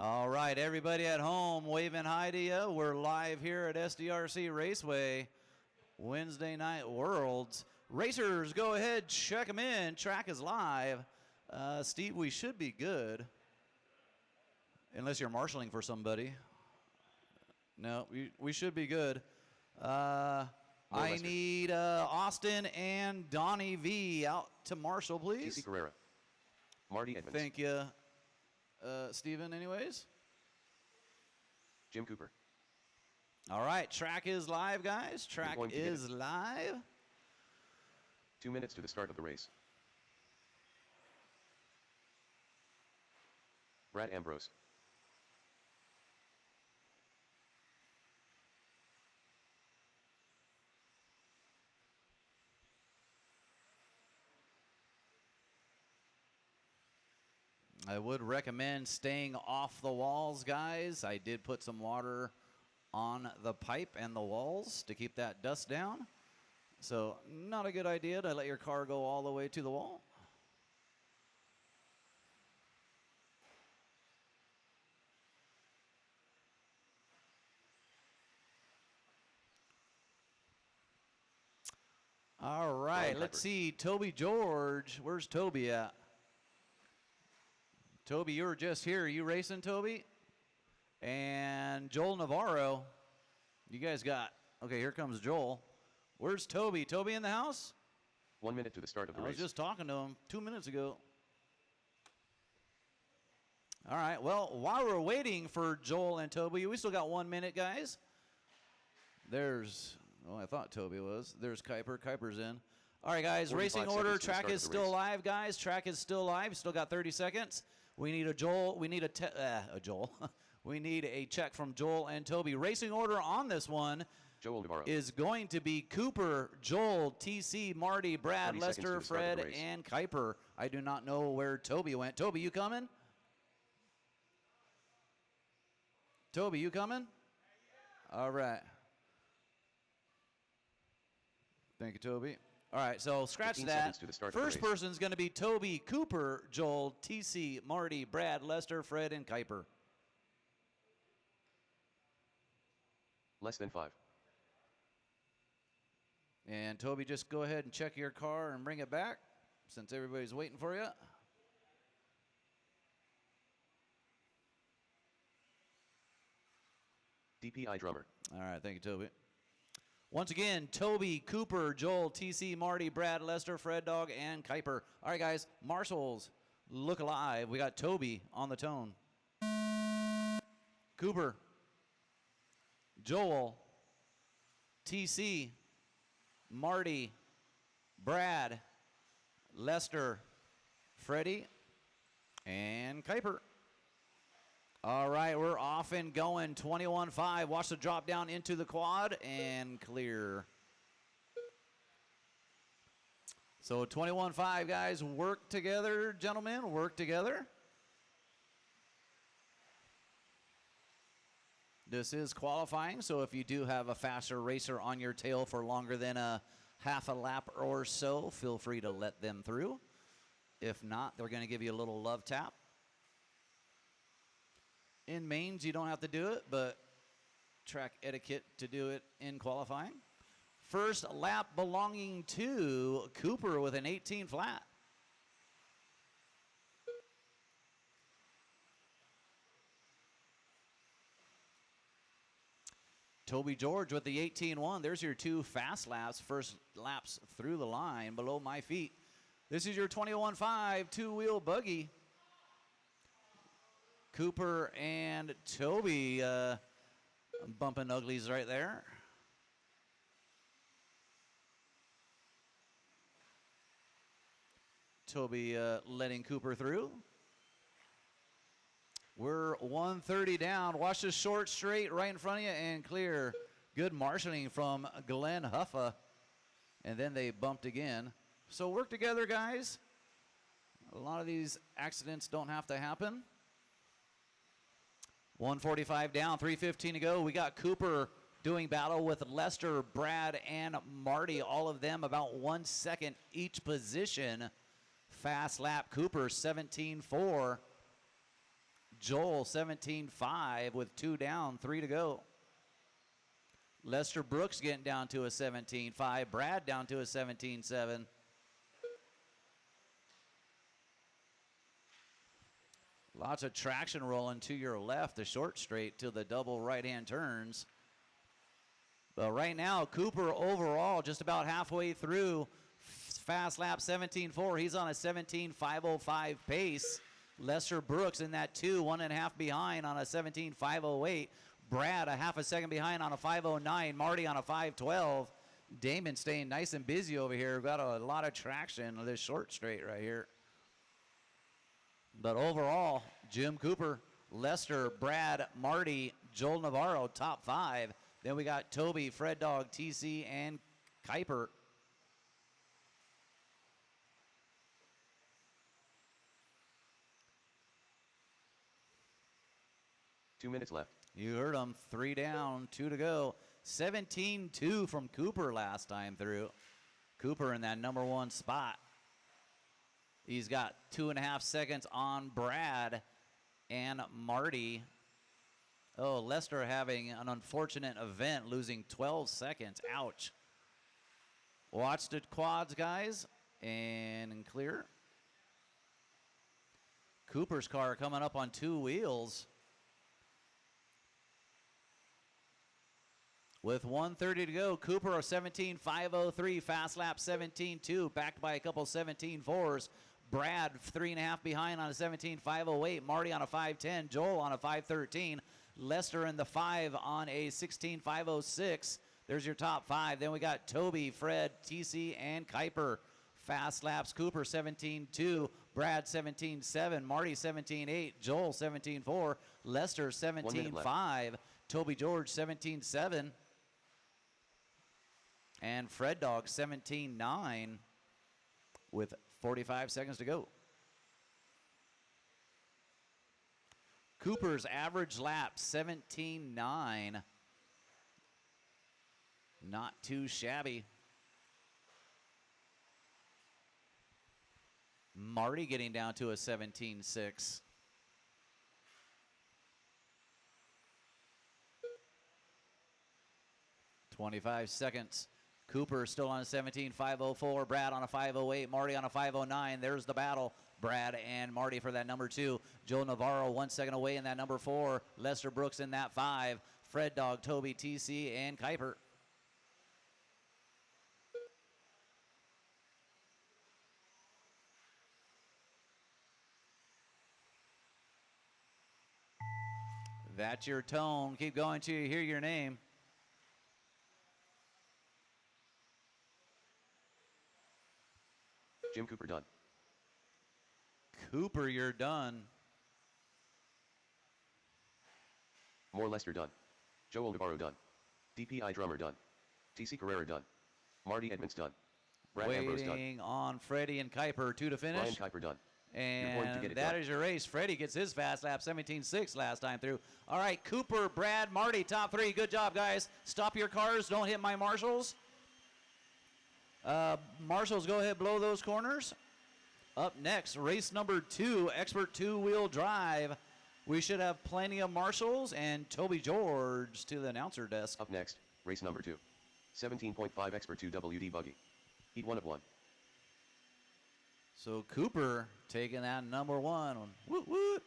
All right, everybody at home, waving hi to you. We're live here at SDRC Raceway, Wednesday Night Worlds. Racers, go ahead, check them in. Track is live. Steve, we should be good, unless you're marshaling for somebody. No, we should be good. I need Austin and Donnie V out to marshal, please. TC Carrera. Marty Edmonds. Thank you. Steven, anyways. Jim Cooper. All right, track is live, guys. Track is live. 2 minutes to the start of the race. Brad Ambrose. I would recommend staying off the walls, guys. I did put some water on the pipe and the walls to keep that dust down. So not a good idea to let your car go all the way to the wall. All right, let's see. Toby George. Where's Toby at? Toby, you were just here. Are you racing, Toby? And Joel Navarro. You guys got... Okay, here comes Joel. Where's Toby? Toby in the house? 1 minute to the start of the race. I was just talking to him 2 minutes ago. All right, well, while we're waiting for Joel and Toby, we still got 1 minute, guys. There's... Oh, I thought Toby was. There's Kuiper. Kuiper's in. All right, guys, racing order. Track is still live, guys. Track is still live. Still got 30 seconds. We need a Joel. We need a Joel. We need a check from Joel and Toby. Racing order on this one is going to be Cooper, Joel, TC, Marty, Brad, Lester, Fred, and Kuiper. I do not know where Toby went. Toby, you coming? Toby, you coming? All right. Thank you, Toby. All right, so scratch that. First person's going to be Toby, Cooper, Joel, TC, Marty, Brad, Lester, Fred, and Kuiper. Less than 5. And Toby, just go ahead and check your car and bring it back since everybody's waiting for you. DPI drummer. All right, thank you, Toby. Once again, Toby, Cooper, Joel, TC, Marty, Brad, Lester, Fred Dog, and Kuiper. All right, guys, marshals, look alive. We got Toby on the tone. Cooper, Joel, TC, Marty, Brad, Lester, Freddie, and Kuiper. All right, we're off and going. 21.5. Watch the drop down into the quad and clear. So 21.5, guys, work together, gentlemen. Work together. This is qualifying, so if you do have a faster racer on your tail for longer than a half a lap or so, feel free to let them through. If not, they're going to give you a little love tap. In mains, you don't have to do it, but track etiquette to do it in qualifying. First lap belonging to Cooper with an 18 flat. Toby George with the 18-1. There's your two fast laps, first laps through the line below my feet. This is your 21.5 two-wheel buggy. Cooper and Toby bumping uglies right there. Toby letting Cooper through. We're 130 down. Watch the short straight right in front of you and clear. Good marshaling from Glenn Huffa. And then they bumped again. So work together, guys. A lot of these accidents don't have to happen. 145 down, 3:15 to go. We got Cooper doing battle with Lester, Brad, and Marty. All of them about 1 second each position. Fast lap, Cooper 17.4. Joel 17-5 with 2 down, 3 to go. Lester Brooks getting down to a 17-5. Brad down to a 17-7. Lots of traction rolling to your left, the short straight to the double right-hand turns. But right now, Cooper overall just about halfway through. Fast lap 17.4. He's on a 17.505 pace. Lester Brooks in that 2, 1.5 behind on a 17.508. Brad a half a second behind on a 509. Marty on a 512. Damon staying nice and busy over here. Got a lot of traction on this short straight right here. But overall, Jim Cooper, Lester, Brad, Marty, Joel Navarro, top 5. Then we got Toby, Fred Dog, TC, and Kuiper. Two minutes left. You heard him. 3 down, 2 to go. 17-2 from Cooper last time through. Cooper in that number 1 spot. He's got 2.5 seconds on Brad and Marty. Oh, Lester having an unfortunate event, losing 12 seconds. Ouch. Watch the quads, guys, and clear. Cooper's car coming up on 2 wheels. With 1:30 to go, Cooper a 17.503, fast lap 17.2, backed by a couple 17.4s. Brad 3.5 behind on a 17.508. Marty on a 5.10. Joel on a 5.13. Lester in the 5 on a 16.506. There's your top 5. Then we got Toby, Fred, TC, and Kuiper. Fast laps, Cooper 17.2, Brad 17.7, Marty 17.8, Joel 17.4, Lester 17.5, Toby George 17.7, and Fred Dog 17.9 with 45 seconds to go. Cooper's average lap 17.9. Not too shabby. Marty getting down to a 17.6. .25 seconds. Cooper still on a 17.504. Brad on a 508. Marty on a 509. There's the battle. Brad and Marty for that number 2. Joe Navarro 1 second away in that number 4. Lester Brooks in that 5. Fred Dog, Toby, TC, and Kuiper. That's your tone. Keep going till you hear your name. Jim Cooper done. Cooper, you're done. More Lester done. Joel Navarro done. DPI Drummer done. TC Carrera done. Marty Edmonds done. Brad Ambrose done. Waiting on Freddie and Kuiper, 2 to finish. Ryan Kuiper done. And that is your race. Freddie gets his fast lap, 17.6 last time through. All right, Cooper, Brad, Marty, top 3. Good job, guys. Stop your cars. Don't hit my marshals. Marshals, go ahead, blow those corners. Up next, race number 2, expert 2-wheel drive. We should have plenty of marshals and Toby George to the announcer desk. Up next, race number 2. 17.5 expert 2 WD buggy. Heat 1 of 1. So Cooper taking that number 1. Woot, woot.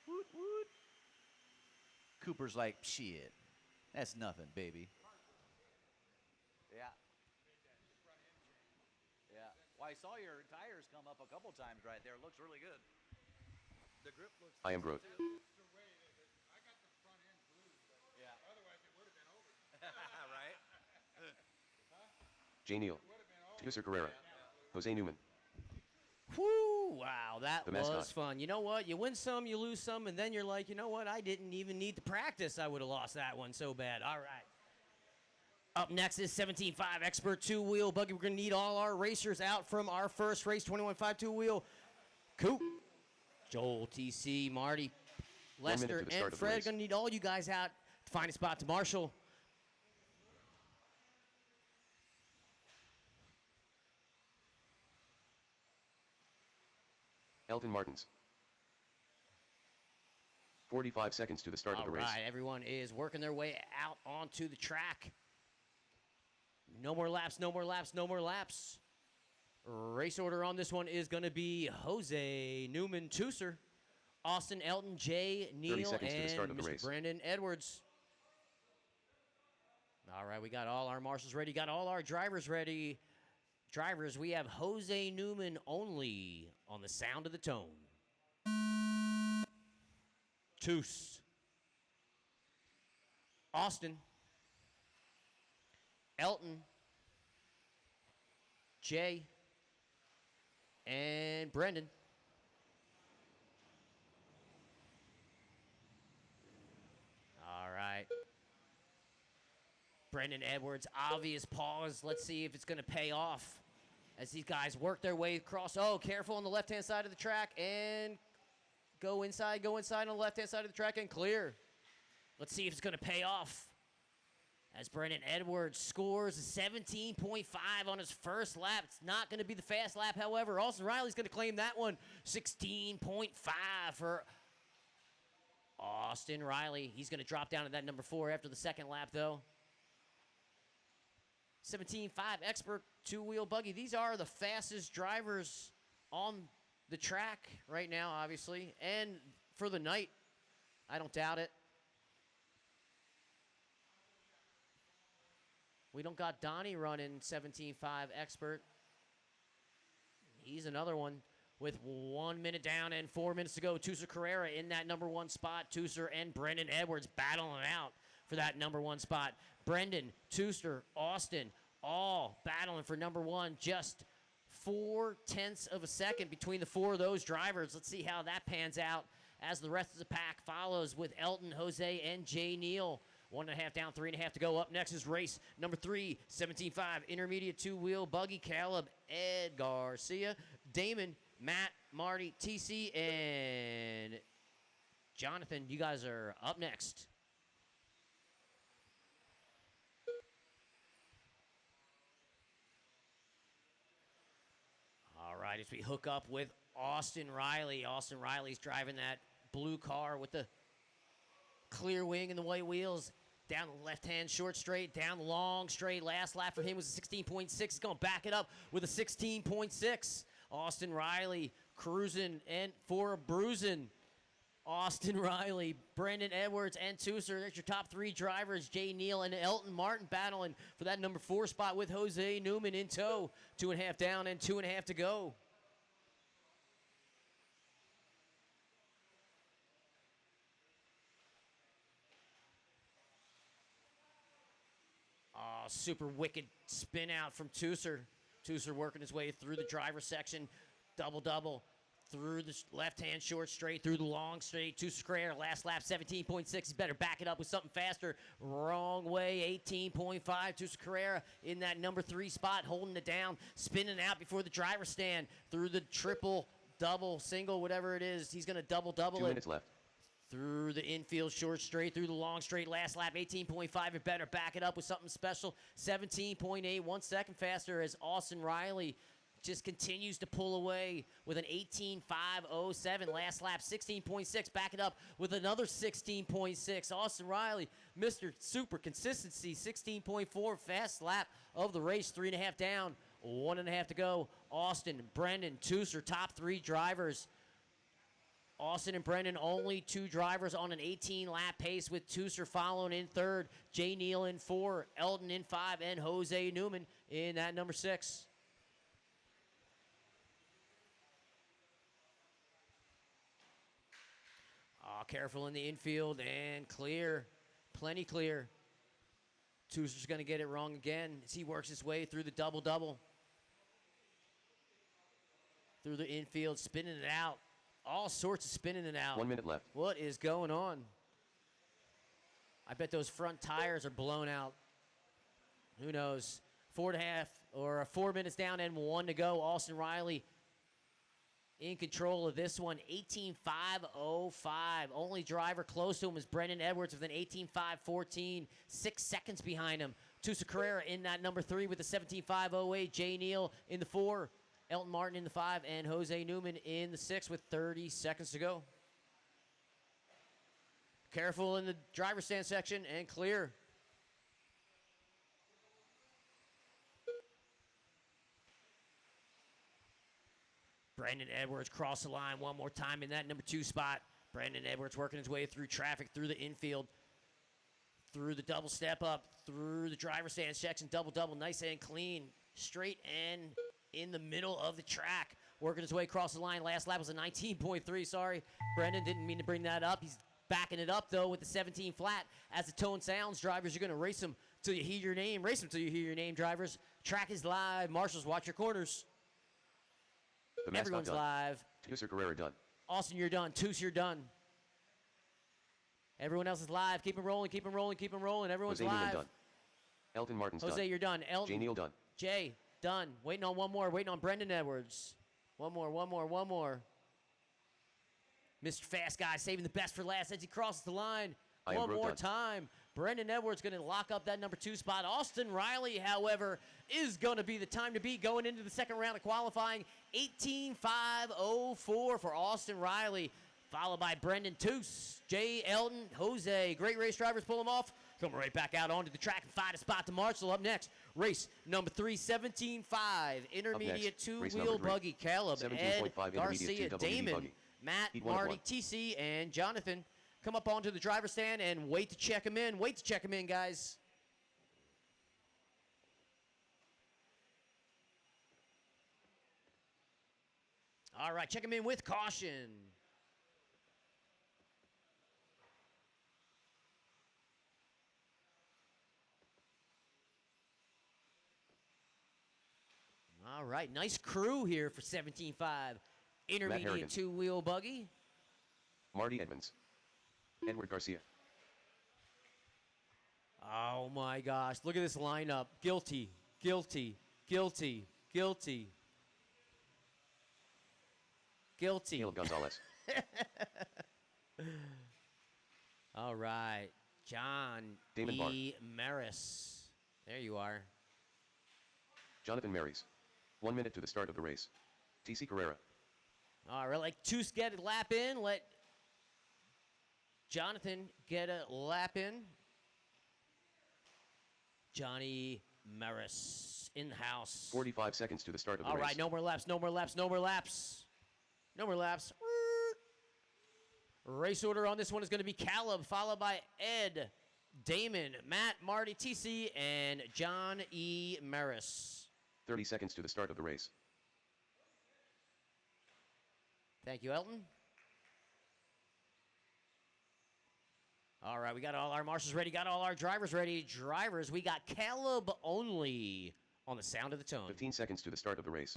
Woot, woot. Cooper's like, shit, that's nothing, baby. Yeah. Yeah. Well, I saw your tires come up a couple times right there. Looks really good. The grip looks. I am Groot. It's the way I got the front end glued, but Yeah. otherwise it would have been over. Right? J. Neal. User Carrera. Jose Newman. Whoo, wow, that The was mascot. fun. You know what? You win some, you lose some, and then you're like, you know what? I didn't even need to practice. I would have lost that one so bad. All right. Up next is 17.5 Expert 2-Wheel Buggy. We're going to need all our racers out from our first race, 21.5 2-Wheel. Coop, Joel, TC, Marty, 1 minute Lester, to the start and of the Fred. race. Going to need all you guys out to find a spot to marshal. Elton Martins. 45 seconds to the start of the race. All right, everyone is working their way out onto the track. No more laps, no more laps, no more laps. Race order on this one is going to be Jose Newman Tusser, Austin Elton, Jay 30 Neal, seconds to the and start of the Mr. race. Brandon Edwards. All right, we got all our marshals ready, got all our drivers ready. Drivers, we have Jose Newman only on the sound of the tone. Toos. Austin. Elton. Jay. And Brendan. All right. Brendan Edwards, obvious pause. Let's see if it's going to pay off as these guys work their way across. Oh, careful on the left-hand side of the track and go inside on the left-hand side of the track and clear. Let's see if it's going to pay off as Brendan Edwards scores a 17.5 on his first lap. It's not going to be the fast lap, however. Austin Riley's going to claim that one. 16.5 for Austin Riley. He's going to drop down to that number 4 after the second lap, though. 17.5 Expert two-wheel buggy. These are the fastest drivers on the track right now, obviously, and for the night. I don't doubt it. We don't got Donnie running 17.5 Expert. He's another one with 1 minute down and 4 minutes to go. Tusser Carrera in that number 1 spot. Tusser and Brendan Edwards battling out for that number 1 spot. Brendan, Tusser, Austin, all battling for number 1. Just 0.4 of a second between the 4 of those drivers. Let's see how that pans out as the rest of the pack follows with Elton, Jose, and Jay Neal. 1.5 down, 3.5 to go. Up next is race number 3, 17.5 intermediate two-wheel buggy. Caleb, Ed Garcia, Damon, Matt, Marty, TC, and Jonathan. You guys are up next. All right, as we hook up with Austin Riley. Austin Riley's driving that blue car with the clear wing and the white wheels. Down the left-hand short straight, down the long straight. Last lap for him was a 16.6. He's going to back it up with a 16.6. Austin Riley cruising and for a bruising. Austin Riley, Brendan Edwards, and Tusser. That's your top 3 drivers. Jay Neal and Elton Martin battling for that number 4 spot with Jose Newman in tow. 2.5 down and 2.5 to go. Oh, super wicked spin out from Tusser. Tusser working his way through the driver section. Double. Through the left-hand short straight, through the long straight. Tusser Carrera, last lap, 17.6. He better back it up with something faster. Wrong way, 18.5. Tusser Carrera in that number 3 spot, holding it down, spinning out before the driver stand. Through the triple, double, single, whatever it is. He's going to double 2 it. minutes left. Through the infield short straight, through the long straight, last lap, 18.5. It better back it up with something special. 17.8, 1 second faster as Austin Riley just continues to pull away with an 18.507. Last lap, 16.6. Back it up with another 16.6. Austin Riley, Mr. Super Consistency, 16.4. Fast lap of the race, 3.5 down, 1.5 to go. Austin, Brendan, Tusser, top 3 drivers. Austin and Brendan, only 2 drivers on an 18-lap pace with Tusser following in 3rd, Jay Neal in 4, Elton in 5, and Jose Newman in that number 6. Careful in the infield and clear. Plenty clear. Tusser's going to get it wrong again as he works his way through the double. Through the infield, spinning it out. All sorts of spinning it out. 1 minute left. What is going on? I bet those front tires are blown out. Who knows? 4.5 or 4 minutes down and 1 to go. Austin Riley in control of this one, 18.505. Only driver close to him is Brendan Edwards with an 18.514, 6 seconds behind him. Tusser Carrera in that number 3 with a 17.508. Jay Neal in the 4. Elton Martin in the 5, and Jose Newman in the 6 with 30 seconds to go. Careful in the driver's stand section and clear. Brandon Edwards crossed the line one more time in that number 2 spot. Brandon Edwards working his way through traffic, through the infield, through the double step up, through the driver's stand section, double, nice and clean, straight and in the middle of the track. Working his way across the line. Last lap was a 19.3, sorry. Brandon didn't mean to bring that up. He's backing it up, though, with the 17 flat. As the tone sounds, drivers, you're going to race them till you hear your name. Race them till you hear your name, drivers. Track is live. Marshals, watch your corners. The mascot Everyone's done. live. Tuser Carrera done. Austin, you're done. Toos, you're done. Everyone else is live. Keep them rolling, keep them rolling, keep them rolling. Everyone's Jose Newman live. done. Elton Martin's Jose, done. you're done. Elton. Jay Neal done. Jay, done. Waiting on one more. Waiting on Brendan Edwards. One more. Mr. Fast Guy saving the best for last as he crosses the line. I am One more done. time. Brendan Edwards going to lock up that number 2 spot. Austin Riley, however, is going to be the time to beat going into the second round of qualifying. 18.504 for Austin Riley, followed by Brendan Toos, Jay Elton, Jose. Great race drivers pull them off. Coming right back out onto the track and find a spot to Marshall. Up next, race number 3, 17.5, intermediate race two-wheel number 3, buggy. Caleb, 17.5 Ed, intermediate Garcia, 2WD Damon, buggy. Matt, Heat 1 of Marty, 1. TC, and Jonathan come up onto the driver's stand and wait to check them in. Wait to check them in, guys. All right, check them in with caution. All right, nice crew here for 17.5. Intermediate Harrigan. two-wheel buggy. Marty Edmonds. Edward Garcia. Oh my gosh, look at this lineup. Guilty. Caleb Gonzalez. All right, John Damon E. Maris. There you are. Jonathan Marys. 1 minute to the start of the race. TC Carrera. All right, like Toos get a lap in. Let Jonathan get a lap in. Johnny Maris in the house. 45 seconds to the start of the All race. right, no more laps. Race order on this one is going to be Caleb, followed by Ed, Damon, Matt, Marty, TC, and John E. Maris. 30 seconds to the start of the race. Thank you, Elton. All right, we got all our marshals ready, got all our drivers ready. Drivers, we got Caleb only on the sound of the tone. 15 seconds to the start of the race.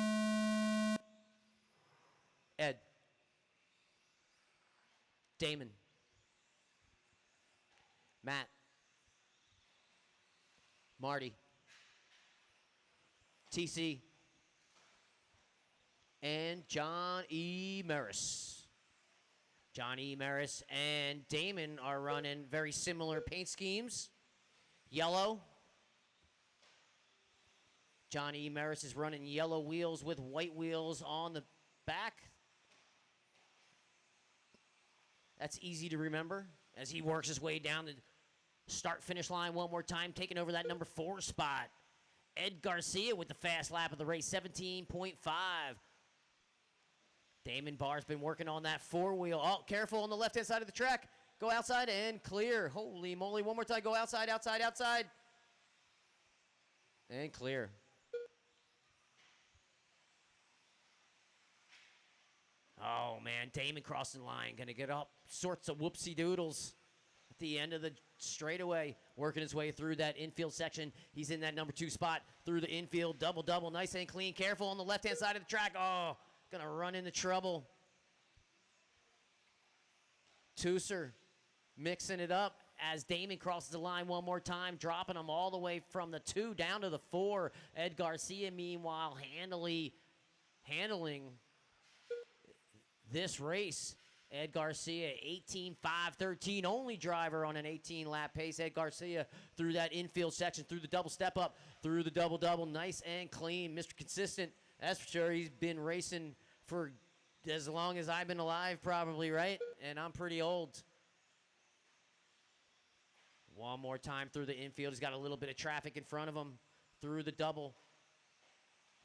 Ed. Damon. Matt. Marty. TC. And John E. Maris. John E. Maris and Damon are running very similar paint schemes. Yellow. John E. Maris is running yellow wheels with white wheels on the back. That's easy to remember as he works his way down the start-finish line one more time, taking over that number 4 spot. Ed Garcia with the fast lap of the race, 17.5. Damon Barr's been working on that 4-wheel. Oh, careful on the left-hand side of the track. Go outside and clear. Holy moly, one more time. Go outside. And clear. Oh, man, Damon crossing the line. Going to get up sorts of whoopsie doodles at the end of the straightaway. Working his way through that infield section. He's in that number 2 spot through the infield. Double, nice and clean. Careful on the left-hand side of the track. Oh, going to run into trouble. Tooser mixing it up as Damon crosses the line one more time, dropping him all the way from the 2 down to the 4. Ed Garcia, meanwhile, handling this race. Ed Garcia, 18.513, only driver on an 18-lap pace. Ed Garcia through that infield section, through the double step up, through the double, nice and clean. Mr. Consistent That's for sure. He's been racing for as long as I've been alive, probably, right? And I'm pretty old. One more time through the infield. He's got a little bit of traffic in front of him. Through the double.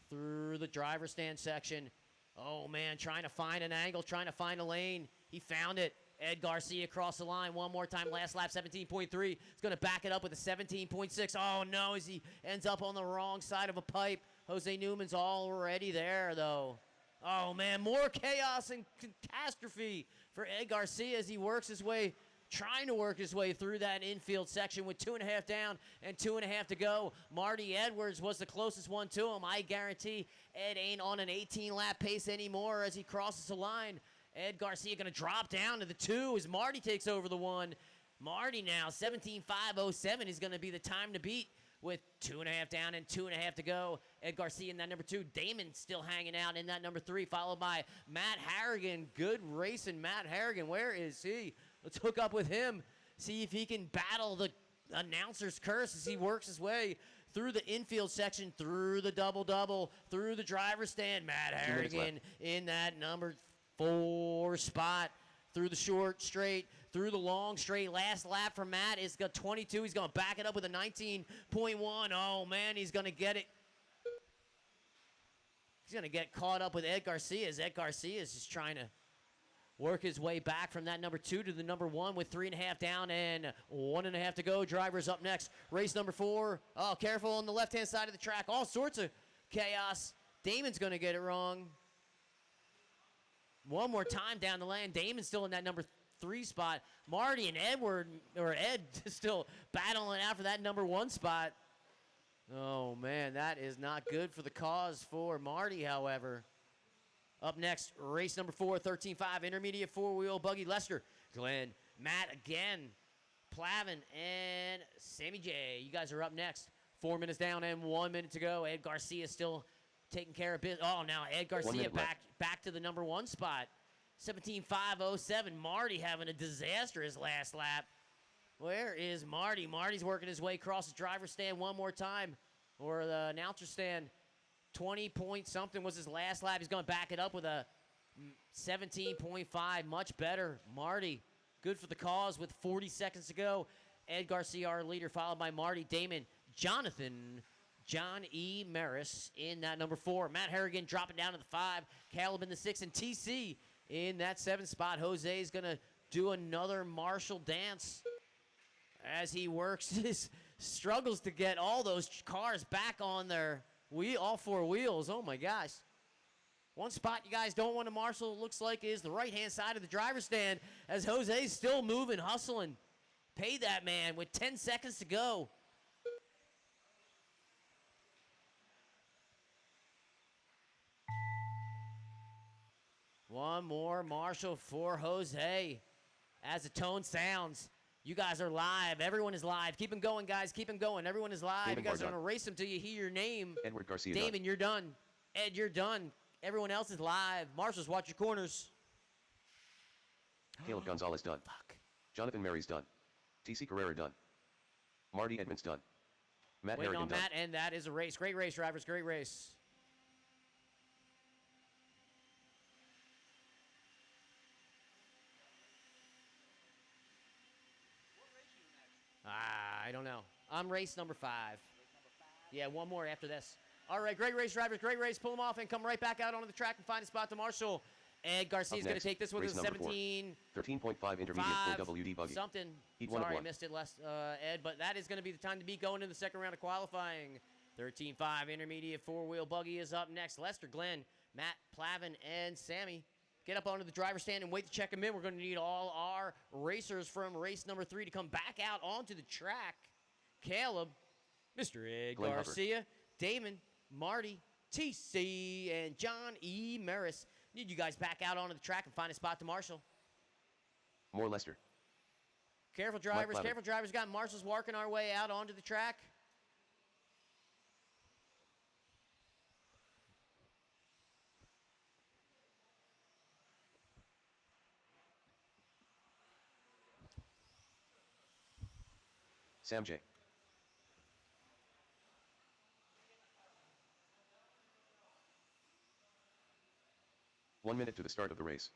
Through the driver's stand section. Oh, man, trying to find an angle, trying to find a lane. He found it. Ed Garcia across the line one more time. Last lap, 17.3. He's going to back it up with a 17.6. Oh, no, as he ends up on the wrong side of a pipe. Jose Newman's already there, though. Oh, man, more chaos and catastrophe for Ed Garcia as he works his way, trying to work his way through that infield section with 2.5 down and 2.5 to go. Marty Edwards was the closest one to him. I guarantee Ed ain't on an 18-lap pace anymore as he crosses the line. Ed Garcia going to drop down to the 2 as Marty takes over the 1. Marty now, 17.507 is going to be the time to beat with 2.5 down and 2.5 to go. Ed Garcia in that number 2. Damon still hanging out in that number 3, followed by Matt Harrigan. Good racing, Matt Harrigan. Where is he? Let's hook up with him, see if he can battle the announcer's curse as he works his way through the infield section, through the double-double, through the driver's stand. Matt Harrigan in that number 4 spot, through the short straight, through the long straight. Last lap for Matt is got 22. He's going to back it up with a 19.1. Oh, man, he's going to get it. He's going to get caught up with Ed Garcia as Ed Garcia is just trying to work his way back from that number 2 to the number 1 with 3.5 down and 1.5 to go. Drivers up next. Race number 4. Oh, careful on the left-hand side of the track. All sorts of chaos. Damon's going to get it wrong. One more time down the lane. Damon's still in that number 3 spot. Marty and Ed still battling out for that number 1 spot. Oh, man, that is not good for the cause for Marty, however. Up next, race number 4, 13.5, intermediate 4-wheel buggy. Lester, Glenn, Matt again, Plavin, and Sammy J. You guys are up next. 4 minutes down and 1 minute to go. Ed Garcia still taking care of business. Oh, now Ed Garcia back to the number 1 spot. 17.507. Marty having a disastrous last lap. Where is Marty? Marty's working his way across the driver's stand one more time, or the announcer stand. 20 point something was his last lap. He's going to back it up with a 17.5. Much better. Marty, good for the cause with 40 seconds to go. Ed Garcia, our leader, followed by Marty, Damon, Jonathan, John E. Maris in that number 4. Matt Harrigan dropping down to the 5. Caleb in the 6. And TC in that 7 spot. Jose is going to do another Marshall dance as he works his struggles to get all those cars back on their all 4 wheels. Oh, my gosh. One spot you guys don't want to marshal, it looks like, is the right-hand side of the driver's stand as Jose's still moving, hustling. Pay that man with 10 seconds to go. One more marshal for Jose as the tone sounds. You guys are live. Everyone is live. Keep them going, guys. Keep them going. Everyone is live. Damon you guys are done. going to race them till you hear your name. Edward Garcia Damon, done. you're done. Ed, you're done. Everyone else is live. Marshals, watch your corners. Caleb Gonzalez done. Fuck. Jonathan Mary's done. TC Carrera done. Marty Edmonds done. Matt Waiting Harrigan on done. Matt, and that is a race. Great race, drivers. Great race. I don't know. I'm race number 5. Yeah, one more after this. All right, great race, drivers. Great race. Pull them off and come right back out onto the track and find a spot to marshal. Ed Garcia's going to take this one with a 17. 13.5 intermediate 4WD buggy. Something. Heat 1 of Sorry, I 1. missed it, Ed, but that is going to be the time to beat going into the second round of qualifying. 13.5 intermediate 4-wheel buggy is up next. Lester, Glenn, Matt, Plavin, and Sammy. Get up onto the driver's stand and wait to check them in. We're going to need all our racers from race number 3 to come back out onto the track. Caleb, Mr. Ed Glenn Garcia, Hubbard. Damon, Marty, TC, and John E. Maris. Need you guys back out onto the track and find a spot to marshal. More Lester. Careful, drivers. Careful, drivers. Got marshals working our way out onto the track. Sam J. 1 minute to the start of the race.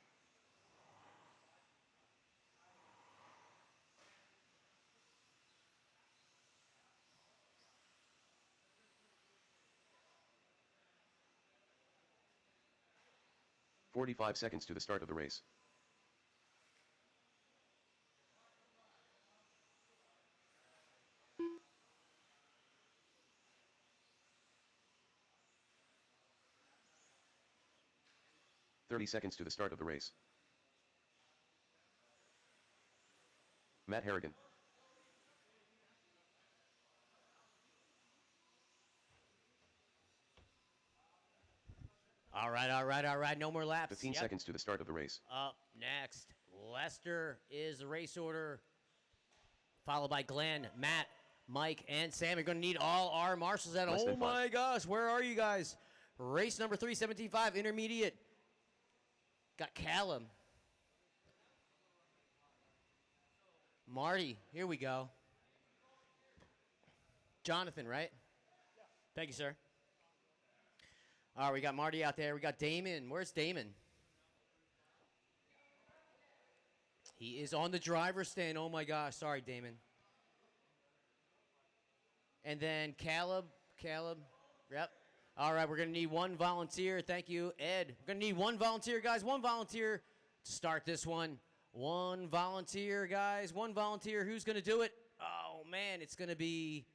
"45 seconds to the start of the race. "30 seconds to the start of the race. Matt Harrigan. All right, all right, all right. No more laps. 15 Yep. seconds to the start of the race. Up next, Lester is the race order, followed by Glenn, Matt, Mike, and Sam. You're going to need all our marshals at Less Oh than five. my gosh, where are you guys? Race number 3, 17.5, intermediate. Got Callum. Marty, here we go. Jonathan, right? Thank you, sir. All right, we got Marty out there. We got Damon. Where's Damon? He is on the driver's stand. Oh, my gosh. Sorry, Damon. And then Caleb. Yep. All right, we're going to need one volunteer. Thank you, Ed. We're going to need one volunteer, guys. One volunteer to start this one. One volunteer, guys. One volunteer. Who's going to do it? Oh, man, it's going to be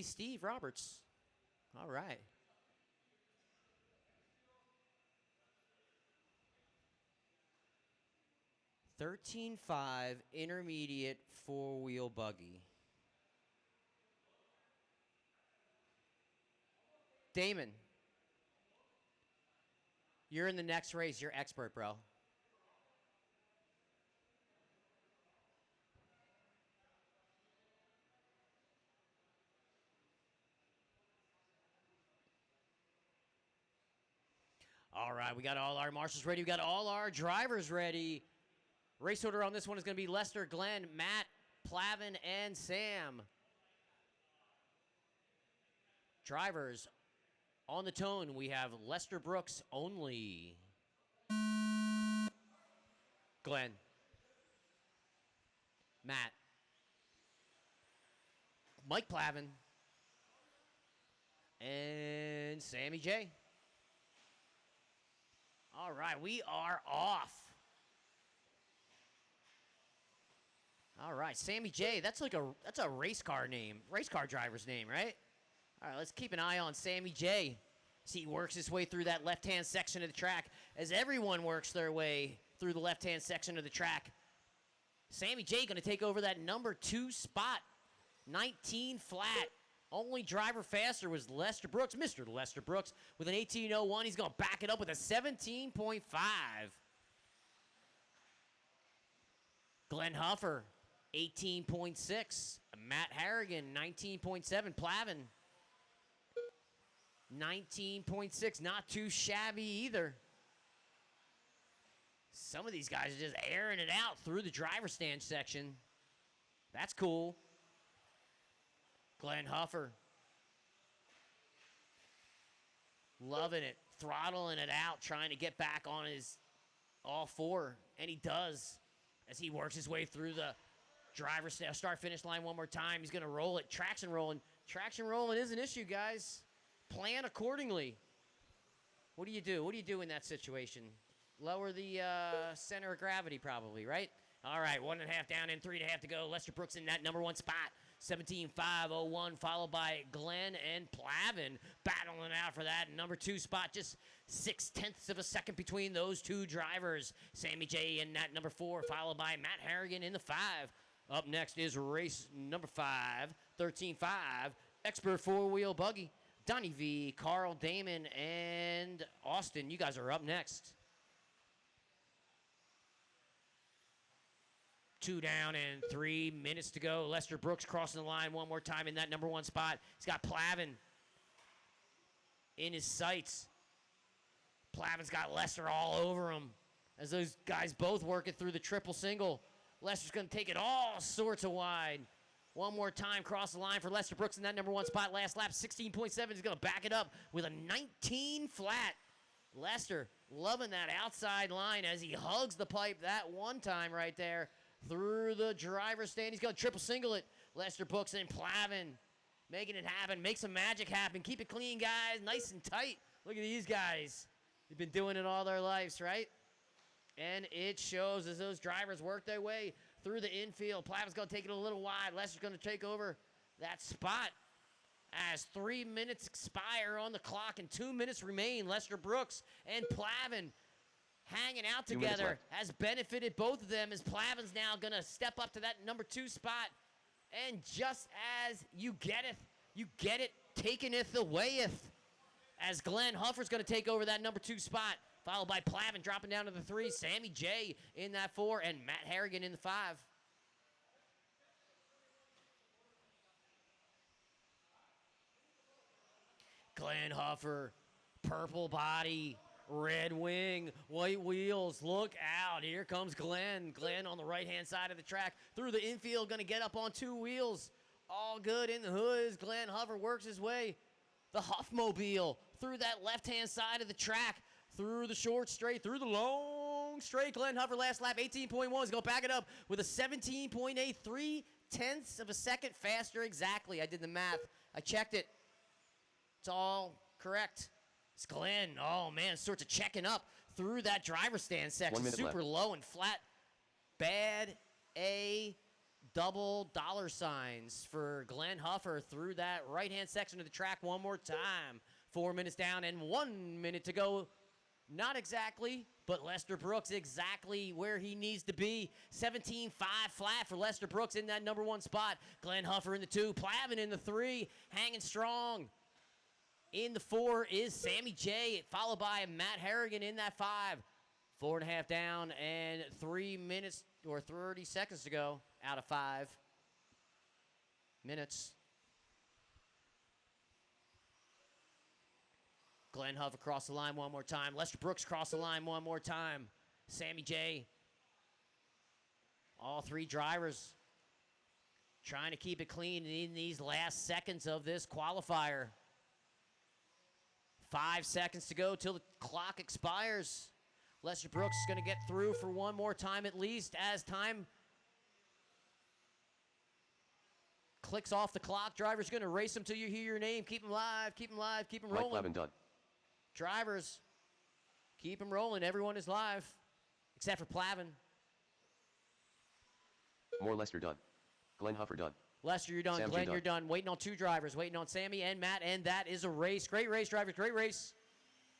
Steve Roberts. All right. $13.5 intermediate four-wheel buggy. Damon, you're in the next race. You're expert, bro. All right, we got all our marshals ready. We got all our drivers ready. Race order on this one is going to be Lester, Glenn, Matt, Plavin, and Sam. Drivers on the tone, we have Lester Brooks only. Glenn. Matt. Mike Plavin. And Sammy J. All right, we are off. All right, Sammy J. That's a race car name, race car driver's name, right? All right, let's keep an eye on Sammy J. See, he works his way through that left-hand section of the track. As everyone works their way through the left-hand section of the track, Sammy J. going to take over that number 2 spot. 19 flat. Only driver faster was Lester Brooks, Mr. Lester Brooks, with an 18.01. He's going to back it up with a 17.5. Glenn Huffer, 18.6. Matt Harrigan, 19.7. Plavin, 19.6. Not too shabby either. Some of these guys are just airing it out through the driver stand section. That's cool. Glenn Huffer, loving it, throttling it out, trying to get back on his all four, and he does as he works his way through the driver's start-finish line one more time. He's going to roll it. Traction rolling. Traction rolling is an issue, guys. Plan accordingly. What do you do? What do you do in that situation? Lower the center of gravity probably, right? All right, 1.5 down and 3.5 to go. Lester Brooks in that number 1 spot. 17.501, followed by Glenn and Plavin battling out for that number 2 spot. Just 0.6 of a second between those two drivers. Sammy J in that number 4, followed by Matt Harrigan in the 5. Up next is race number 5, 13.5, expert four-wheel buggy. Donnie V, Carl Damon, and Austin. You guys are up next. 2 down and 3 minutes to go. Lester Brooks crossing the line one more time in that number 1 spot. He's got Plavin in his sights. Plavin's got Lester all over him as those guys both working through the triple single. Lester's going to take it all sorts of wide. One more time, cross the line for Lester Brooks in that number 1 spot. Last lap, 16.7. He's going to back it up with a 19 flat. Lester Loving that outside line as he hugs the pipe that one time right there through the driver's stand. He's going to triple single it. Lester Brooks and Plavin making it happen. Make some magic happen. Keep it clean, guys. Nice and tight. Look at these guys. They've been doing it all their lives, right? And it shows as those drivers work their way through the infield. Plavin's going to take it a little wide. Lester's going to take over that spot as 3 minutes expire on the clock and 2 minutes remain. Lester Brooks and Plavin hanging out 2 minutes together left. has benefited both of them as Plavin's now going to step up to that number 2 spot. And just as you get it, taketh awayeth. As Glenn Huffer's going to take over that number 2 spot, followed by Plavin dropping down to the 3, Sammy J in that 4, and Matt Harrigan in the 5. Glenn Huffer, purple body, red wing, white wheels. Look out. Here comes Glenn. Glenn on the right-hand side of the track. Through the infield, going to get up on 2 wheels. All good in the hood as Glenn Huffer works his way. The Huffmobile through that left-hand side of the track. Through the short straight, through the long straight. Glenn Huffer last lap, 18.1. He's going to back it up with a 17.8, 3/10 of a second faster exactly. I did the math. I checked it. It's all correct. It's Glenn. Oh, man, sorts of checking up through that driver stand section. 1 minute Super left. low and flat. Bad A double dollar signs for Glenn Huffer through that right-hand section of the track one more time. 4 minutes down and 1 minute to go. Not exactly, but Lester Brooks exactly where he needs to be. 17.5 flat for Lester Brooks in that number 1 spot. Glenn Huffer in the 2, Plavin in the 3, hanging strong. In the 4 is Sammy J, followed by Matt Harrigan in that 5. 4.5 down and 3 minutes or 30 seconds to go out of 5 minutes. Glenn Huff across the line one more time. Lester Brooks across the line one more time. Sammy J. All 3 drivers trying to keep it clean in these last seconds of this qualifier. 5 seconds to go till the clock expires. Lester Brooks is going to get through for one more time at least as time clicks off the clock. Driver's going to race them till you hear your name. Keep them live, keep them live, keep them Mike rolling. Plavin done. Drivers, keep them rolling. Everyone is live, except for Plavin. More Lester done. Glenn Huffer done. Lester, you're done. Sam G Glenn, done. you're done. Waiting on 2 drivers. Waiting on Sammy and Matt, and that is a race. Great race, drivers. Great race.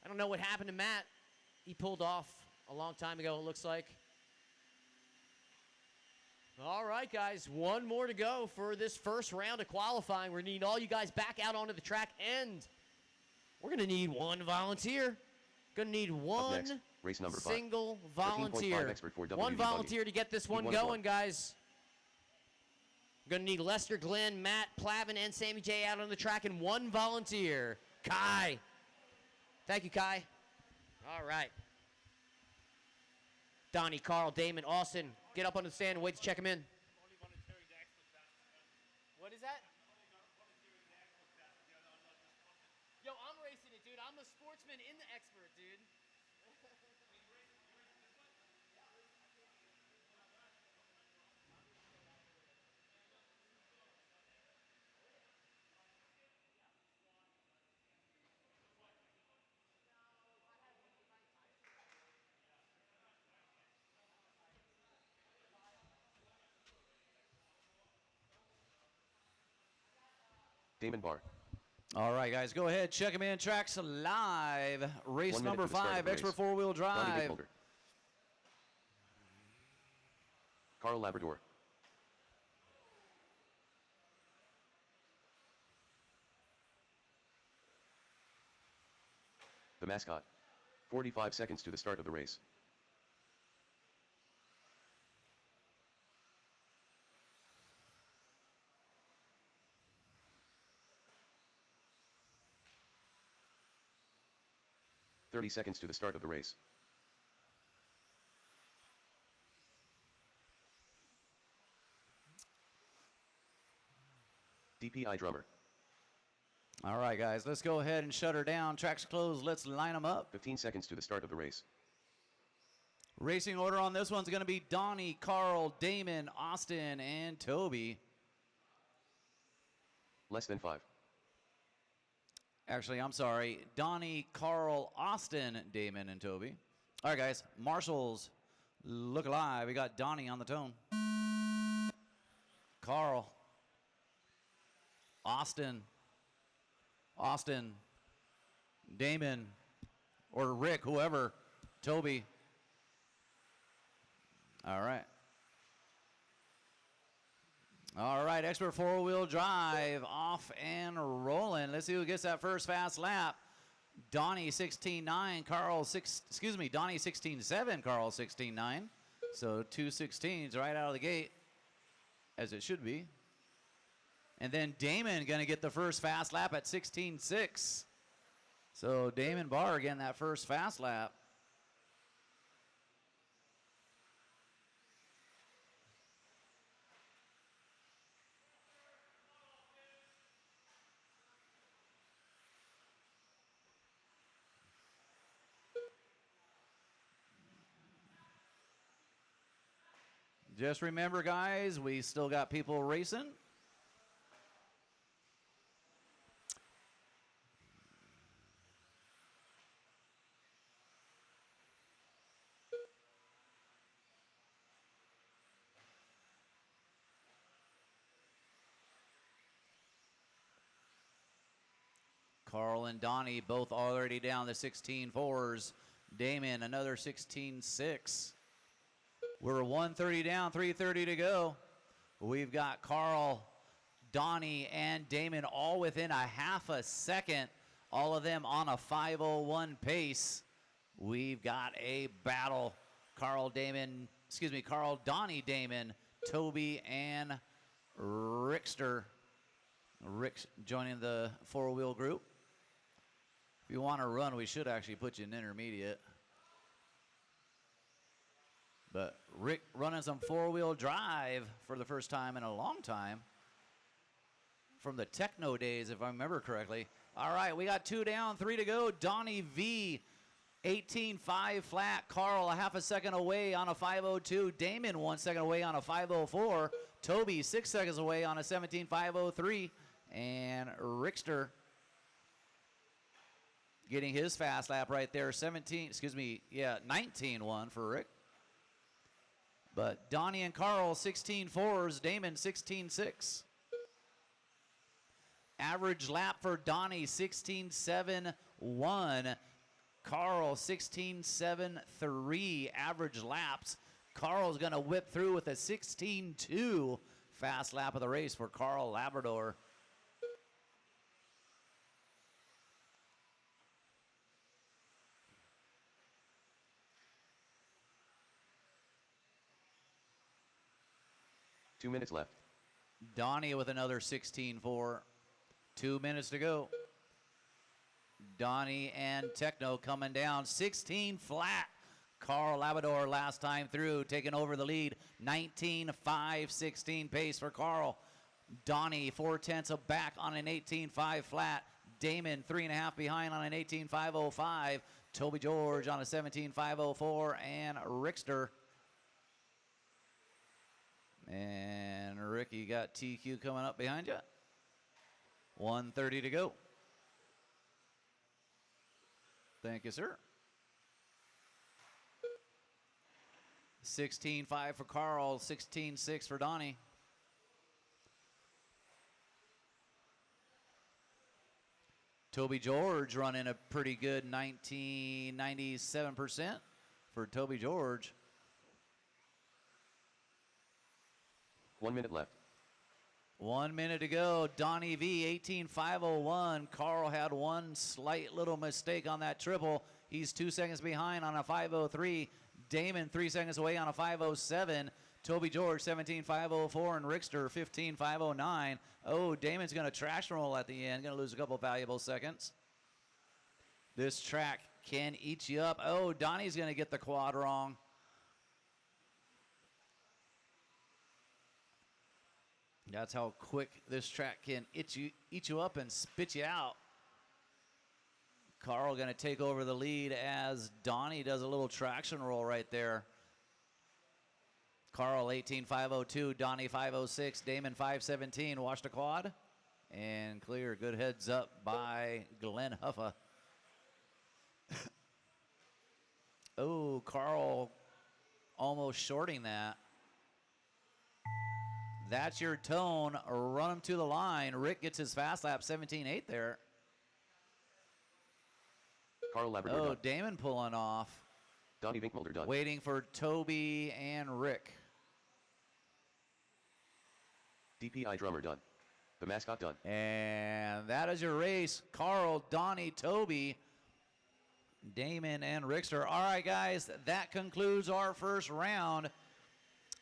I don't know what happened to Matt. He pulled off a long time ago, it looks like. All right, guys. 1 more to go for this first round of qualifying. We're going to need all you guys back out onto the track, and we're going to need 1 volunteer. Going to need Up 1 next, race number 5. single 13.5 volunteer. expert for 1 WD volunteer buggy. to get this Need one one going, more. guys. Going to need Lester, Glenn, Matt, Plavin, and Sammy J out on the track, and 1 volunteer. Kai. Thank you, Kai. All right. Donnie, Carl, Damon, Austin, get up on the stand and wait to check him in. What is that? Yo, I'm racing it, dude. I'm a sportsman in the expert, dude. Damon Barr. All right, guys, go ahead. Check them in. Tracks live. Race 1 minute number to the start of 5, the expert race. 4-wheel Donnie drive. Bickholder. Carl Labrador. The mascot. 45 seconds to the start of the race. "30 seconds to the start of the race. DPI drummer. All right, guys, let's go ahead and shut her down. Track's closed. Let's line them up. 15 seconds to the start of the race. Racing order on this one's going to be Donnie, Carl, Damon, Austin, and Toby. Less than 5. Actually, I'm sorry. Donnie, Carl, Austin, Damon, and Toby. All right, guys. Marshals, look alive. We got Donnie on the tone. Carl. Austin. Damon. Or Rick, whoever. Toby. All right. All right, expert four-wheel drive off and rolling. Let's see who gets that first fast lap. Donnie 16.9, Donnie 16.7, Carl 16.9. So 2 16s right out of the gate, as it should be. And then Damon going to get the first fast lap at 16.6. So Damon Barr getting that first fast lap. Just remember, guys, we still got people racing. Carl and Donnie both already down the 16.4s. Damon, another 16.6. We're 130 down, 3:30 to go. We've got Carl, Donnie, and Damon all within a half a second. All of them on a 5:01 pace. We've got a battle. Carl, Donnie, Damon, Toby, and Rickster. Rick joining the four-wheel group. If you want to run, we should actually put you in intermediate. But Rick running some four-wheel drive for the first time in a long time. From the techno days, if I remember correctly. All right, we got 2 down, 3 to go. Donnie V, 18.5 flat. Carl a half a second away on a 5:02. Damon 1 second away on a 5:04. Toby 6 seconds away on a 17.503. And Rickster getting his fast lap right there. 19.1 for Rick. But Donnie and Carl 16.4s, Damon 16.6. Average lap for Donnie 16.71. Carl 16.73 average laps. Carl's going to whip through with a 16.2 fast lap of the race for Carl Labrador. Two minutes left. Donnie with another 16.4. 2 minutes to go. Donnie and Techno coming down 16 flat. Carl Labrador last time through taking over the lead. 19.516 pace for Carl. Donnie 4/10 back on an 18.5 flat. Damon 3.5 behind on an 18.505. Toby George on a 17.504 and Rickster. And Rick, you got TQ coming up behind you. 1:30 to go. Thank you, sir. 16.5 for Carl, 16.6 for Donnie. Toby George running a pretty good 19.97% for Toby George. 1 minute left. 1 minute to go. Donnie V, 18.501. Carl had one slight little mistake on that triple. He's 2 seconds behind on a 5:03. Damon 3 seconds away on a 5:07. Toby George 17.504 and Rickster 15.509. Oh, Damon's going to trash roll at the end. Going to lose a couple valuable seconds. This track can eat you up. Oh, Donnie's going to get the quad wrong. That's how quick this track can eat you up and spit you out. Carl going to take over the lead as Donnie does a little traction roll right there. Carl 18.502, Donnie 506, Damon 517. Watch the quad and clear. Good heads up by Glenn Huffa. Oh, Carl almost shorting that. That's your tone. Run him to the line. Rick gets his fast lap 17.8 there. Carl Labrador Oh, done. Damon pulling off. Donnie Vinkmulder done. Waiting for Toby and Rick. DPI Drummer done. The mascot done. And that is your race. Carl, Donnie, Toby, Damon, and Rickster. All right, guys, that concludes our first round.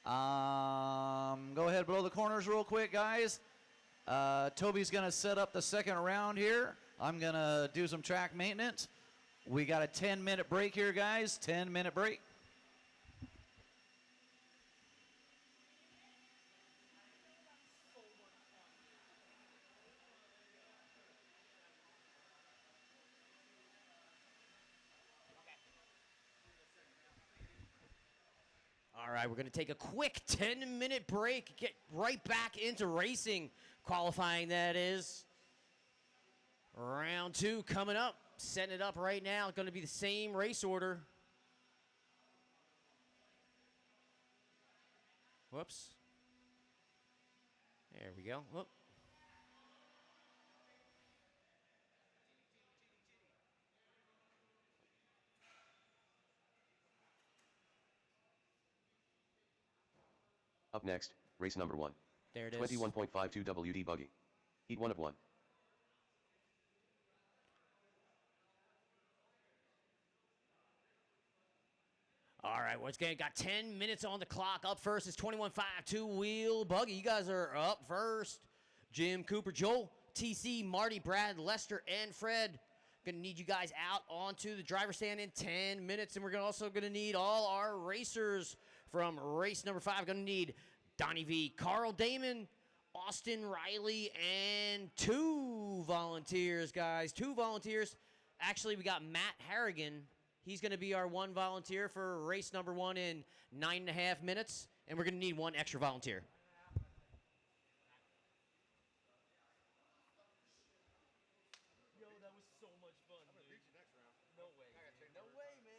Go ahead, blow the corners real quick, guys. Toby's going to set up the second round here. I'm going to do some track maintenance. We got a 10-minute break here, guys. 10-minute break. All right, we're going to take a quick 10-minute break, get right back into racing, qualifying that is. Round 2 coming up, setting it up right now. Going to be the same race order. Whoops. There we go. Whoop. Up next, race number 1. There it is. 21.52 WD buggy. Heat 1 of 1. All right, once again, got 10 minutes on the clock. Up first is 21.5 two-wheel buggy. You guys are up first. Jim, Cooper, Joel, TC, Marty, Brad, Lester, and Fred. Gonna need you guys out onto the driver's stand in 10 minutes, and we're also gonna need all our racers from race number 5. Gonna need Donnie V, Carl Damon, Austin Riley, and 2 volunteers, guys. 2 volunteers. Actually, we got Matt Harrigan. He's going to be our 1 volunteer for race number 1 in 9.5 minutes, and we're going to need 1 extra volunteer. Yo, that was so much fun, dude. I'm going to beat you next round. No way. No way, man.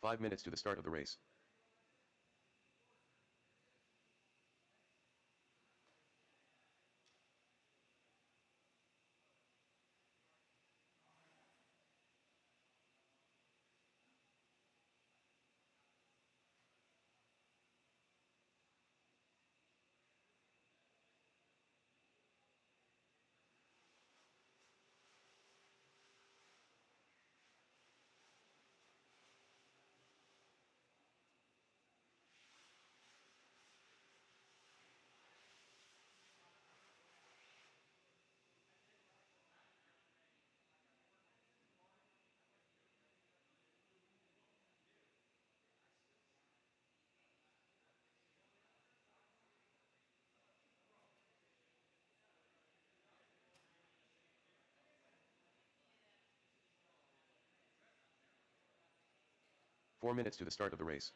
5 minutes to the start of the race. Four minutes to the start of the race.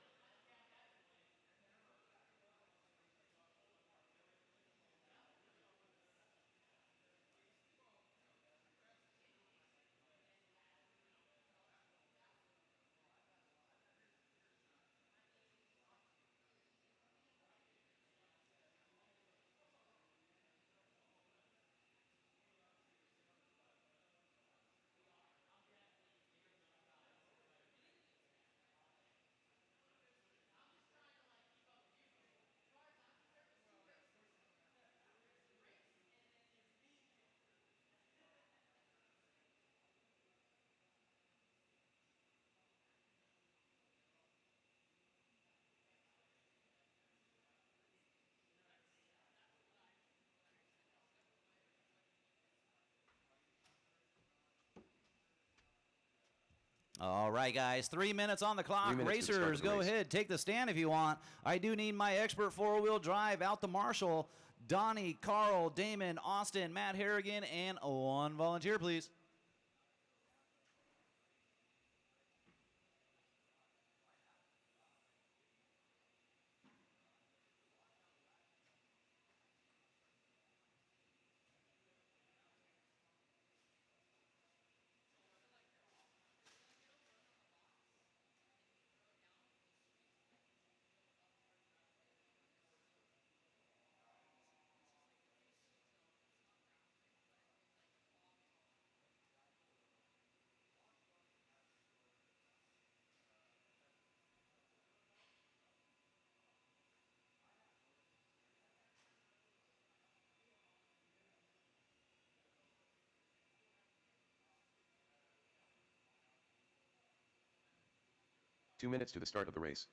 All right, guys, 3 minutes on the clock. 3 minutes to the start Racers, of the go race. ahead, take the stand if you want. I do need my expert four-wheel drive out to Marshall. Donnie, Carl, Damon, Austin, Matt Harrigan, and one volunteer, please. Two minutes to the start of the race.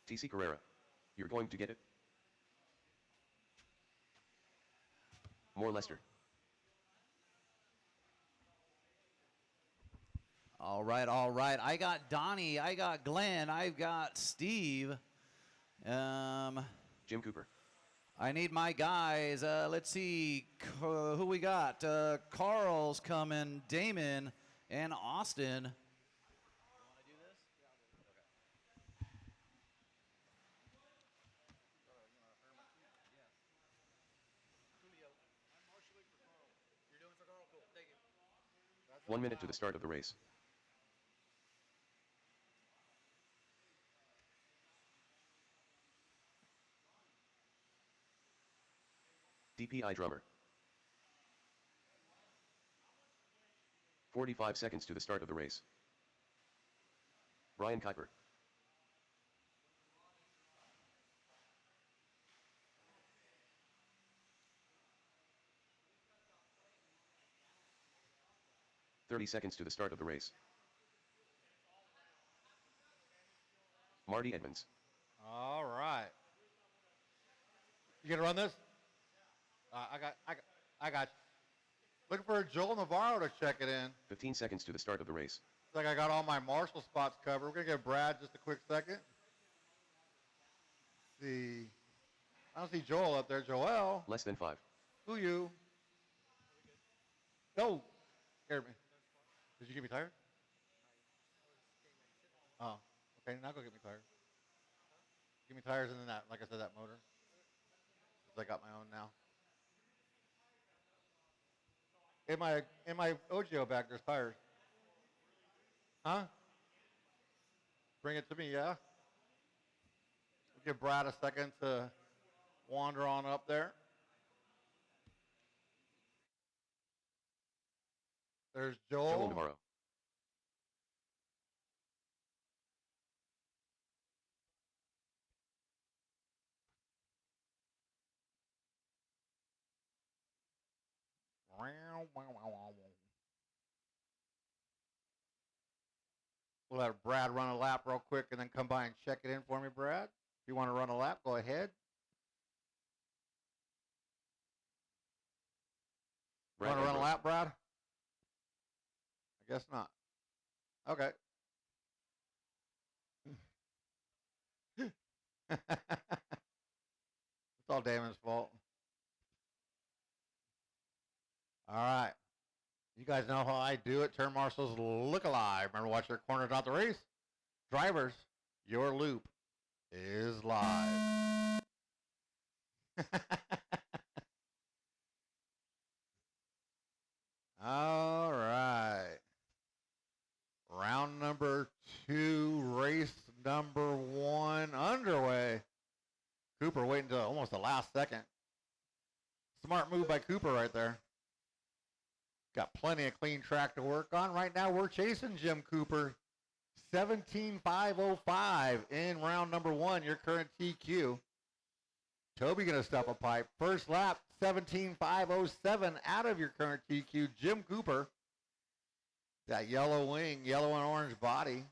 TC Carrera. You're going to get it? More Lester. All right, all right. I got Donnie, I got Glenn, I've got Steve. Jim Cooper. I need my guys. Let's see who we got. Carl's coming, Damon, and Austin. I'm marshaling for Carl. You're doing for Carl? Cool. Thank you. That's 1 minute to the start of the race. DPI drummer. 45 seconds to the start of the race. Brian Kuiper. $30 to the start of the race. Marty Edmonds. All right. You gonna run this? I got you. Looking for Joel Navarro to check it in. 15 seconds to the start of the race. Looks like I got all my Marshall spots covered. We're gonna give Brad just a quick second. See, I don't see Joel up there. Joel, Less than 5. who you? No, scared me. Did you get me tired? Oh, okay. Now go get me tires. Give me tires and then that, like I said, that motor. 'Cause I got my own now. In my OGO bag, there's tires. Huh? Bring it to me, yeah. We'll give Brad a second to wander on up there. There's Joel Joel. Navarro. We'll let Brad run a lap real quick and then come by and check it in for me, Brad. If you want to run a lap, go ahead. Brad Want to run a Ambrose. lap, Brad? I guess not. Okay. It's all Damon's fault. All right. You guys know how I do it. Turn marshals look alive. Remember, watch your corners, not the race. Drivers, your loop is live. All right. Round number 2, race number 1 underway. Cooper waiting until almost the last second. Smart move by Cooper right there. Got plenty of clean track to work on. Right now we're chasing Jim Cooper. 17.505 in round number 1, your current TQ. Toby going to step a pipe. First lap, 17.507 out of your current TQ. Jim Cooper. That yellow wing, yellow and orange body.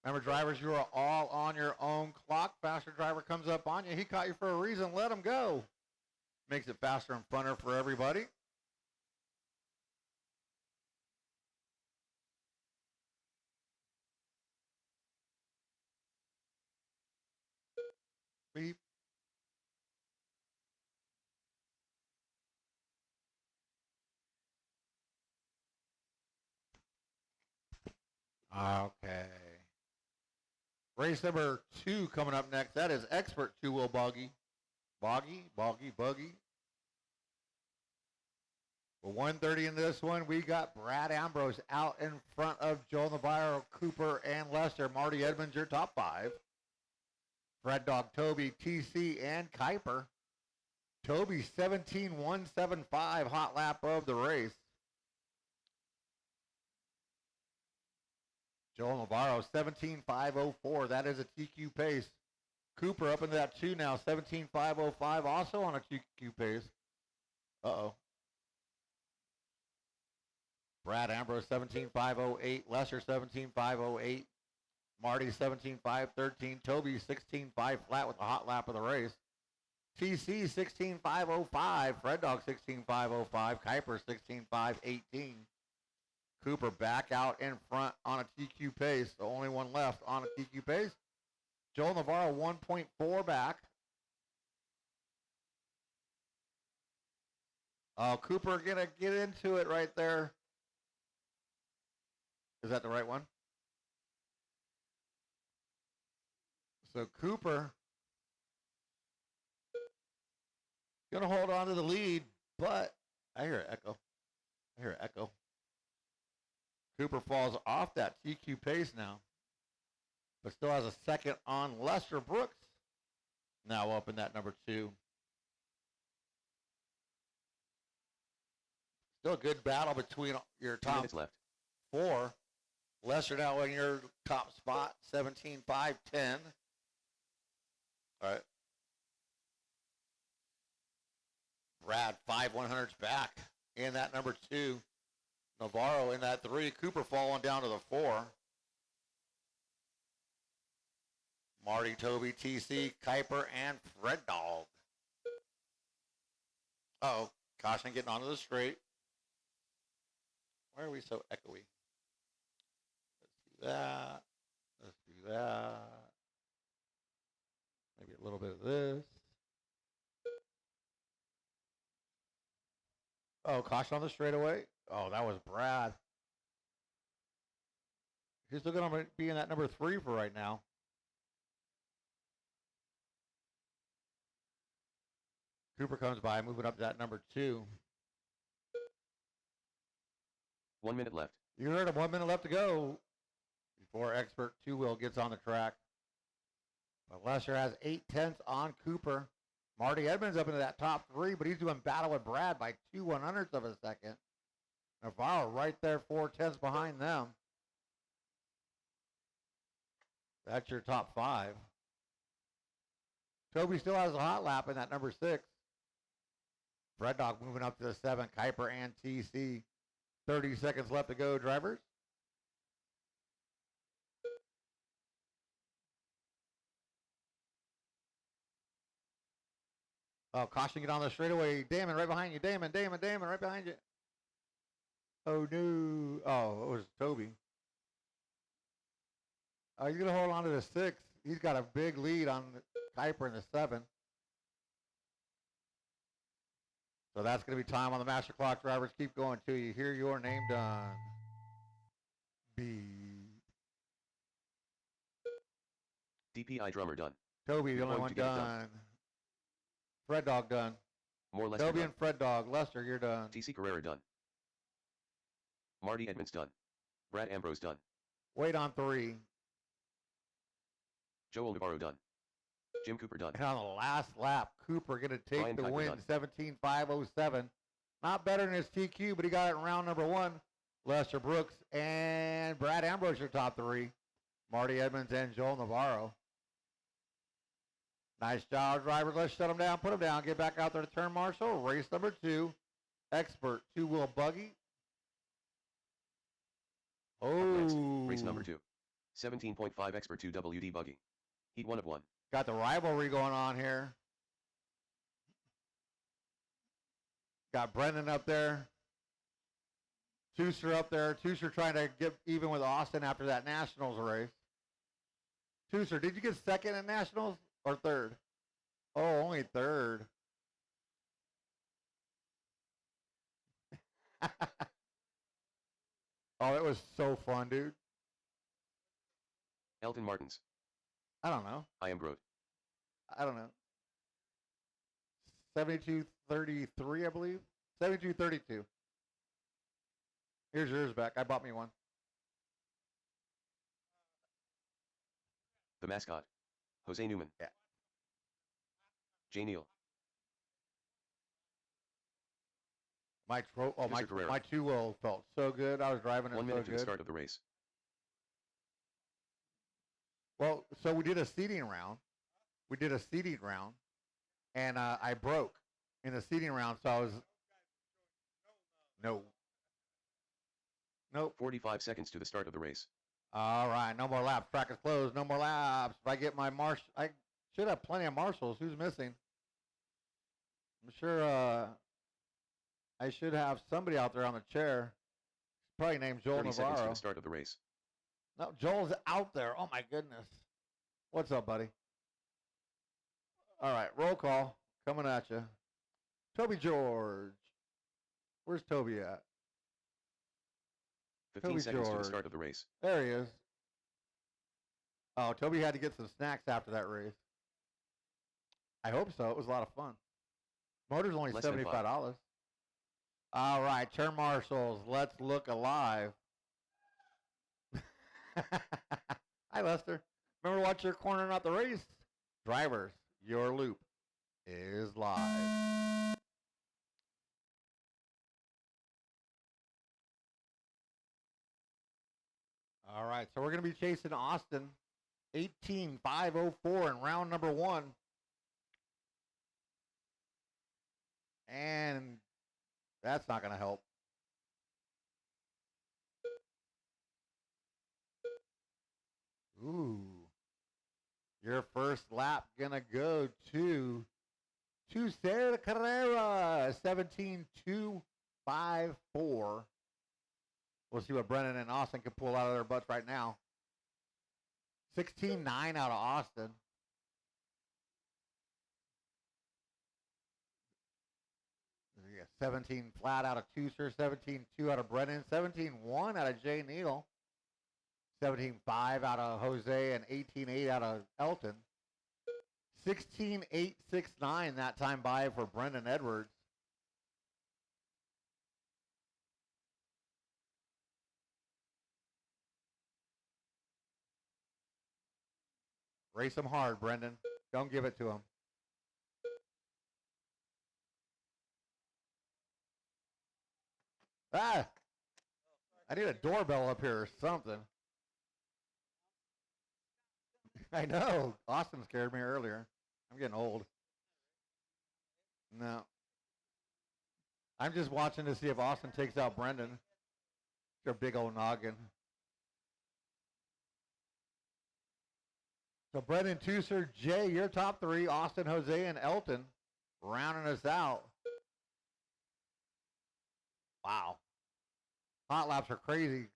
Remember, drivers, you are all on your own clock. Faster driver comes up on you. He caught you for a reason. Let him go. Makes it faster and funner for everybody. Beep. Okay. Race number 2 coming up next. That is Expert Two-Wheel Buggy. Buggy. Well, 130 in this one, we got Brad Ambrose out in front of Joel Navarro, Cooper, and Lester. Marty Edmonds, your top 5. Red Dog, Toby, TC, and Kuiper. Toby, 17.175, hot lap of the race. Joel Navarro, 17.504. That is a TQ pace. Cooper up into that 2 now, 17.505, also on a TQ pace. Uh-oh. Brad Ambrose, 17.508. Lester, 17.508. Marty, 17.513. Toby, 16.5 flat with the hot lap of the race. TC, 16.505. Fred Dog, 16.505. Kuiper, 16.518. Cooper back out in front on a TQ pace. The only one left on a TQ pace. Joel Navarro, 1.4 back. Oh, Cooper going to get into it right there. Is that the right one? So Cooper going to hold on to the lead, but I hear an echo. Cooper falls off that TQ pace now, but still has a second on Lester Brooks. Now up in that number 2. Still a good battle between your 2 top minutes left. 4. Lester now in your top spot, 17.510. All right. Brad, 5/100s back in that number 2. Navarro in that 3. Cooper falling down to the 4. Marty, Toby, TC, Kuiper, and Fred Dog. Uh-oh. Caution getting onto the straight. Why are we so echoey? Let's do that. Maybe Get a little bit of this. Oh, caution on the straightaway. Oh, that was Brad. He's still going to be in that number 3 for right now. Cooper comes by, moving up to that number 2. 1 minute left. You heard him. 1 minute left to go before Expert 2-wheel gets on the track. But Lesser has 8/10 on Cooper. Marty Edmonds up into that top 3, but he's doing battle with Brad by 2/100ths of a second. Navarro right there 4/10 behind them. That's your top 5. Toby still has a hot lap in that number 6. Red Dog moving up to the 7. Kuiper and TC. 30 seconds left to go, drivers. Oh, caution, get on the straightaway. Damon, right behind you. Damon, right behind you. Oh, no. Oh, it was Toby. Oh, he's going to hold on to the 6. He's got a big lead on Kuiper in the 7. So that's going to be time on the master clock. Drivers, keep going till you hear your name done. Beep. DPI drummer done. Toby, the You're only going one to get it done. Fred Dog done. More Lester Toby done. and Fred Dog. Lester, you're done. TC Carrera done. Marty Edmonds done. Brad Ambrose done. Wait on 3. Joel Navarro done. Jim Cooper done. And on the last lap, Cooper going to take Ryan the Kuiper win, done. 17.507. Not better than his TQ, but he got it in round number 1. Lester Brooks and Brad Ambrose, your top 3. Marty Edmonds and Joel Navarro. Nice job, drivers. Let's shut them down, put them down, get back out there to turn marshal. Race number 2. Expert 2-wheel buggy. Up next, Oh, race number 2. 17.5 Expert 2 WD buggy. Heat 1 of 1. got the rivalry going on here. Got Brendan up there. Tusser up there. Tusser trying to get even with Austin after that Nationals race. Tusser, did you get second in Nationals or third? Oh, only third. Oh, it was so fun, dude. Elton Martins. I don't know. I am Groot. I don't know. 72.33, I believe. 72.32. Here's yours back. I bought me one. The mascot. Jose Newman. Yeah. J. Neal. My Mr. Carrera. my 2-wheel felt so good. I was driving it 1 so minute to the good. start of the race. Well, so we did a seeding round. And I broke in the seeding round, so I was no. Nope. 45 seconds to the start of the race. All right, no more laps. Track is closed. No more laps. If I get my I should have plenty of marshals. Who's missing? I'm sure I should have somebody out there on the chair. Probably named Joel 30 seconds to Navarro. the start of the race. No, Joel's out there. Oh my goodness. What's up, buddy? All right, roll call coming at you. Toby George. Where's Toby at? 15 Toby seconds to the George. start of the race. There he is. Oh, Toby had to get some snacks after that race. I hope so. It was a lot of fun. Motor's only Less than $75. All right, turn marshals. Let's look alive. Hi, Lester. Remember to watch your corner, not the race. Drivers, your loop is live. All right, so we're going to be chasing Austin. 18.504 in round number 1. And that's not going to help. Ooh. Your first lap going to go to Sarah Carrera, 17.254. We'll see what Brennan and Austin can pull out of their butts right now. 16.9 out of Austin. 17 flat out of Tooser, 17-2 out of Brennan, 17-1 out of Jay Neal, 17-5 out of Jose, and 18-8 out of Elton. 16-8, 6-9 that time by for Brendan Edwards. Race him hard, Brendan. Don't give it to him. Ah! I need a doorbell up here or something. I know. Austin scared me earlier. I'm getting old. No. I'm just watching to see if Austin takes out Brendan. Your big old noggin. So Brendan, Tooser, Jay, your top three, Austin, Jose, and Elton, rounding us out. Wow. Hot laps are crazy.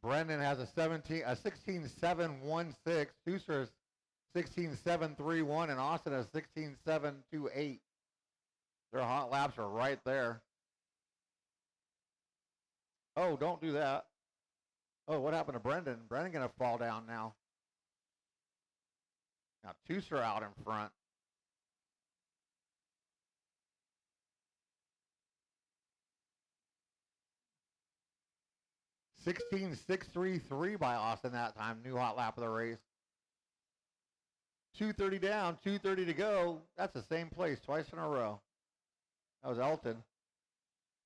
Brendan has a 16-7-1-6. Tooser 16-7-3-1, and Austin has 16-7-2-8. Their hot laps are right there. Oh, don't do that. Oh, what happened to Brendan? Brendan gonna fall down now. Now Tooser out in front. (16.633) by Austin that time. New hot lap of the race. 2:30 down, 2:30 to go. That's the same place twice in a row. That was Elton.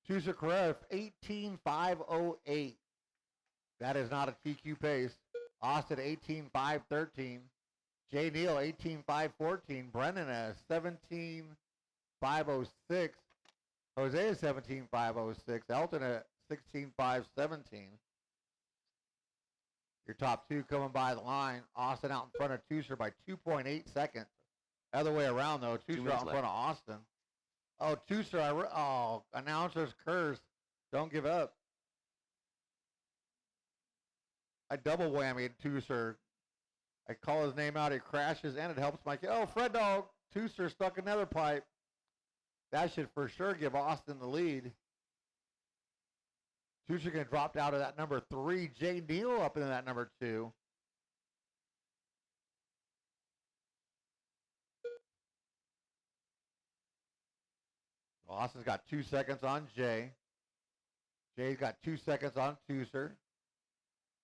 Tooser Carrera 18.508. That is not a TQ pace. Austin 18.513. Jay Neal 18.514. Brennan has 17.506. Jose is 17.506. Elton at 16.517. Your top two coming by the line. Austin out in front of Tooser by 2.8 seconds. Other way around though. Tooser out in front of Austin. Oh, Tooser, announcer's curse. Don't give up. I double whammied Tooser. I call his name out, he crashes, and it helps my kid. Oh, Fred Dog, Tooser stuck another pipe. That should for sure give Austin the lead. Tooser gonna drop out of that number 3. Jay Neal up into that number 2. Austin's got 2 seconds on Jay. Jay's got 2 seconds on Tooser.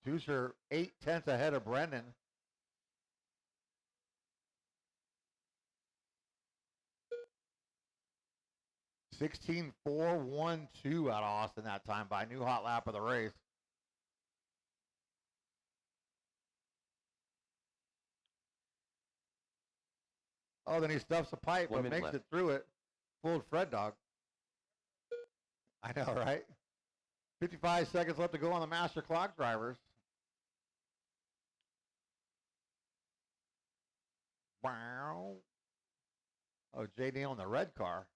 Tooser 0.8 ahead of Brendan. (16.412) out of Austin that time by new hot lap of the race. Oh, then he stuffs a pipe, but makes it through it. Fooled Fred Dog. I know, right? 55 seconds left to go on the master clock drivers. Wow. Oh, Jay Neal in the red car.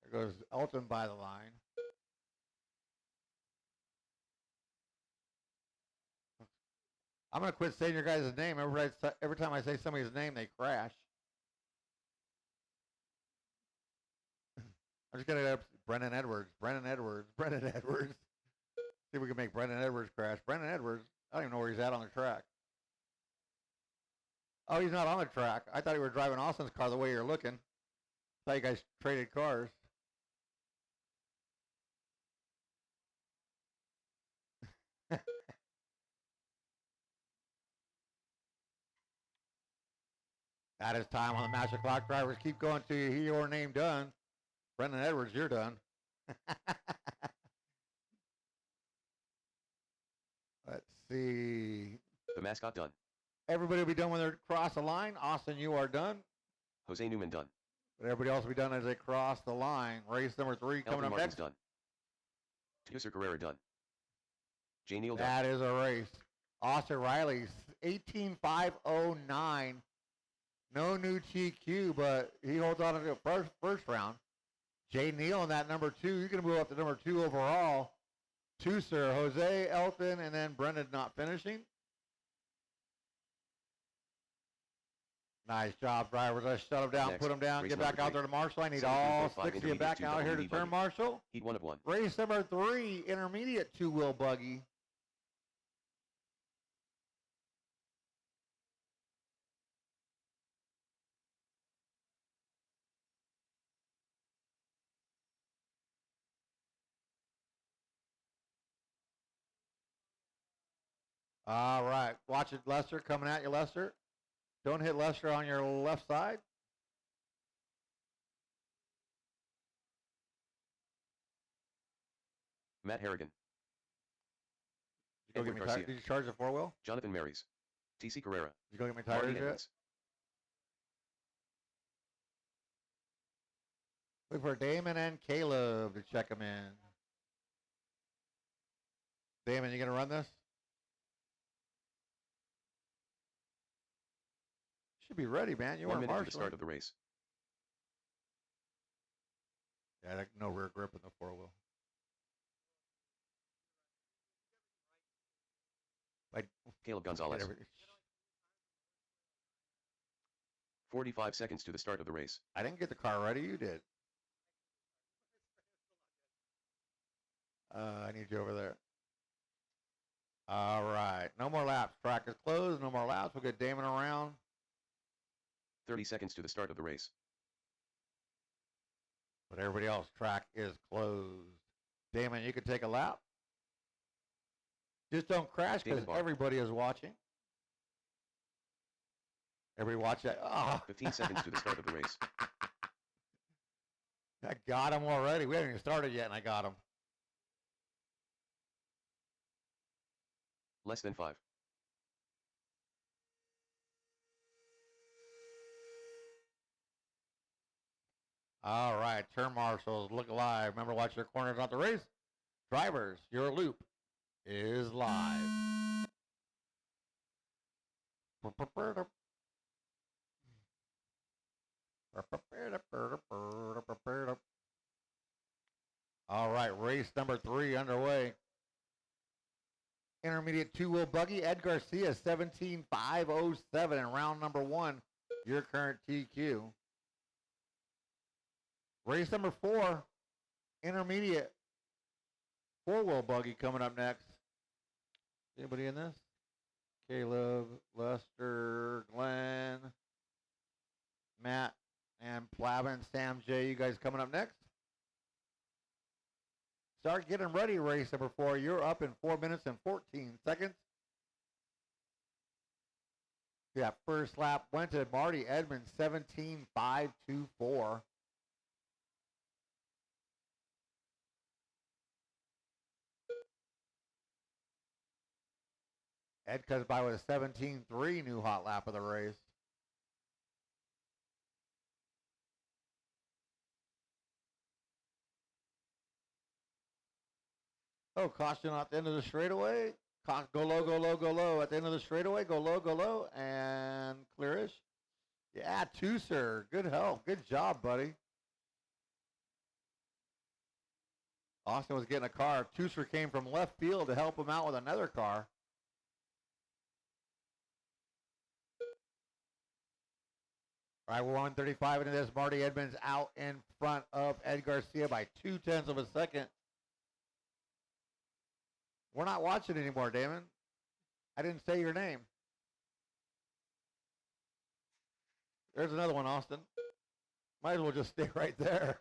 There goes Elton by the line. I'm going to quit saying your guys' name. Every time I say somebody's name, they crash. I'm just going to Brendan Edwards. See if we can make Brendan Edwards crash. Brendan Edwards, I don't even know where he's at on the track. Oh, he's not on the track. I thought you were driving Austin's car the way you're looking. I thought you guys traded cars. That is time on the master clock drivers. Keep going till you hear your name done. Brendan Edwards, you're done. Let's see. The mascot done. Everybody will be done when they cross the line. Austin, you are done. Jose Newman done. But everybody else will be done as they cross the line. Race number 3 coming Elton up Martin's next. done. Tooser Carrera done. Jay Neal done. That is a race. Austin Riley, 18.509. No new TQ, but he holds on to the first round. Jay Neal in that number 2. You're going to move up to number 2 overall. Tooser, Jose, Elton, and then Brendan not finishing. Nice job, drivers. Let's shut them down, Next, put them down, race get back number out there three. to Marshall. I need all 17.5 six of you intermediate back two out here to WD turn buggy. Marshall. Heat 1 of 1. Race number 3, intermediate two-wheel buggy. All right. Watch it, Lester. Coming at you, Lester. Don't hit Lester on your left side. Matt Harrigan. Did you, go Edward get me Garcia. did you charge the four-wheel? Jonathan Marys. TC Carrera. Did you go get me Marty tires yet? Edmonds. Look for Damon and Caleb to check them in. Damon, you going to run this? Should be ready, man. You 1 weren't minute to the marshaling. start of the race. Yeah, no rear grip in the four-wheel. Caleb Gonzalez. 45 seconds to the start of the race. I didn't get the car ready. You did. I need you over there. All right. No more laps. Track is closed. No more laps. We'll get Damon around. 30 seconds to the start of the race. But everybody else, track is closed. Damon, you can take a lap. Just don't crash because Damon Barr. everybody is watching. Everybody watch that. Ah, 15 seconds to the start of the race. I got him already. We haven't even started yet, and I got him. Less than 5. All right, turn marshals, look alive. Remember, watch your corners, not the race. Drivers, your loop is live. All right, race number 3 underway. Intermediate two-wheel buggy, Ed Garcia, 17.507 in round number 1, your current TQ. Race number 4, intermediate four-wheel buggy coming up next. Anybody in this? Caleb, Lester, Glenn, Matt, and Plavin, Sam J. You guys coming up next? Start getting ready, race number 4. You're up in 4 minutes and 14 seconds. Yeah, first lap went to Marty Edmonds, 17.524. Ed comes by with a 17.3 new hot lap of the race. Oh, caution at the end of the straightaway. Go low, go low, go low. At the end of the straightaway, go low, and clearish. Yeah, Tooser. Good help. Good job, buddy. Austin was getting a car. Tooser came from left field to help him out with another car. All right, we're 135 into this. Marty Edmonds out in front of Ed Garcia by 0.2 of a second. We're not watching anymore, Damon. I didn't say your name. There's another one, Austin. Might as well just stay right there.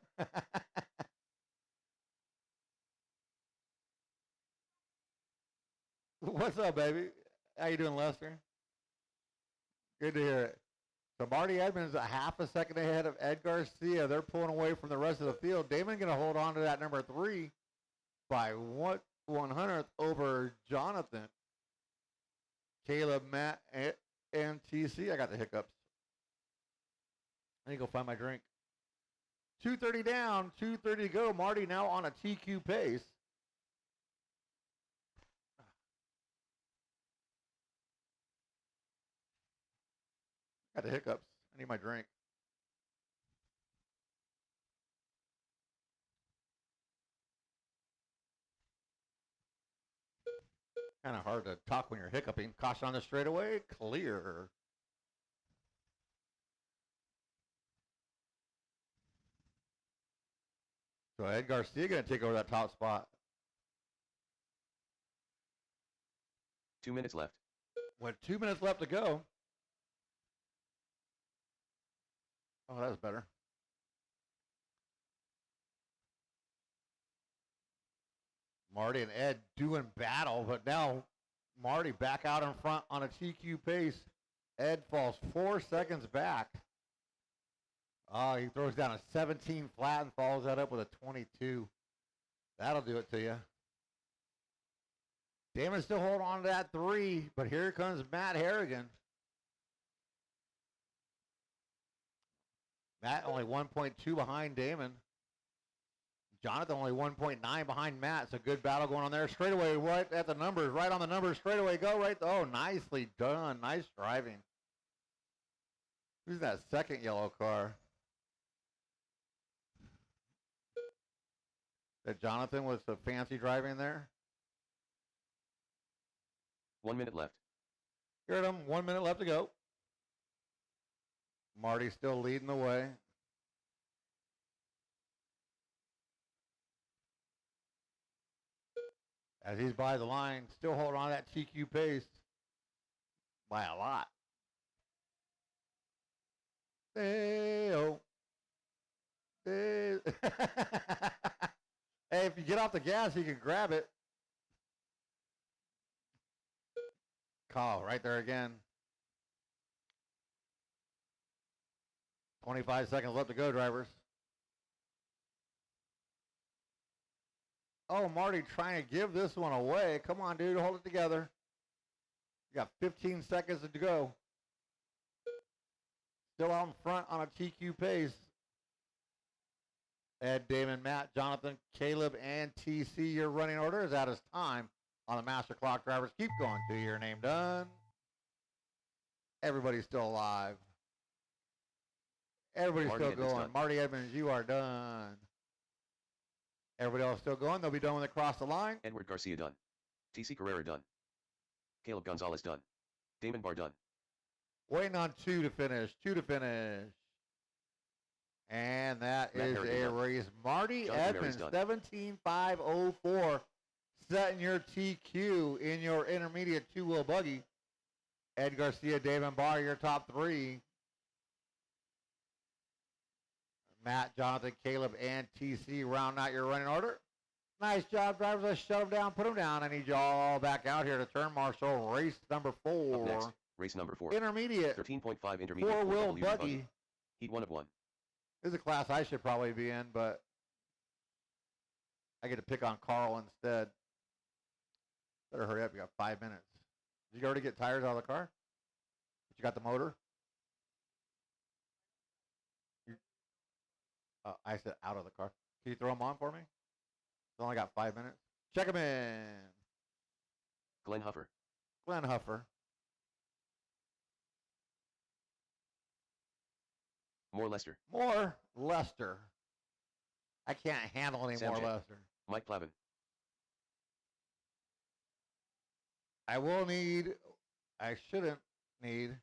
What's up, baby? How you doing, Lester? Good to hear it. So Marty Edmonds a half a second ahead of Ed Garcia. They're pulling away from the rest of the field. Damon going to hold on to that number 3 by 1/100th over Jonathan. Caleb, Matt, and TC. I got the hiccups. I need to go find my drink. 2:30 down, 2:30 to go. Marty now on a TQ pace. Got the hiccups. I need my drink. Kind of hard to talk when you're hiccuping. Caution on the straightaway. Clear. So Ed Garcia going to take over that top spot. 2 minutes left. With 2 minutes left to go. Oh, that was better. Marty and Ed doing battle, but now Marty back out in front on a TQ pace. Ed falls 4 seconds back. Oh, he throws down a 17 flat and follows that up with a 22. That'll do it to you. Damon's still holding on to that 3, but here comes Matt Harrigan. Matt only 1.2 behind Damon. Jonathan only 1.9 behind Matt. It's a good battle going on there. Straightaway right at the numbers, right on the numbers. Straightaway go right. Oh, nicely done. Nice driving. Who's that second yellow car? That Jonathan with the fancy driving there? 1 minute left. Here at him, 1 minute left to go. Marty still leading the way. As he's by the line, still holding on to that TQ pace by a lot. Hey-oh. Hey. Hey, if you get off the gas, you can grab it. Call right there again. 25 seconds left to go, drivers. Oh, Marty trying to give this one away. Come on, dude, hold it together. You got 15 seconds to go. Still out in front on a TQ pace. Ed, Damon, Matt, Jonathan, Caleb, and TC, your running order is at its time on the master clock. Drivers, keep going to your name done. Everybody's still alive. Everybody's Marty still Edmonds going. done. Marty Edmonds, you are done. Everybody else still going. They'll be done when they cross the line. Edward Garcia done. TC Carrera done. Caleb Gonzalez done. Damon Barr done. Waiting on 2 to finish. 2 to finish. And that Matt is Harrigan a done. race. Marty Jonathan Mary's Edmonds, done. 17.504. Setting your TQ in your intermediate 2-wheel buggy. Ed Garcia, Damon Barr, your top 3. Matt, Jonathan, Caleb, and TC round out your running order. Nice job, drivers. Let's shut them down, put them down. I need you all back out here to turn marshal. Race number Up 4. next, race number 4. Intermediate 13.5 intermediate 4-wheel 4W buggy. Heat 1 of 1. This is a class I should probably be in, but I get to pick on Carl instead. Better hurry up. You got 5 minutes. Did you already get tires out of the car? You got the motor? I said out of the car. Can you throw them on for me? It's only got 5 minutes. Check them in. Glenn Huffer. Glenn Huffer. More Lester. More Lester. I can't handle any Sam more J. Lester. Mike Plavin. I will need, I shouldn't need,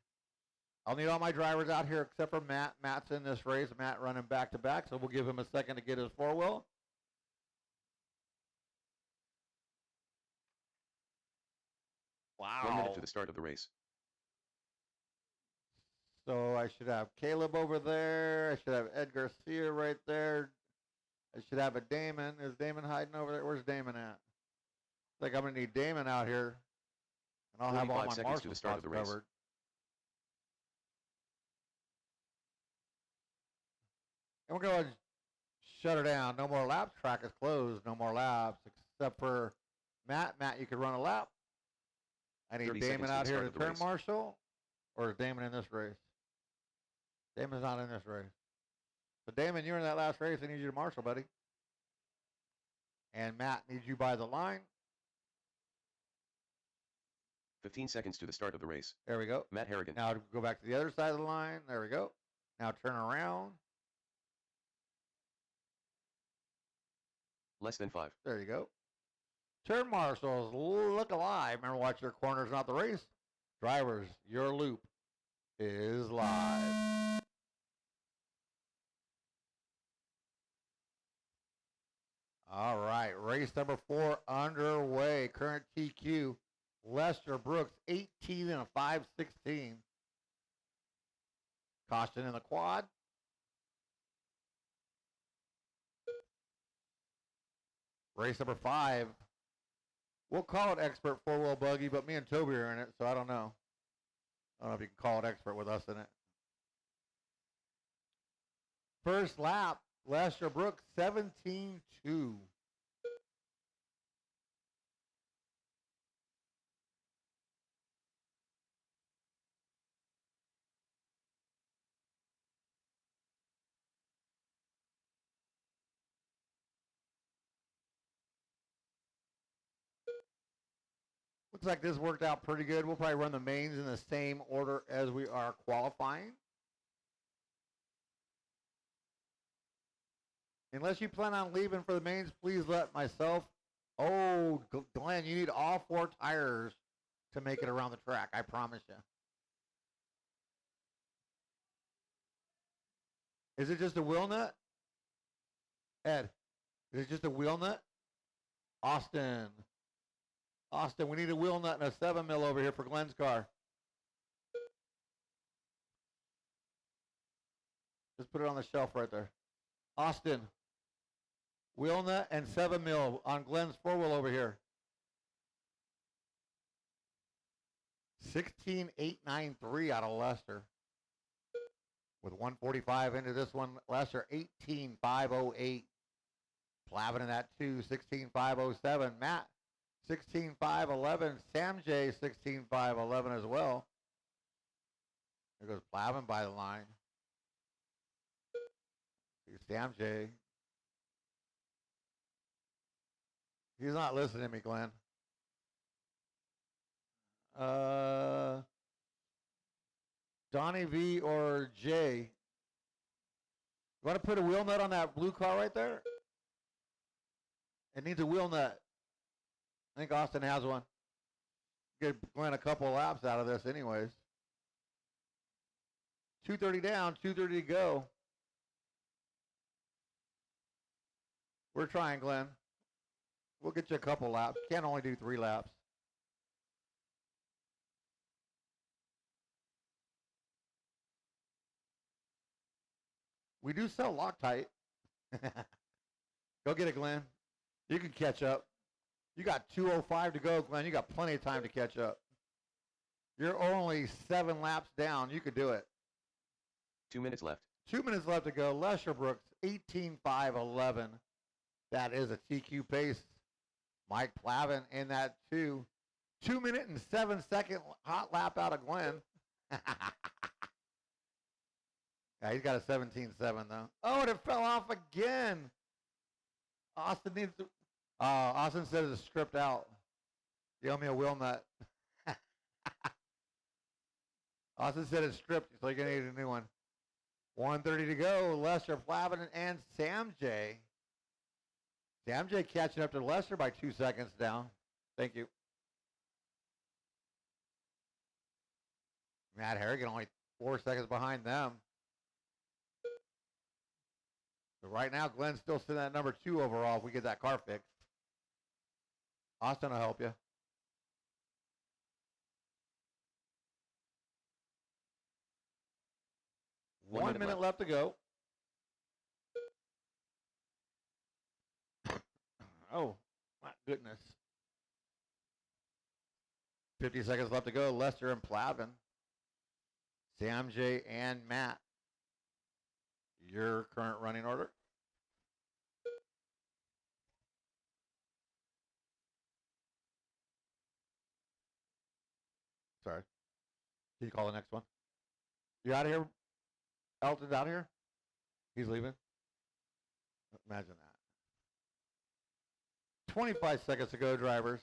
I'll need all my drivers out here except for Matt. Matt's in this race. Matt running back to back, so we'll give him a second to get his 4-wheel. Wow. 1 minute to the start of the race. So I should have Caleb over there. I should have Ed Garcia right there. I should have a Damon. Is Damon hiding over there? Where's Damon at? I think I'm going to need Damon out here. And I'll have all 45 my seconds to marshal the start spots of the race. covered. And we're going to shut her down. No more laps. Track is closed. No more laps except for Matt. Matt, you could run a lap. I need 30 Damon seconds to out the here start to of the turn race. marshal. Or is Damon in this race? Damon's not in this race. So Damon, you're in that last race. I need you to marshal, buddy. And Matt needs you by the line. 15 seconds to the start of the race. There we go. Matt Harrigan. Now go back to the other side of the line. There we go. Now turn around. Less than 5. There you go. Turn marshals, look alive. Remember, watch your corners, not the race. Drivers, your loop is live. All right, race number 4 underway. Current TQ, Lester Brooks, 18 and a 5/16. Caution in the quad. Race number 5. We'll call it expert four-wheel buggy, but me and Toby are in it, so I don't know. I don't know if you can call it expert with us in it. First lap, Lester Brooks, 17-2. Looks like this worked out pretty good. We'll probably run the mains in the same order as we are qualifying. Unless you plan on leaving for the mains, please let myself. Oh, Glenn, you need all 4 tires to make it around the track. I promise you. Is it just a wheel nut? Ed, is it just a wheel nut? Austin, we need a wheel nut and a 7 mil over here for Glenn's car. Just put it on the shelf right there. Austin, wheel nut and 7 mil on Glenn's 4-wheel over here. 16.893 out of Lester. With 145 into this one, Lester 18.508. Plavin in that 2, 16.507. Matt 16.511. Sam J 16.511 as well. There goes Plavin by the line. Here's Sam J. He's not listening to me, Glenn. Donnie V or Jay. You want to put a wheel nut on that blue car right there? It needs a wheel nut. I think Austin has one. Get Glenn a couple of laps out of this anyways. 2:30 down, 2:30 to go. We're trying, Glenn. We'll get you a couple laps. Can't only do 3 laps. We do sell Loctite. Go get it, Glenn. You can catch up. You got 2:05 to go, Glenn. You got plenty of time to catch up. You're only 7 laps down. You could do it. 2 minutes left. 2 minutes left to go. Lester Brooks, 18.511. That is a TQ pace. Mike Plavin in that 2 minute and 7 second hot lap out of Glenn. Yeah, he's got a 17.7 though. Oh, and it fell off again. Austin needs to. Austin says it's stripped out. You owe me a wheel nut. Austin said it's stripped, so you're gonna need a new one. 1:30 to go. Lester Plavin and Sam J. Sam J catching up to Lester by 2 seconds down. Thank you. Matt Harrigan only 4 seconds behind them. So right now, Glenn's still sitting at number 2 overall if we get that car fixed. Austin will help you. One minute left to go. Oh, my goodness. 50 seconds left to go. Lester and Plavin. Sam J and Matt. Your current running order. Sorry. Can you call the next one? You out of here? Elton's out of here? He's leaving? Imagine that. 25 seconds to go, drivers.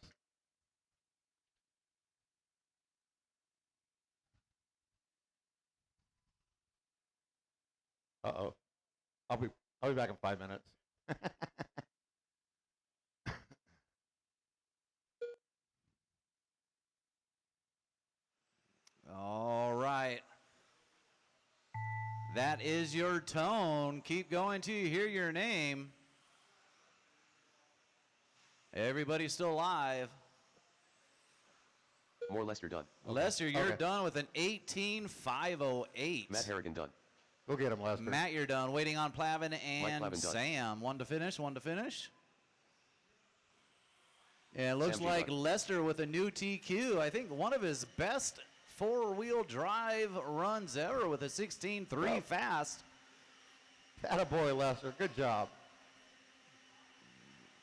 Uh-oh. I'll be back in 5 minutes. All right. That is your tone. Keep going till you hear your name. Everybody's still alive. More Lester done. Lester, you're Okay. done with an 18,508. Matt Harrigan done. Go get him, Lester. Matt, you're done. Waiting on Plavin and Plavin done. Sam. One to finish, one to finish. And it looks Sam G. like done. Lester with a new TQ. I think one of his best four-wheel drive runs ever with a 16.3 Yep. fast. Attaboy, Lester. Good job.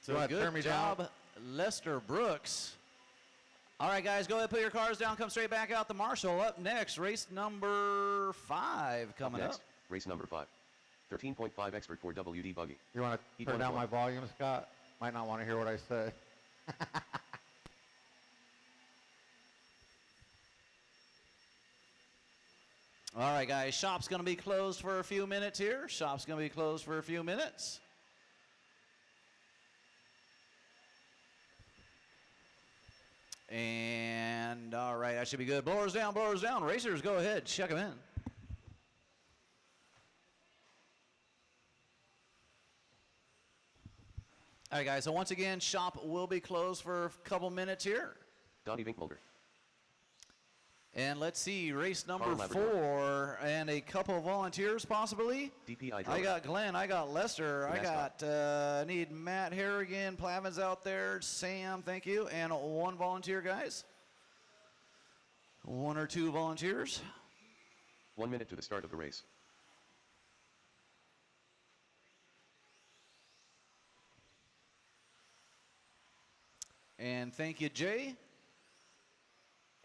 So Go ahead, turn good me down. job, Lester Brooks. All right, guys, go ahead, put your cars down, come straight back out the Marshall. Up next, race number 5 coming up. Next, race number 5. 13.5 expert for WD Buggy. You want to Heat turn one down of my one. volume, Scott? Might not want to hear what I say. All right, guys, shop's going to be closed for a few minutes here. Shop's going to be closed for a few minutes. And, all right, that should be good. Blowers down, blowers down. Racers, go ahead, check them in. All right, guys, so once again, shop will be closed for a couple minutes here. Donnie Vinkmulder. And let's see, race number Carl Labrador. 4 and a couple volunteers possibly. DPI I drummer. got Glenn, I got Lester, I Mascot. got, need Matt Harrigan, Plavin's out there, Sam, thank you, and one volunteer, guys. 1 or 2 volunteers. 1 minute to the start of the race. And thank you, Jay.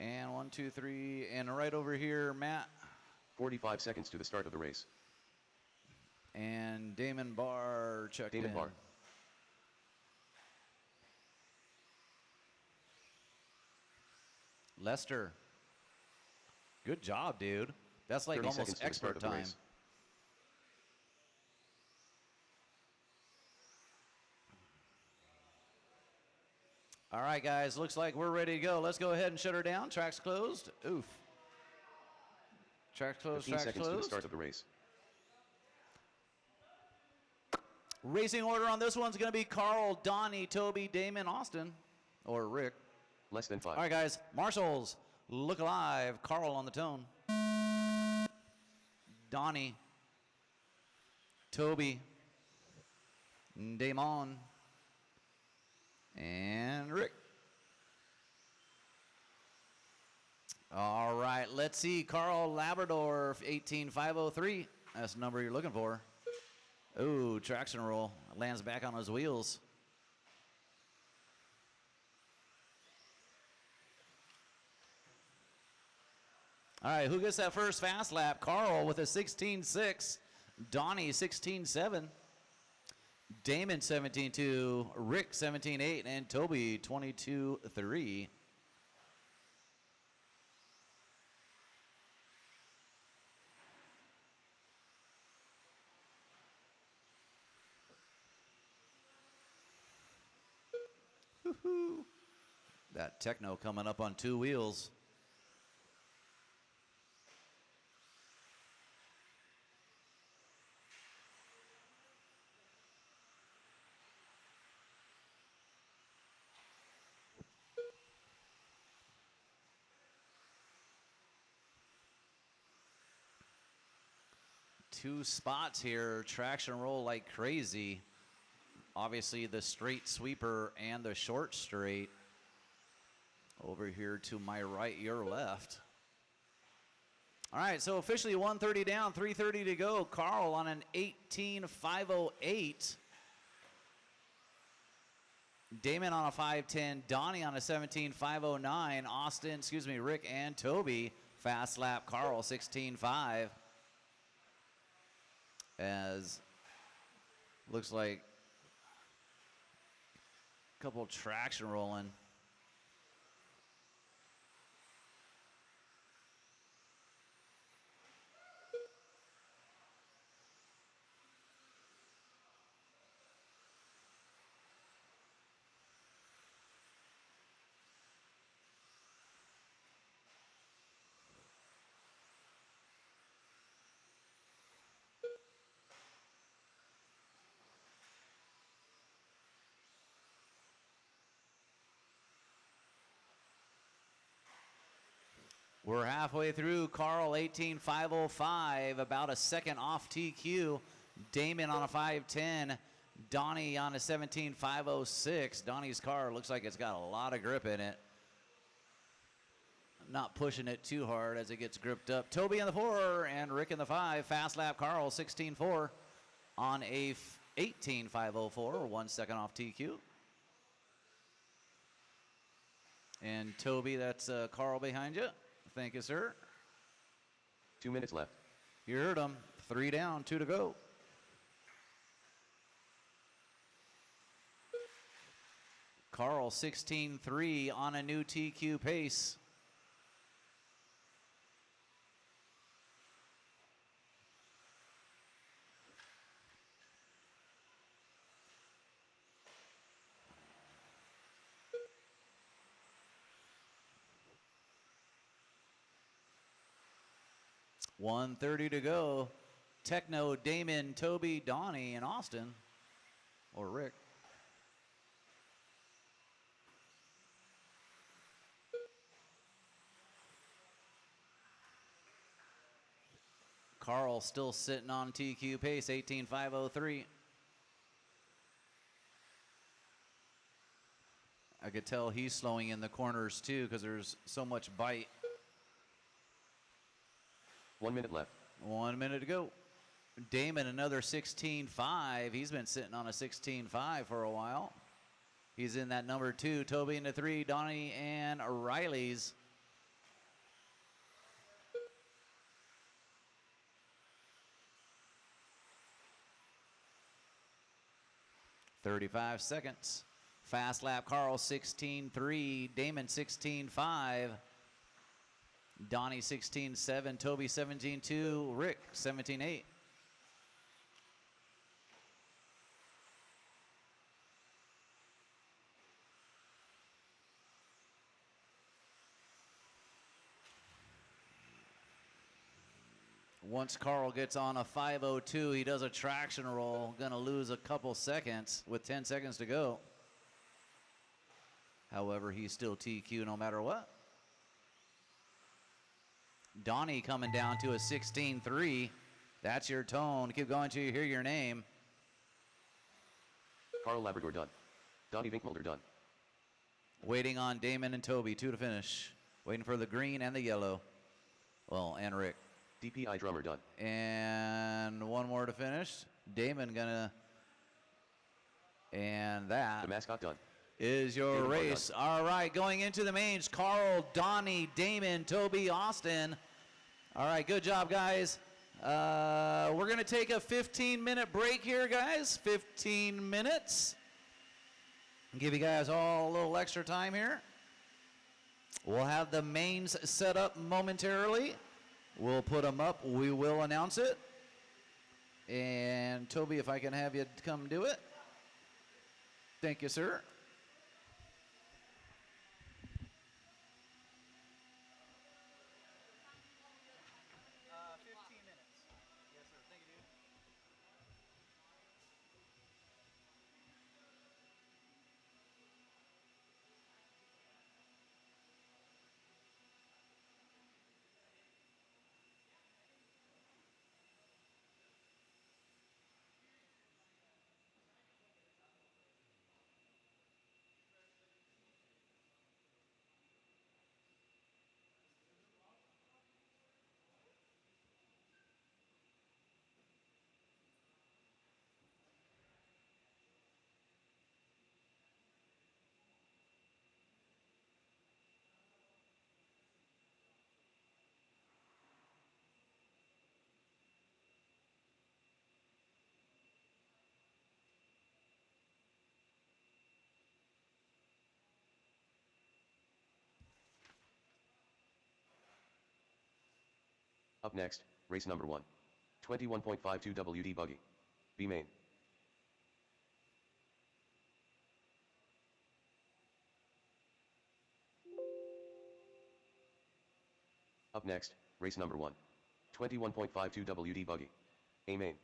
And 1, 2, 3, and right over here, Matt 45 seconds to the start of the race. and Damon Barr checked Damon in. Barr. Lester. Good job, dude. That's like 30 almost seconds to the start expert of the time. race. All right, guys, looks like we're ready to go. Let's go ahead and shut her down. Track's closed. Oof. Track's closed, 15 track's seconds to the closed. start of the race. Racing order on this one's going to be Carl, Donnie, Toby, Damon, Austin, or Rick. Less than 5. All right, guys, marshals, look alive. Carl on the tone. Donnie, Toby, Damon, and Rick. All right, let's see. Carl Labrador, 18503. That's the number you're looking for. Ooh, traction roll. Lands back on his wheels. All right, who gets that first fast lap? Carl with a 16.6. Donnie, 16.7. Damon, 17.2. Rick, 17.8. And Toby, 22.3. Woo-hoo. That techno coming up on 2 wheels. Two spots here, traction roll like crazy. Obviously the straight sweeper and the short straight. Over here to my right, your left. All right, so officially 130 down, 330 to go. Carl on an 18.508. Damon on a 510. Donnie on a 17.509. Austin, Rick and Toby. Fast lap, Carl, 16.5. As looks like a couple traction rolling. We're halfway through. Carl 18.505, about a second off TQ. Damon on a 5.10. Donnie on a 17.506. Donnie's car looks like it's got a lot of grip in it. Not pushing it too hard as it gets gripped up. Toby in the 4 and Rick in the 5. Fast lap Carl 16.4 on a 18.504, 1 second off TQ. And Toby, that's Carl behind you. Thank you, sir. 2 minutes left. You heard him. 3 down, 2 to go. Carl 16.3 on a new TQ pace. $1:30 to go. Techno, Damon, Toby, Donnie, and Austin. Or Rick. Carl still sitting on TQ pace, 18.503. I could tell he's slowing in the corners too because there's so much bite. 1 minute left. 1 minute to go. Damon, another 16.5. He's been sitting on a 16.5 for a while. He's in that number 2. Toby in the 3. Donnie and Riley's. $35 seconds. Fast lap, Carl 16.3. Damon 16.5. Donnie 16.7. Toby 17.2. Rick 17.8. Once Carl gets on a 5.02, he does a traction roll. Gonna lose a couple seconds with 10 seconds to go. However, he's still TQ no matter what. Donnie coming down to a 16.3. That's your tone. Keep going till you hear your name. Carl Labrador done. Donnie Vinkmulder done. Waiting on Damon and Toby, 2 to finish. Waiting for the green and the yellow. Well, and Rick. DPI drummer done. And 1 more to finish. Damon gonna. And that. The mascot done. Is your Damon race. All right, going into the mains, Carl, Donnie, Damon, Toby, Austin. All right, good job, guys. We're going to take a 15-minute break here, guys. 15 minutes. Give you guys all a little extra time here. We'll have the mains set up momentarily. We'll put them up. We will announce it. And Toby, if I can have you come do it. Thank you, sir. Up next, race number 1. 21.52 WD buggy. B main. Up next, race number 1. 21.52 WD buggy. A main.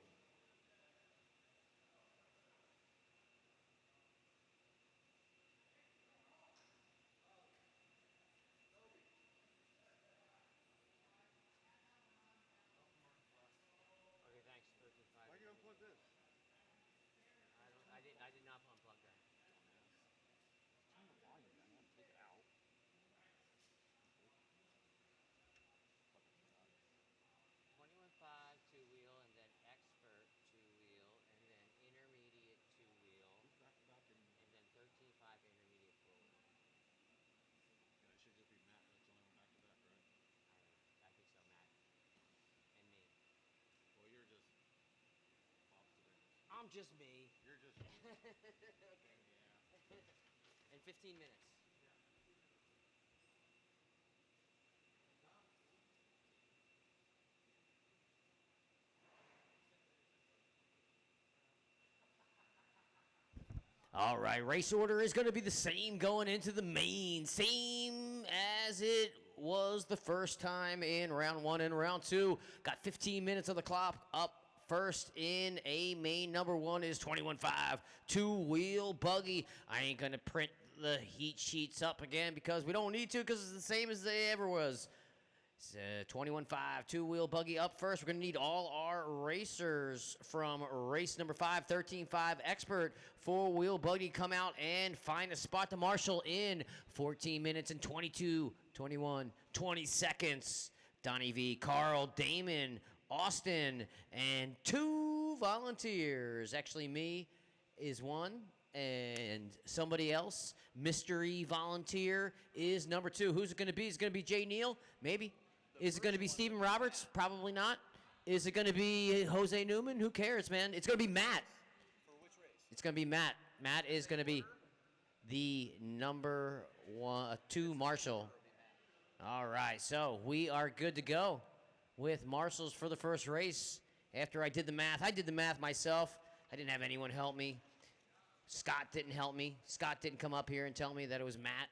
I'm just me. You're just. Okay. In 15 minutes. All right, race order is going to be the same going into the main. Same as it was the first time in round 1 and round 2. Got 15 minutes of the clock up first in a main. Number 1 is 21.5, two-wheel buggy. I ain't going to print the heat sheets up again because we don't need to because it's the same as they ever was. 21.5, two-wheel buggy up first. We're going to need all our racers from race number 5, 13.5 expert four-wheel buggy come out and find a spot to marshal in 14 minutes and 22, 21, 20 seconds. Donnie V, Carl, Damon, Austin, and 2 volunteers. Actually, me is 1, and somebody else, mystery volunteer, is number 2. Who's it going to be? Is it going to be Jay Neal? Maybe. Is it going to be Stephen Roberts? Probably not. Is it going to be Jose Newman? Who cares, man? It's going to be Matt. For which race? It's going to be Matt. Matt is going to be the number 2 marshal. All right, so we are good to go with marshals for the first race. After I did the math myself. I didn't have anyone help me. Scott didn't help me. Scott didn't come up here and tell me that it was Matt.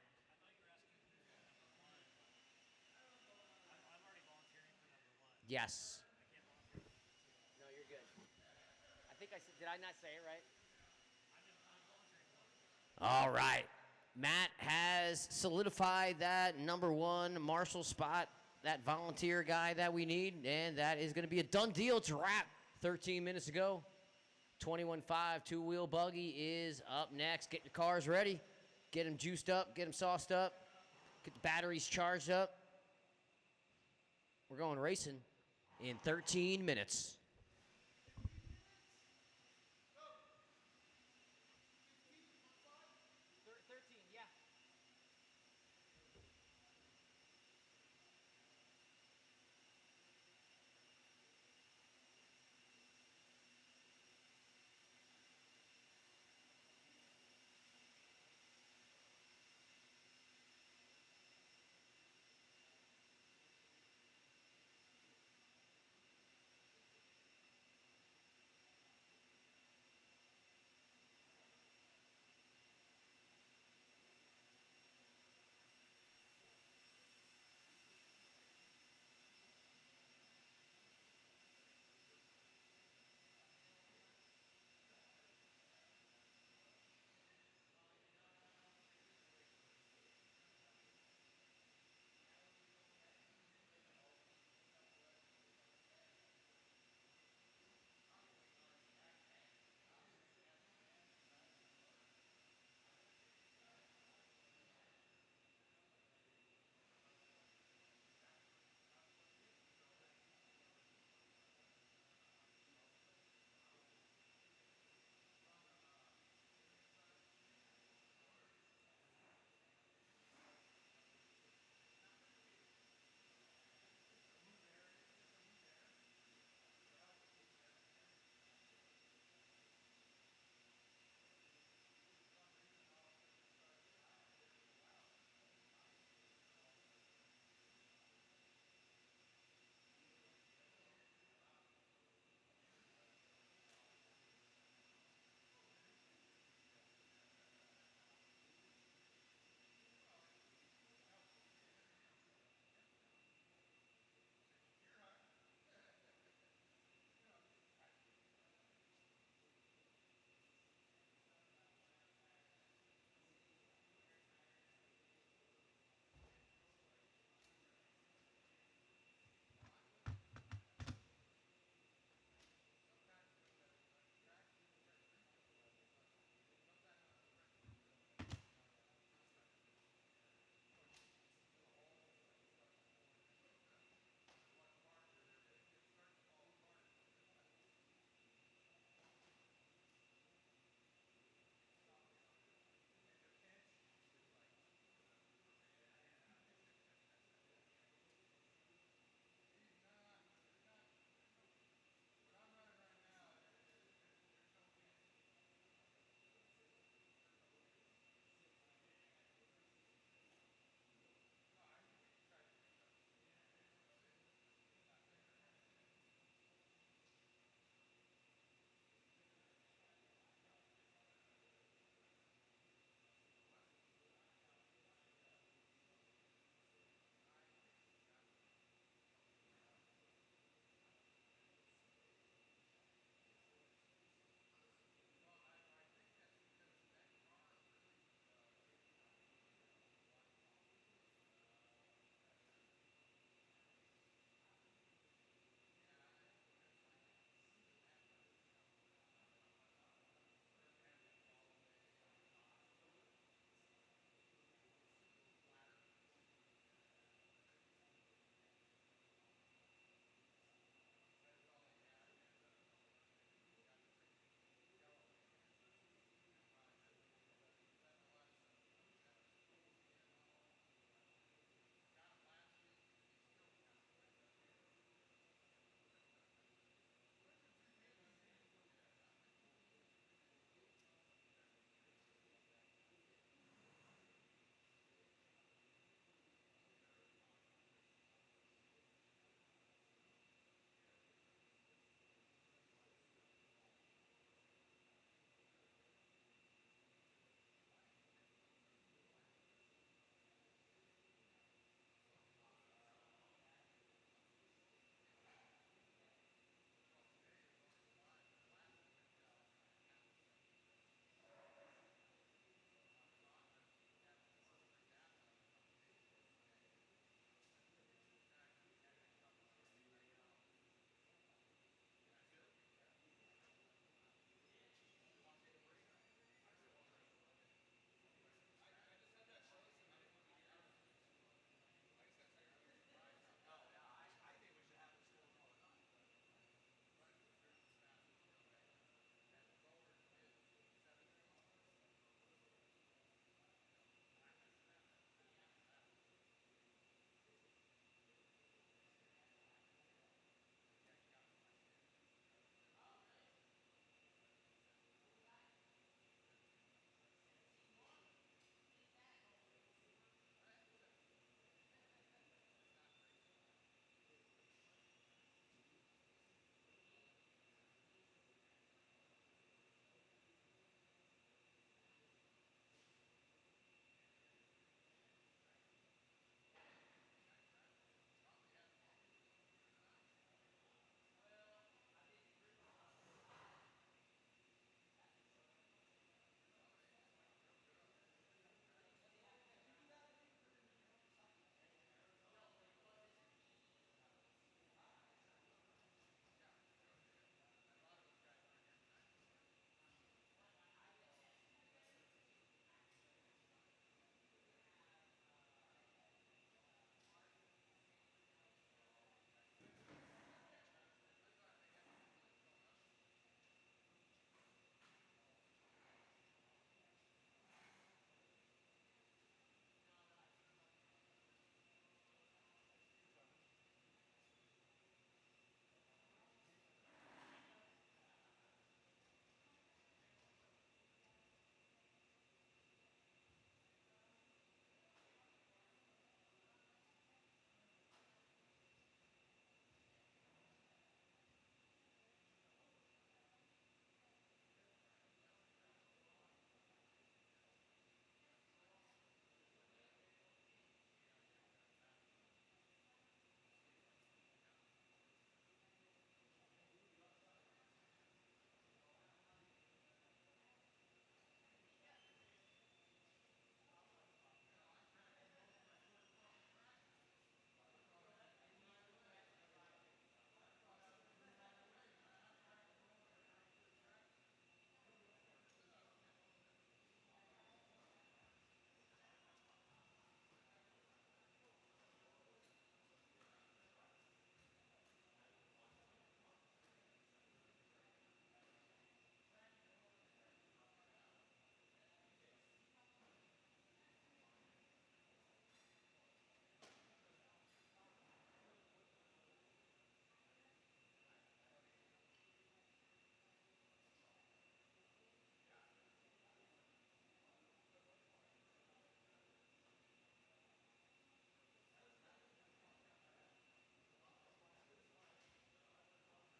Yes. No, you're good. I think I said, did I not say it right? All right. Matt has solidified that number 1 marshal spot, that volunteer guy that we need, and that is going to be a done deal. It's a wrap. 13 minutes ago. 21.5 two-wheel buggy is up next. Get your cars ready. Get them juiced up. Get them sauced up. Get the batteries charged up. We're going racing in 13 minutes.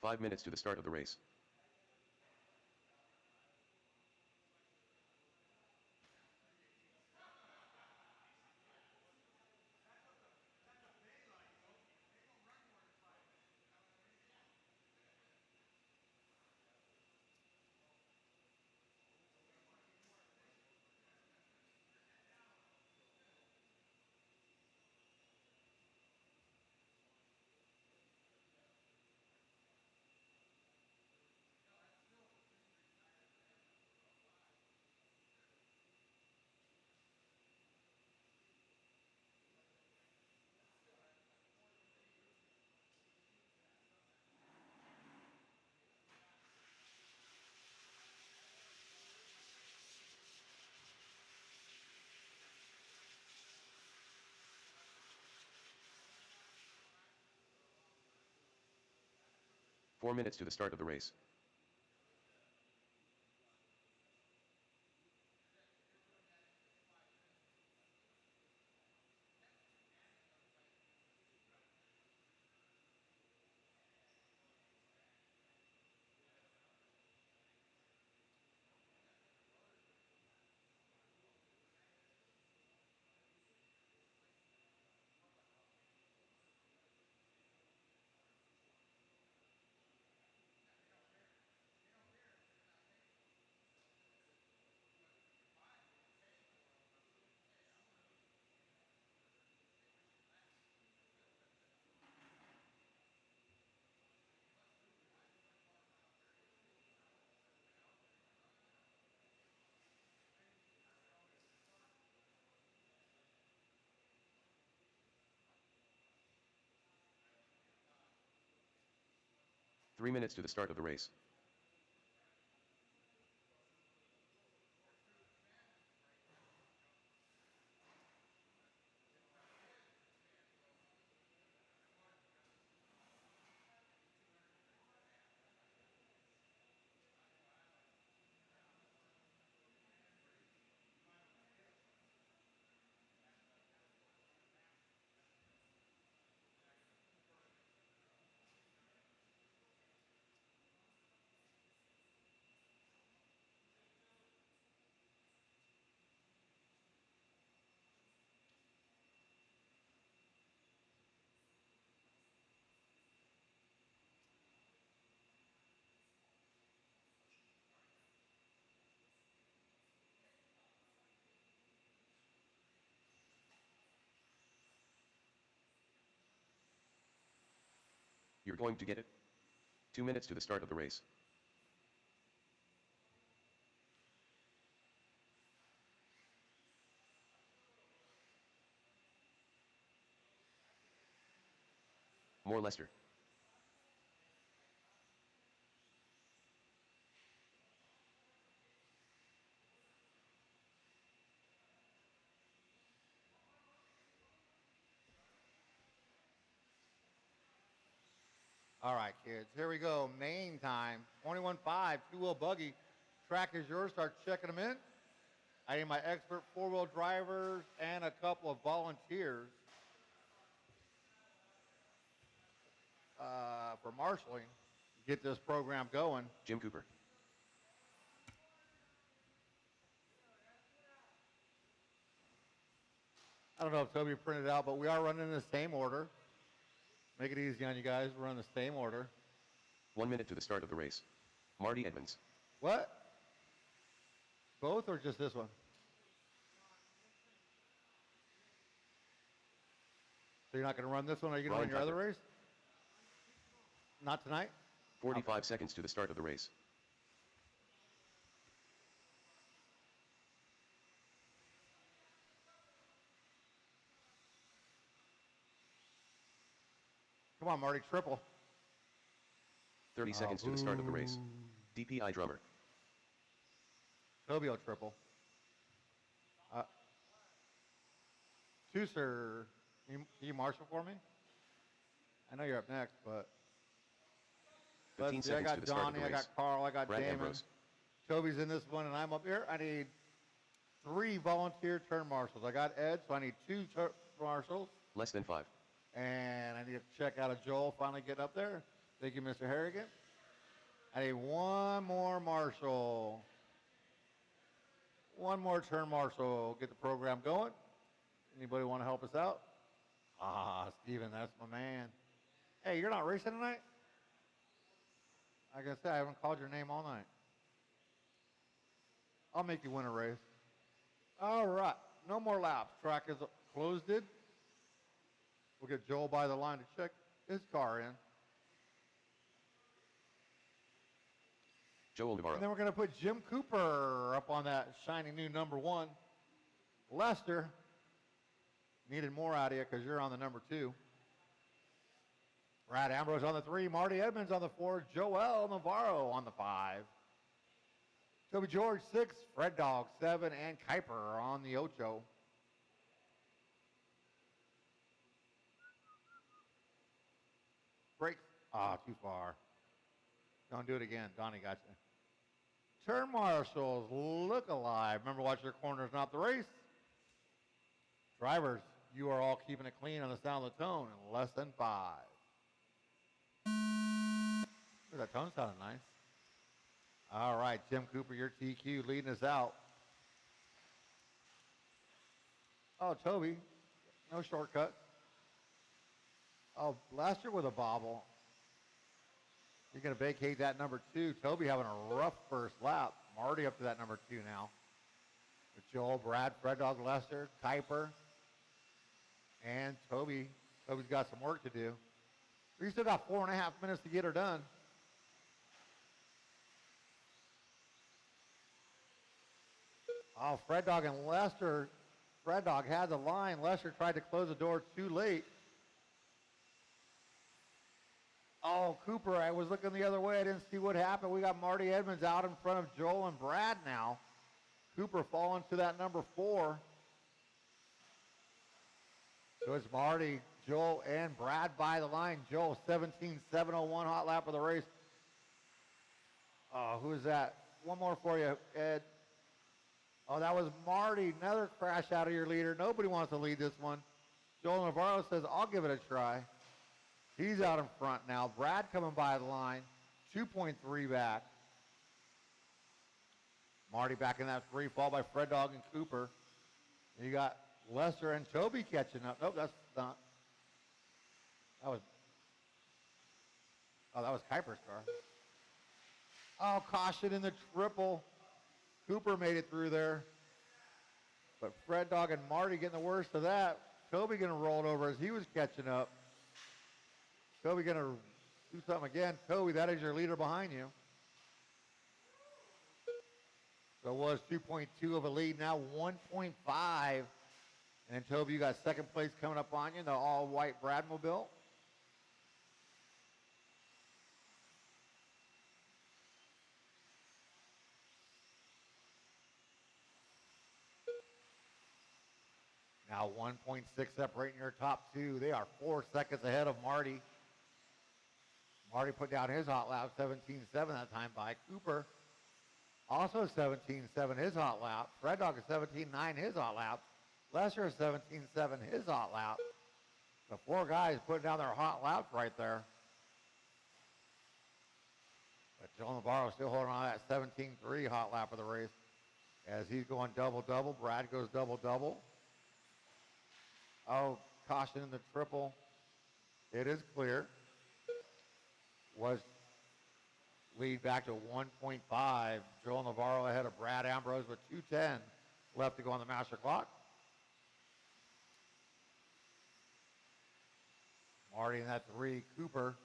5 minutes to the start of the race. Four minutes to the start of the race. Three minutes to the start of the race. You're going to get it? 2 minutes to the start of the race. More Lester. All right, kids, here we go. Main time, 21.5, two-wheel buggy. Track is yours. Start checking them in. I need my expert four-wheel drivers and a couple of volunteers for marshaling. Get this program going. Jim Cooper. I don't know if Toby printed it out, but we are running in the same order. Make it easy on you guys. We're in the same order. 1 minute to the start of the race. Marty Edmonds. What? Both or just this one? So you're not going to run this one? Are you going to run Brian your other Tucker. race? Not tonight? 45 seconds to the start of the race. Come on, Marty, triple. 30 seconds to the start of the race. DPI drummer. Tobio triple. Two, sir. Can you marshal for me? I know you're up next, but 15 let's see, I seconds to got the start of Donnie, the I got race. Carl, I got Brad Damon. Ambrose. Toby's in this one, and I'm up here. I need 3 volunteer turn marshals. I got Ed, so I need 2 marshals. Less than 5. And I need to check out a Joel finally getting up there. Thank you, Mr. Harrigan. I need one more marshal. One more turn marshal. Get the program going. Anybody want to help us out? Ah, Steven, that's my man. Hey, you're not racing tonight? Like I said, I haven't called your name all night. I'll make you win a race. All right. No more laps. Track is closed. We'll get Joel by the line to check his car in. Joel And Navarro. then we're going to put Jim Cooper up on that shiny new number 1. Lester, needed more out of you because you're on the number 2. Brad Ambrose on the 3. Marty Edmonds on the 4. Joel Navarro on the 5. Toby George 6. Fred Dog 7. And Kuiper on the 8. Break. Ah, too far. Don't do it again. Donnie got you. Turn marshals, look alive. Remember, watch your corners, not the race. Drivers, you are all keeping it clean on the sound of the tone in less than 5. Ooh, that tone sounded nice. All right, Jim Cooper, your TQ leading us out. Oh, Toby, no shortcut. Oh, Lester with a bobble. You're going to vacate that number 2. Toby having a rough first lap. Marty up to that number 2 now. With Joel, Brad, Fred Dog, Lester, Kuiper, and Toby. Toby's got some work to do. We still got 4.5 minutes to get her done. Oh, Fred Dog and Lester. Fred Dog had the line. Lester tried to close the door too late. Oh, Cooper, I was looking the other way. I didn't see what happened. We got Marty Edmonds out in front of Joel and Brad now. Cooper falling to that number 4. So it's Marty, Joel, and Brad by the line. Joel, 17.701 hot lap of the race. Oh, who is that? One more for you, Ed. Oh, that was Marty. Another crash out of your leader. Nobody wants to lead this one. Joel Navarro says, I'll give it a try. He's out in front now. Brad coming by the line, 2.3 back. Marty back in that 3, followed by Fred Dog and Cooper. And you got Lester and Toby catching up. Nope, that's not. That was Kuiper's car. Oh, caution in the triple. Cooper made it through there. But Fred Dog and Marty getting the worst of that. Toby getting rolled over as he was catching up. Toby going to do something again. Toby, that is your leader behind you. So it was 2.2 of a lead, now 1.5. And then Toby, you got second place coming up on you, the all-white Bradmobile. Now 1.6 separating your top 2. They are 4 seconds ahead of Marty. Marty put down his hot lap, 17.7 that time by Cooper. Also 17.7 his hot lap. Red Dog is 17.9 his hot lap. Lester is 17.7 his hot lap. The 4 guys putting down their hot laps right there. But Joel Navarro still holding on to that 17.3 hot lap of the race. As he's going double-double, Brad goes double-double. Oh, caution in the triple. It is clear. Was lead back to 1.5. Joel Navarro ahead of Brad Ambrose with 2:10 left to go on the master clock. Marty in that 3. Cooper.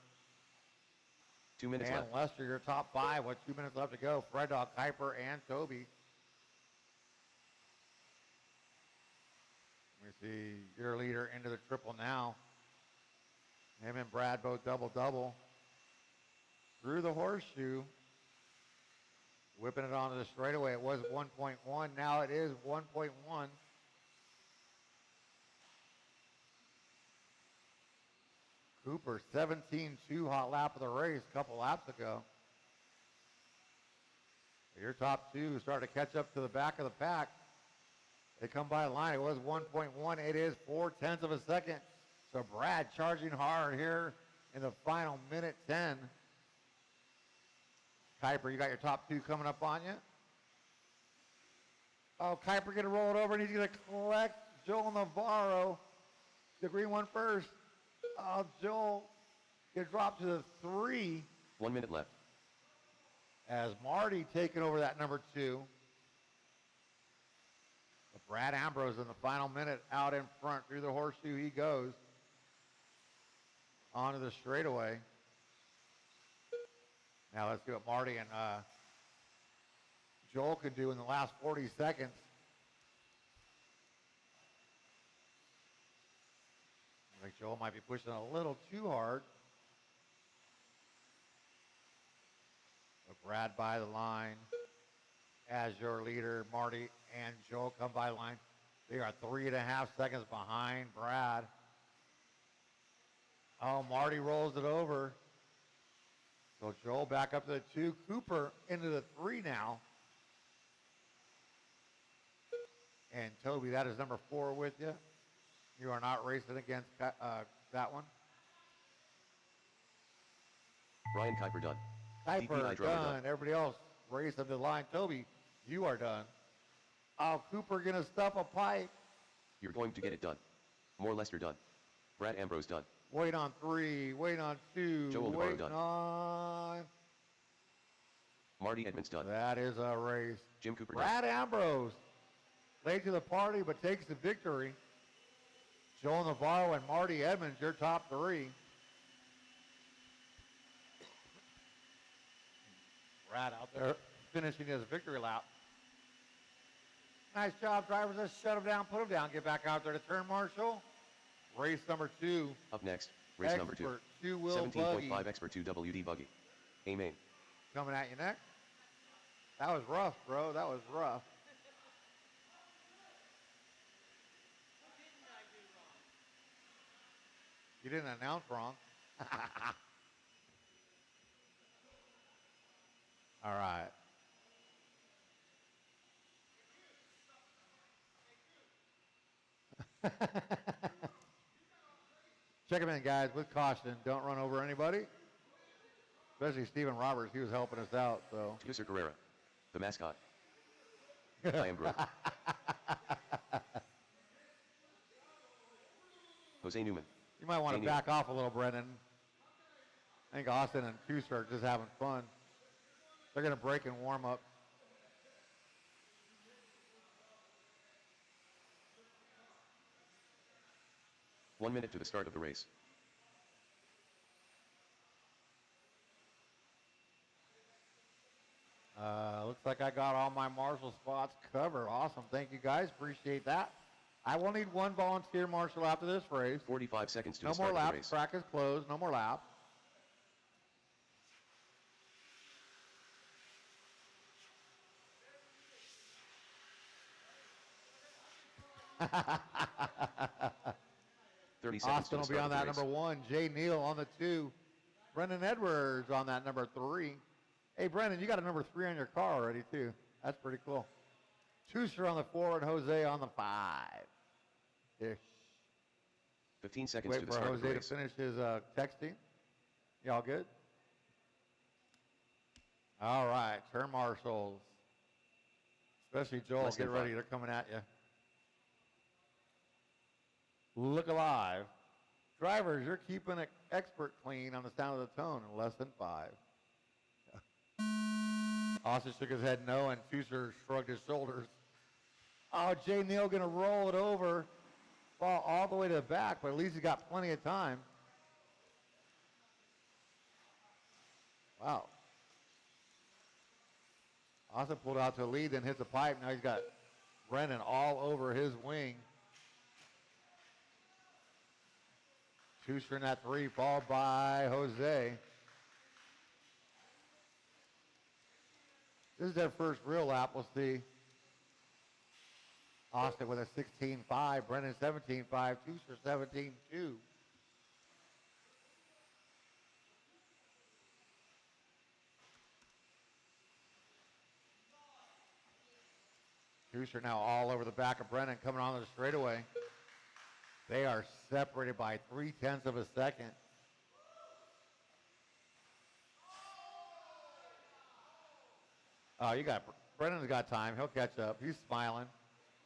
2 minutes and left. Lester, your top 5 with 2 minutes left to go. Fred Dog, Kuiper, and Toby. Let me see your leader into the triple now. Him and Brad both double-double. Through the horseshoe. Whipping it onto the straightaway. It was 1.1. Now it is 1.1. Cooper, 17.2 hot lap of the race a couple laps ago. Your top 2 start to catch up to the back of the pack. They come by the line. It was 1.1. It is 0.4 of a second. So Brad charging hard here in the final minute 10. Kuiper, you got your top two coming up on you. Oh, Kuiper going to roll it over, and he's going to collect Joel Navarro, the green one first. Oh, Joel gets dropped to the 3. 1 minute left. As Marty taking over that number 2. But Brad Ambrose in the final minute out in front through the horseshoe he goes. Onto the straightaway. Now let's see what Marty and Joel can do in the last 40 seconds. I think Joel might be pushing a little too hard. But Brad by the line as your leader. Marty and Joel come by the line. They are 3.5 seconds behind Brad. Oh, Marty rolls it over. So Joel back up to the 2. Cooper into the 3 now. And Toby, that is number 4 with you. You are not racing against that one. Brian Kuiper done. Kuiper DPI drummer done. Everybody else race up the line. Toby, you are done. Oh, Cooper gonna stuff a pipe. You're going to get it done. More Lester done. Brad Ambrose done. Wait on 3. Wait on 2. Joel Navarro Waiting done. on. Marty Edmonds done. That is a race. Jim Cooper done. Brad Ambrose, late to the party, but takes the victory. Joel Navarro and Marty Edmonds, your top 3. Brad out there finishing his victory lap. Nice job, drivers. Let's shut him down, put him down, get back out there to turn marshal. Race number 2. Up next, race number 2. Expert 2-wheel buggy 17.5 Expert 2 WD buggy. Amen. coming at you next. That was rough, bro. That was rough. You didn't announce wrong. All right. Check him in, guys, with caution. Don't run over anybody. Especially Stephen Roberts. He was helping us out, so. User Carrera, the mascot. I am Groot. Jose Newman. You might want to Daniel. back off a little, Brendan. I think Austin and Tucer are just having fun. They're going to break and warm up. One minute to the start of the race. Looks like I got all my marshal spots covered. Awesome. Thank you, guys. Appreciate that. I will need one volunteer marshal after this race. 45 seconds to No the more start of the laps. race. Track is closed. No more laps. Seconds Austin to will the be start on of the that race. number 1. Jay Neal on the 2. Brendan Edwards on that number 3. Hey, Brendan, you got a number 3 on your car already, too. That's pretty cool. Tucer on the 4 and Jose on the 5. Ish. 15 seconds Wait to the for start of the Jose to race. finish his texting. Y'all good? All right, turn marshals. Especially Joel, Less than get ready. 5. They're coming at you. Look alive. Drivers, you're keeping it expert clean on the sound of the tone in less than 5. Austin shook his head no, and Tucer shrugged his shoulders. Oh, Jay Neal going to roll it over, fall all the way to the back, but at least he's got plenty of time. Wow. Austin pulled out to the lead, then hits a pipe. Now he's got Brennan all over his wing. Tucer in that 3, followed by Jose. This is their first real lap. We'll see. Austin with a 16.5, Brennan 17.5, Tucer 17.2. Tucer now all over the back of Brennan coming on the straightaway. They are separated by 0.3 of a second. Oh, Brendan's got time. He'll catch up. He's smiling.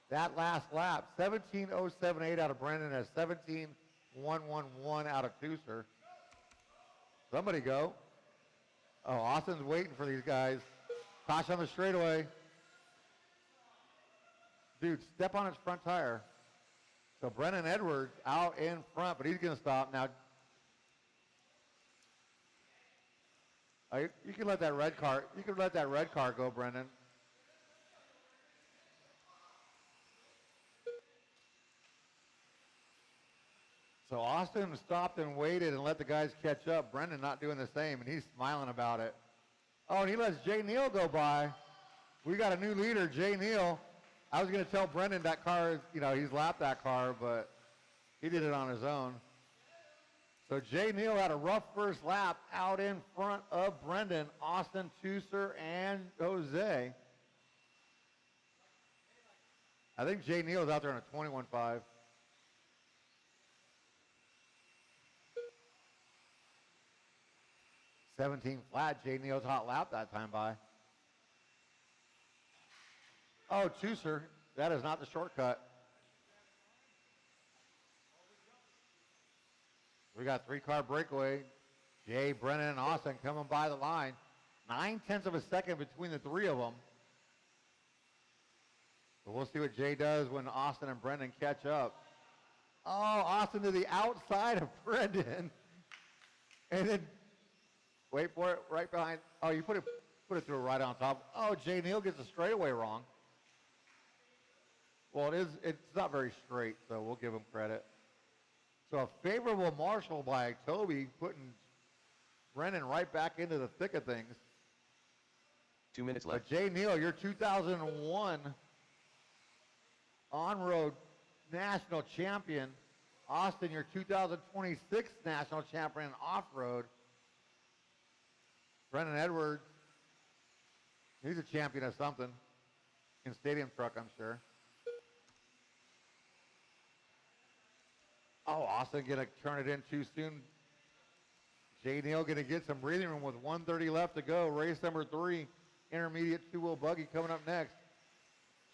That last lap, 17.078 out of Brendan and 17.111 out of Tooser. Somebody go. Oh, Austin's waiting for these guys. Caution on the straightaway. Dude, step on his front tire. So Brennan Edwards out in front, but he's going to stop. Now, you can let that red car go, Brendan. So Austin stopped and waited and let the guys catch up. Brendan not doing the same, and he's smiling about it. Oh, and he lets Jay Neal go by. We got a new leader, Jay Neal. I was going to tell Brendan that car is, he's lapped that car, but he did it on his own. So Jay Neal had a rough first lap out in front of Brendan, Austin, Tooser, and Jose. I think Jay Neal's out there on a 21.5. $17 flat. Jay Neal's hot lap that time by. Oh, Tooser, that is not the shortcut. We got 3-car breakaway. Jay, Brennan, and Austin coming by the line. 9/10 of a second between the three of them. So we'll see what Jay does when Austin and Brendan catch up. Oh, Austin to the outside of Brendan. And then, wait for it, right behind. Oh, you put it through right on top. Oh, Jay Neal gets the straightaway wrong. Well, it's not very straight, so we'll give him credit. So a favorable marshal by Toby, putting Brennan right back into the thick of things. 2 minutes left. But Jay Neal, your 2001 on-road national champion. Austin, your 2026 national champion off-road. Brennan Edwards, he's a champion of something. In stadium truck, I'm sure. Oh, Austin gonna turn it in too soon. Jay Neal gonna get some breathing room with 1:30 left to go. Race number 3, intermediate two-wheel buggy coming up next.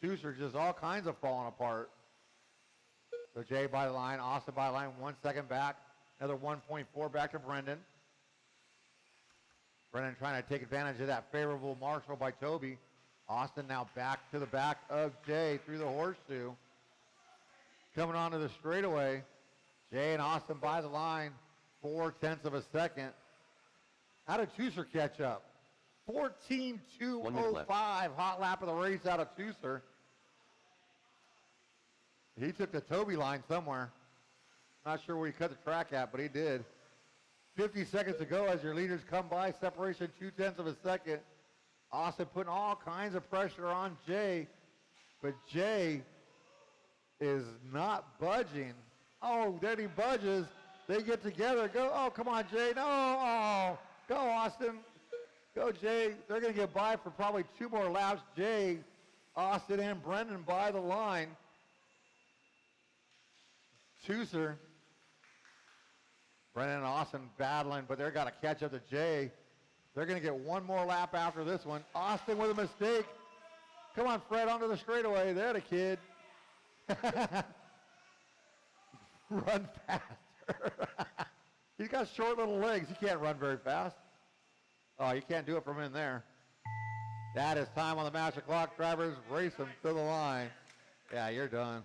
Tooser just all kinds of falling apart. So Jay by the line, Austin by the line, 1 second back. Another 1.4 back to Brendan. Brendan trying to take advantage of that favorable marshal by Toby. Austin now back to the back of Jay through the horseshoe. Coming onto the straightaway. Jay and Austin by the line, 4/10 of a second. How did Tooser catch up? 14.205, hot lap of the race out of Tooser. He took the Toby line somewhere. Not sure where he cut the track at, but he did. 50 seconds to go as your leaders come by. Separation 2/10 of a second. Austin putting all kinds of pressure on Jay, but Jay is not budging. Oh, there he budges. They get together. Go. Oh, come on, Jay. No. Oh, go, Austin. Go, Jay. They're going to get by for probably 2 more laps. Jay, Austin, and Brendan by the line. Tooser. Brendan and Austin battling, but they're got to catch up to Jay. They're going to get 1 more lap after this one. Austin with a mistake. Come on, Fred, onto the straightaway. There, the kid. Run faster. He's got short little legs. He can't run very fast. Oh, you can't do it from in there. That is time on the master clock. Drivers, race them to the line. Yeah, you're done.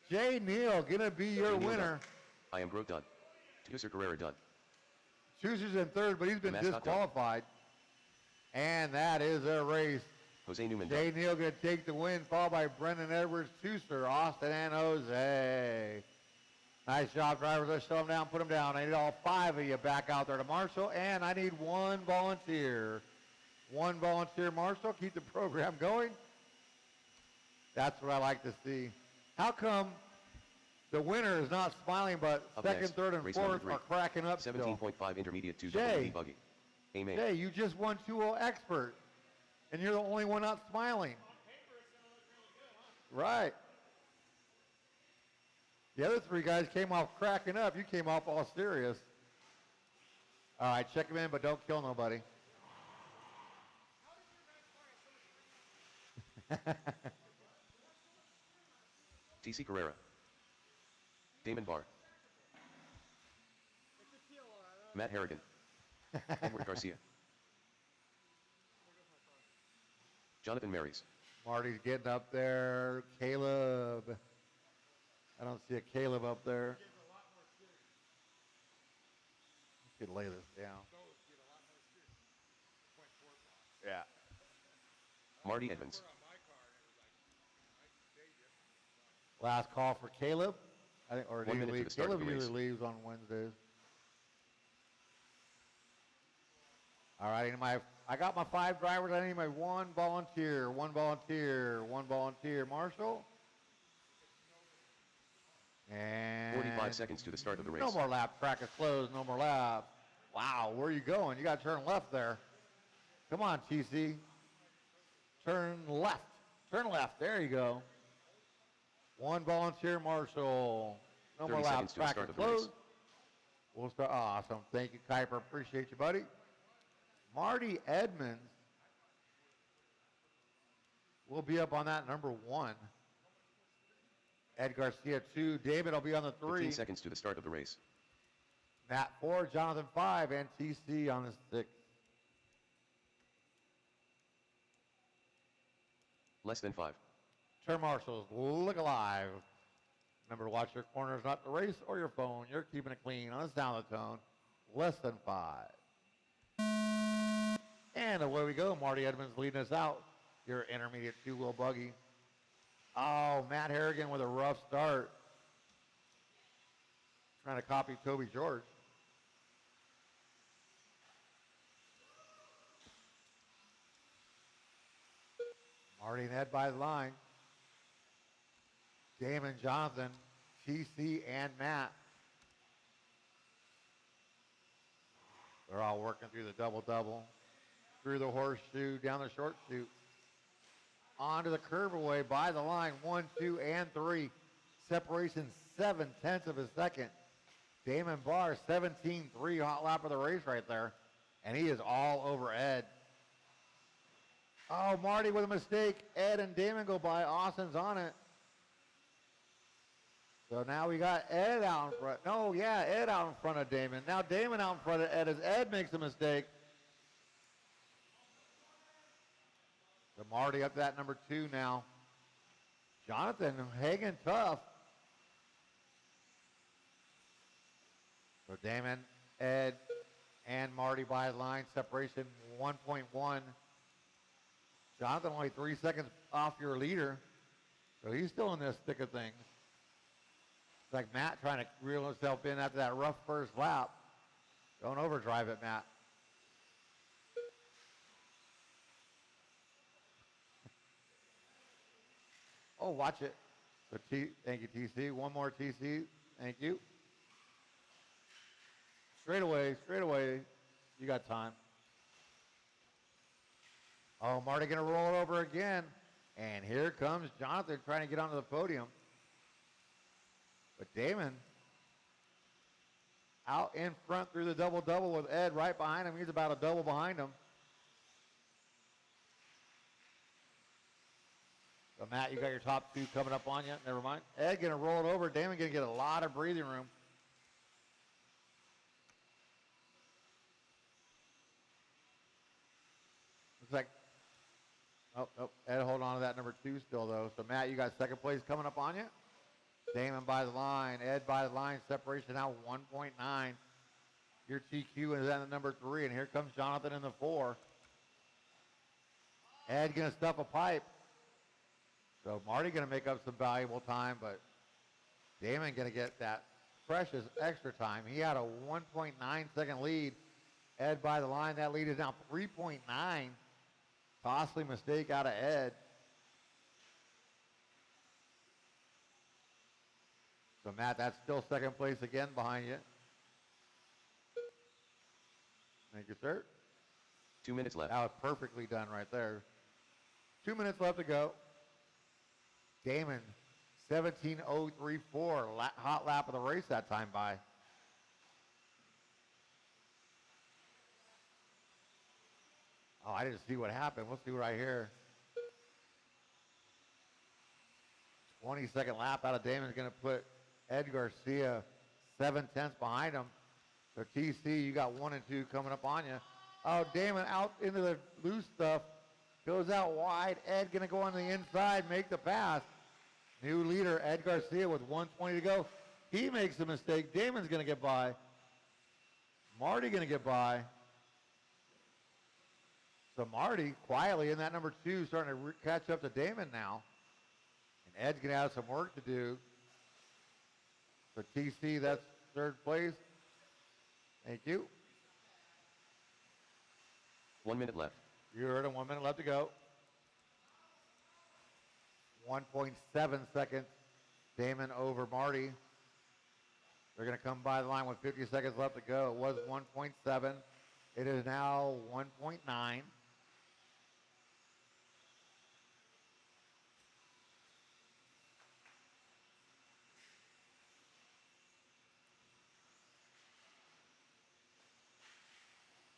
Jay Neal going to be your winner. Done. I am broke done. Tooser Carrera done. Tooser's in third, but he's been disqualified. And that is a race. Jose Newman Jay done. Neal going to take the win, followed by Brendan Edwards, Tooser, Austin, and Jose. Nice job, drivers. Let's shut them down, put them down. I need all 5 of you back out there to marshal, and I need 1 volunteer. 1 volunteer marshal. Keep the program going. That's what I like to see. How come the winner is not smiling, but Up second, next, third, and race fourth number 3. are cracking up still? 17.5 intermediate 2 Jay. WD buggy. Amen. Hey, you just won 2-0 expert, and you're the only one not smiling. Right. The other 3 guys came off cracking up. You came off all serious. All right, check him in, but don't kill nobody. TC Carrera. Damon Barr. Matt Harrigan. Edward Garcia. Jonathan Marys. Marty's getting up there. Caleb. I don't see a Caleb up there. You could lay this down. Yeah. Marty Edmonds. Last call for Caleb. I think, or 1 minute to the start of Caleb the race. usually leaves on Wednesdays. All right, I got my 5 drivers. I need my 1 volunteer, 1 volunteer, 1 volunteer. Marshall. And 45 seconds to the start of the race. no more lap. Track is closed. No more lap. Wow, where are you going? You got to turn left there. Come on, TC. Turn left. Turn left. There you go. 1 volunteer, Marshall. No 30 more seconds laps. to the Track start is of the race. closed. We'll start. Awesome. Thank you, Kuiper. Appreciate you, buddy. Marty Edmonds will be up on that number 1. Ed Garcia 2. David will be on the 3. 15 seconds to the start of the race. Matt 4. Jonathan 5. And TC on the 6. Less than 5. Turn marshals, look alive. Remember to watch your corners, not the race or your phone. You're keeping it clean on the sound of the tone. Less than 5. And away we go. Marty Edmonds leading us out. Your intermediate 2-wheel buggy. Oh, Matt Harrigan with a rough start. Trying to copy Toby George. Marty and Ed by the line. Damon, Jonathan, TC, and Matt. They're all working through the double-double. Through the horseshoe, down the short chute. Onto the curve away by the line. 1, 2, and 3. Separation 0.7 of a second. Damon Barr, 17.3 hot lap of the race right there. And he is all over Ed. Oh, Marty with a mistake. Ed and Damon go by. Austin's on it. So now we got Ed out in front. No, yeah, Ed out in front of Damon. Now Damon out in front of Ed as Ed makes a mistake. So Marty up to that number 2 now. Jonathan hanging tough. So Damon, Ed, and Marty by the line. Separation 1.1. Jonathan only 3 seconds off your leader. So he's still in this thick of things. It's like Matt trying to reel himself in after that rough first lap. Don't overdrive it, Matt. Oh, watch it. So thank you, TC. One more TC. Thank you. Straight away. You got time. Oh, Marty gonna roll it over again. And here comes Jonathan trying to get onto the podium. But Damon out in front through the double-double with Ed right behind him. He's about a double behind him. So, Matt, you got your top 2 coming up on you. Never mind. Ed going to roll it over. Damon going to get a lot of breathing room. Looks like, oh, Ed holding on to that number 2 still, though. So, Matt, you got second place coming up on you. Damon by the line. Ed by the line. Separation now 1.9. Your TQ is at the number 3. And here comes Jonathan in the 4. Ed going to stuff a pipe. So Marty going to make up some valuable time, but Damon going to get that precious extra time. He had a 1.9 second lead. Ed by the line. That lead is now 3.9. Costly mistake out of Ed. So Matt, that's still second place again behind you. Thank you, sir. 2 minutes left. That was perfectly done right there. 2 minutes left to go. Damon, 17.034, hot lap of the race that time by. Oh, I didn't see what happened. We'll see right here. 20-second lap out of Damon's going to put Ed Garcia 7/10 behind him. So TC, you got 1 and 2 coming up on you. Oh, Damon out into the loose stuff. Goes out wide. Ed going to go on the inside, make the pass. New leader, Ed Garcia, with 1:20 to go. He makes a mistake. Damon's going to get by. Marty going to get by. So Marty quietly in that number 2 starting to catch up to Damon now. And Ed's going to have some work to do. So TC, that's 3rd place. Thank you. 1 minute left. You heard him, 1 minute left to go. 1.7 seconds, Damon over Marty. They're going to come by the line with 50 seconds left to go. It was 1.7. It is now 1.9.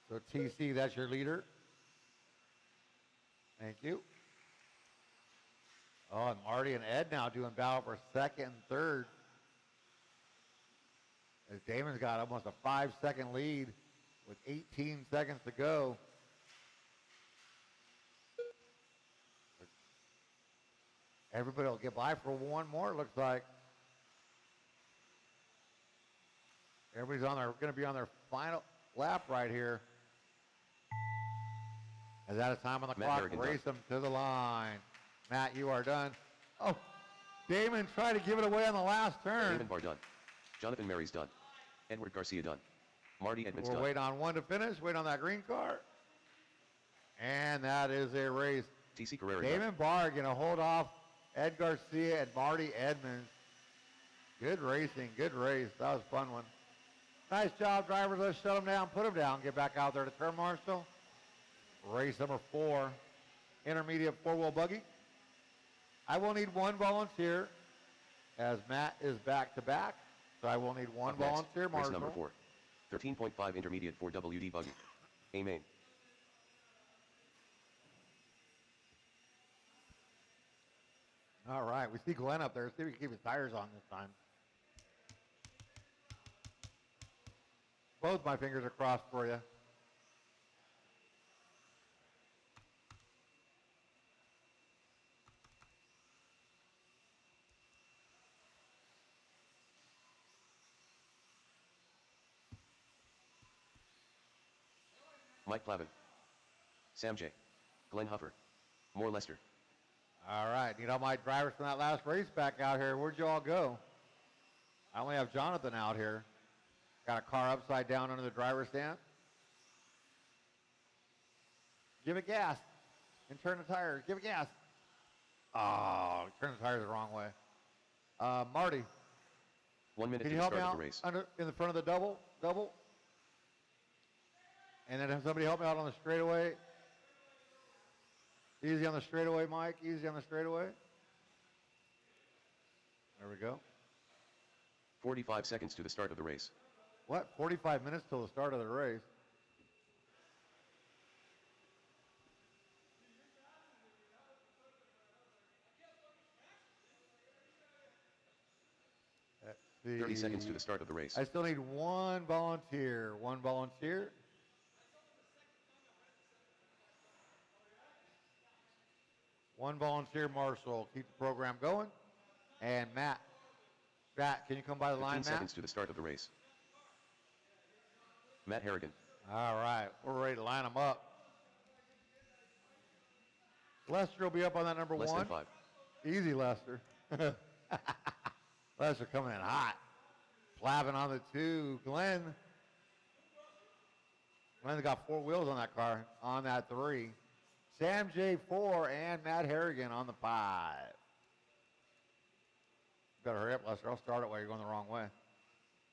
So TC, that's your leader. Thank you. Oh, and Marty and Ed now doing battle for 2nd and 3rd. As Damon's got almost a 5-second lead with 18 seconds to go. Everybody will get by for one more, it looks like. Everybody's going to be on their final lap right here. As out of time on the clock, race them to the line. Matt, you are done. Oh, Damon tried to give it away on the last turn. Damon Barr done. Jonathan Mary's done. Edward Garcia done. Marty Edmonds We'll done. wait on one to finish. Wait on that green car. And that is a race. TC Carrera Damon done. Barr going to hold off Ed Garcia and Marty Edmonds. Good racing. Good race. That was a fun one. Nice job, drivers. Let's shut them down. Put them down. Get back out there to turn marshal. Race number 4. Intermediate 4-wheel buggy. I will need one volunteer as Matt is back to back. So I will need one Up next, volunteer race marshal. number 4. 13.5 intermediate 4WD buggy. Amen. All right, we see Glenn up there. See if we can keep his tires on this time. Both my fingers are crossed for you. Mike Plavin. Sam J. Glenn Huffer. Moore Lester. All right, need all my drivers from that last race back out here. Where'd you all go? I only have Jonathan out here. Got a car upside down under the driver's stand. Give it gas and turn the tires. Give it gas. Oh, turn the tires the wrong way. Marty, 1 minute can to you the help me start of out the race. in the front of the double? And then have somebody help me out on the straightaway. Easy on the straightaway, Mike. Easy on the straightaway. There we go. 45 seconds to the start of the race. What? 45 minutes till the start of the race. Let's see. 30 seconds to the start of the race. I still need one volunteer. One volunteer. One volunteer marshal. Keep the program going. And Matt, can you come by the 15 line, Matt? seconds to the start of the race. Matt Harrigan. All right, we're ready to line them up. Lester will be up on that number Less 1. than 5. Easy, Lester. Lester coming in hot. Plavin on the 2. Glenn's got 4 wheels on that car, on that 3. Sam J 4 and Matt Harrigan on the 5. Better hurry up, Lester. I'll start it while you're going the wrong way.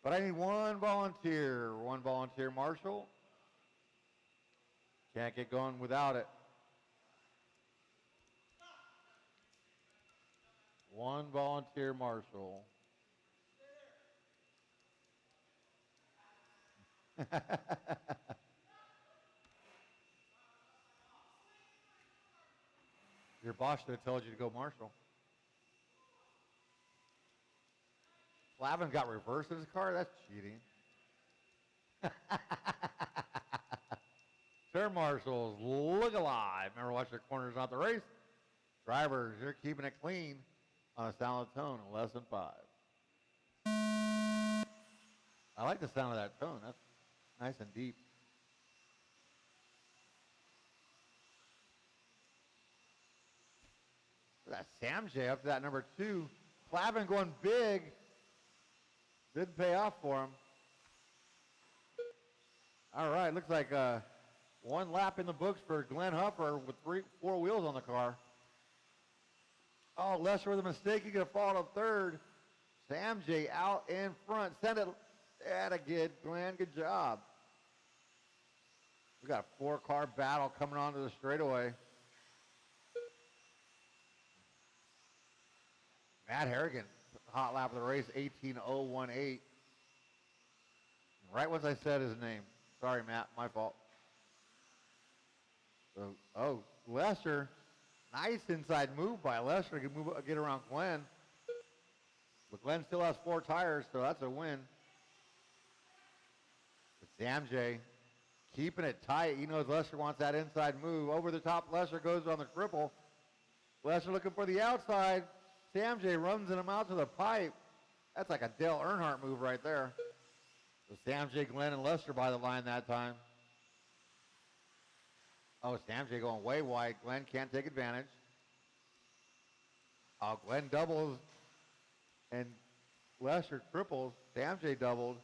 But I need one volunteer marshal. Can't get going without it. One volunteer marshal. Your boss should have told you to go marshal. Flavin got reverse in his car? That's cheating. Turn marshals, look alive. Remember, watch your corners, not the race. Drivers, you're keeping it clean on a solid tone of less than 5. I like the sound of that tone. That's nice and deep. That Sam J up to that number 2. Flavin going big. Didn't pay off for him. All right, looks like one lap in the books for Glenn Huffer with 4 wheels on the car. Oh, Lesser with a mistake. He's going to fall to third. Sam J out in front. Send it. That a good, Glenn. Good job. We got a 4-car battle coming onto the straightaway. Matt Harrigan, hot lap of the race, 18.018. Right once I said his name. Sorry, Matt, my fault. So, Lester, nice inside move by Lester to get around Glenn. But Glenn still has 4 tires, so that's a win. But Sam J keeping it tight. He knows Lester wants that inside move. Over the top, Lester goes on the triple. Lester looking for the outside. Sam J runs him out to the pipe. That's like a Dale Earnhardt move right there. So Sam J, Glenn, and Lester by the line that time. Oh, Sam J going way wide. Glenn can't take advantage. Oh, Glenn doubles and Lester triples. Sam J doubled.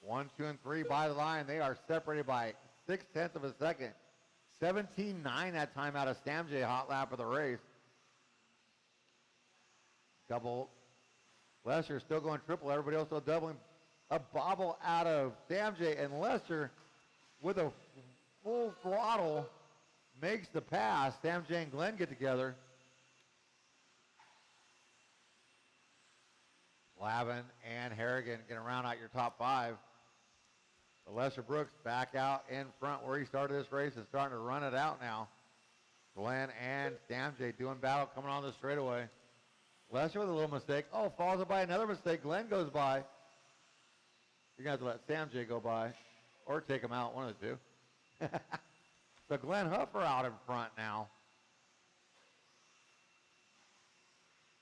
1, 2, and 3 by the line. They are separated by 0.6 of a second. 17.9 that time out of Sam J, hot lap of the race. Double. Lester still going triple. Everybody else still doubling. A bobble out of Sam J, and Lester with a full throttle makes the pass. Sam J and Glenn get together. Flavin and Harrigan can round out your top 5. But Lester Brooks back out in front where he started this race and starting to run it out now. Glenn and Sam J doing battle coming on the straightaway. Lester with a little mistake. Oh, falls by another mistake. Glenn goes by. You're going to have to let Sam J go by or take him out, one of the two. So Glenn Huffer out in front now.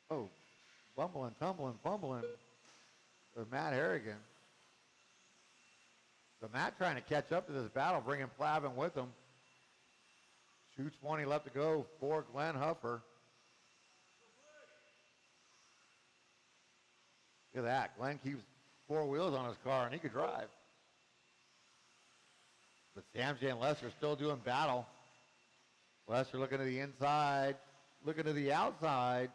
Oh, bumbling, tumbling, fumbling with Matt Harrigan. So Matt trying to catch up to this battle, bringing Flavin with him. 2:20 left to go for Glenn Huffer. Look at that. Glenn keeps 4 wheels on his car, and he could drive. But Sam J and Lester still doing battle. Lester looking to the inside, looking to the outside.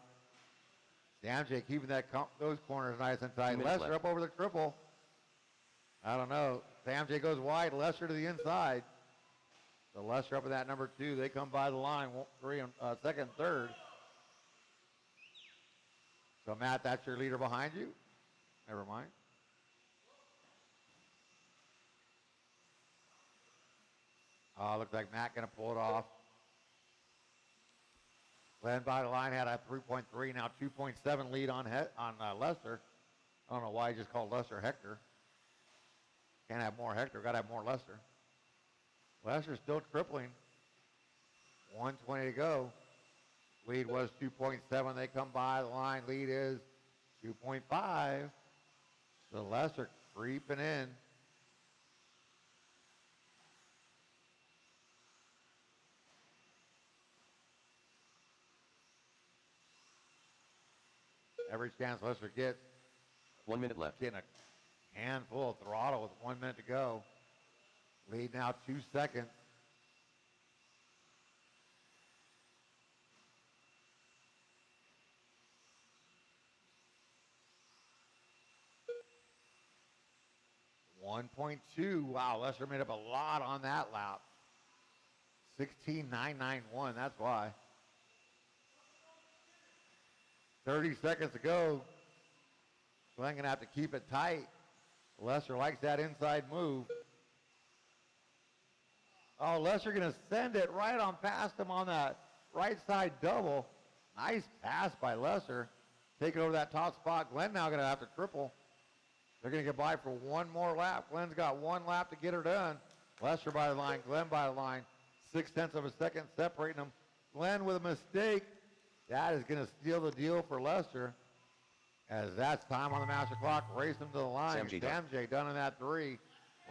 Sam J keeping those corners nice and tight. Lester left. up over the triple. I don't know. Sam J goes wide. Lester to the inside. So Lester up in that number 2. They come by the line, second, third. So Matt, that's your leader behind you. Never mind. Looks like Matt going to pull it off. Glenn by the line had a 3.3, now 2.7 lead on Lester. I don't know why he just called Lester Hector. Can't have more Hector, got to have more Lester. Lester's still tripling. 1:20 to go. Lead was 2.7. They come by the line. Lead is 2.5. So Lester creeping in. Every chance Lester gets. 1 minute left. Getting a handful of throttle with 1 minute to go. Lead now 2 seconds. .2. Wow, Lester made up a lot on that lap. 16.991, that's why. 30 seconds to go. Glenn gonna have to keep it tight. Lester likes that inside move. Oh, Lester gonna send it right on past him on that right side double. Nice pass by Lester. taking over that top spot. Glenn now going to have to triple. They're going to get by for one more lap. Glenn's got one lap to get her done. Lester by the line, Glenn by the line. 0.6 of a second separating them. Glenn with a mistake. That is going to steal the deal for Lester. As that's time on the master clock. Race them to the line. Sam J done in that 3.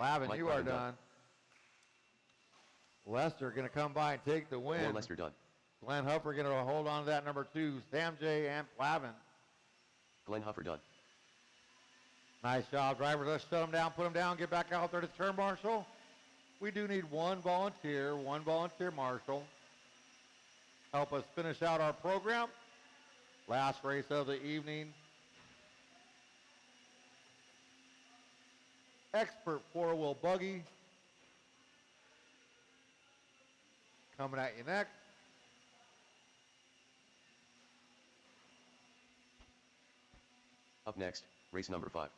Lavin, Mike you are Lavin done. Lester going to come by and take the win. 4 Lester done. Glenn Huffer going to hold on to that number 2. Sam J and Lavin. Glenn Huffer done. Nice job, drivers. Let's shut them down, put them down, get back out there to turn marshal. We do need one volunteer marshal. Help us finish out our program. Last race of the evening. Expert four-wheel buggy. Coming at you next. Up next, race number 5.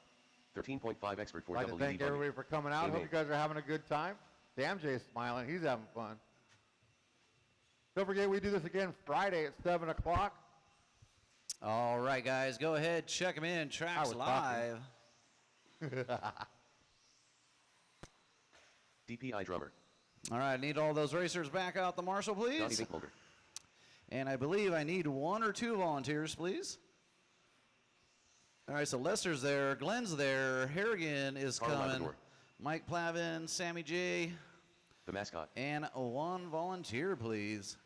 13.5 expert for I'd like to WD thank buggy. everybody for coming out. Amen. Hope you guys are having a good time. Sam Jay's smiling. He's having fun. Don't forget, we do this again Friday at 7 o'clock. All right, guys, go ahead, check them in. Tracks was live. DPI drummer. All right, need all those racers back out the marshal, Donnie please. Binkholder. And I believe I need 1 or 2 volunteers, please. All right, so Lester's there, Glenn's there, Harrigan is Carl coming, Labrador. Mike Plavin, Sammy J, The mascot. and 1 volunteer, please.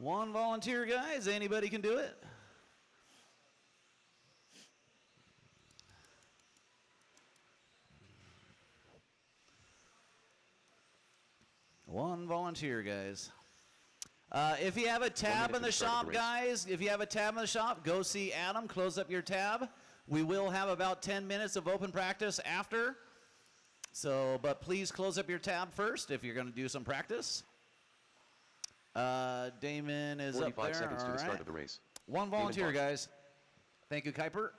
1 volunteer, guys. Anybody can do it. One volunteer, guys. If you have a tab minute in to the start of shop, the race. guys, if you have a tab in the shop, go see Adam. Close up your tab. We will have about 10 minutes of open practice after. So, but please close up your tab first if you're going to do some practice. Damon is up 45 there. seconds to All the start right. of the race. 1 volunteer, Park. guys. Thank you, Kuiper.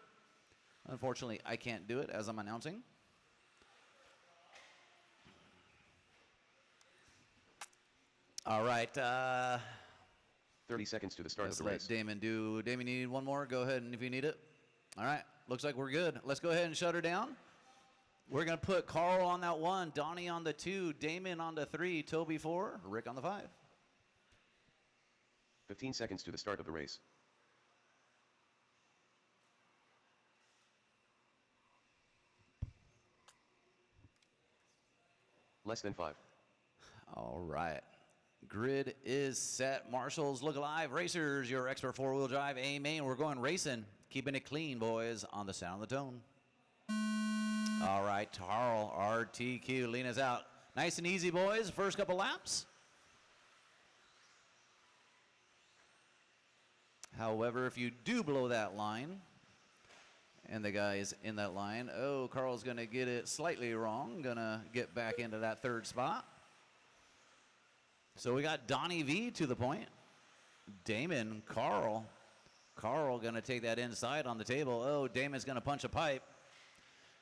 Unfortunately, I can't do it as I'm announcing. All right. 30 seconds to the start Let's of the let race. Damon do. Damon, you need 1 more? Go ahead, and if you need it. All right. Looks like we're good. Let's go ahead and shut her down. We're going to put Carl on that 1, Donnie on the 2, Damon on the 3, Toby 4, Rick on the 5. 15 seconds to the start of the race. Less than 5. All right. Grid is set. Marshals look alive. Racers, your expert 4-wheel drive. Amen. We're going racing. Keeping it clean, boys, on the sound of the tone. All right, Carl, RTQ, lean us out. Nice and easy, boys. First couple laps. However, if you do blow that line, and the guys in that line, oh, Carl's going to get it slightly wrong. Going to get back into that 3rd spot. So we got Donnie V to the point. Damon, Carl. Carl going to take that inside on the table. Oh, Damon's going to punch a pipe.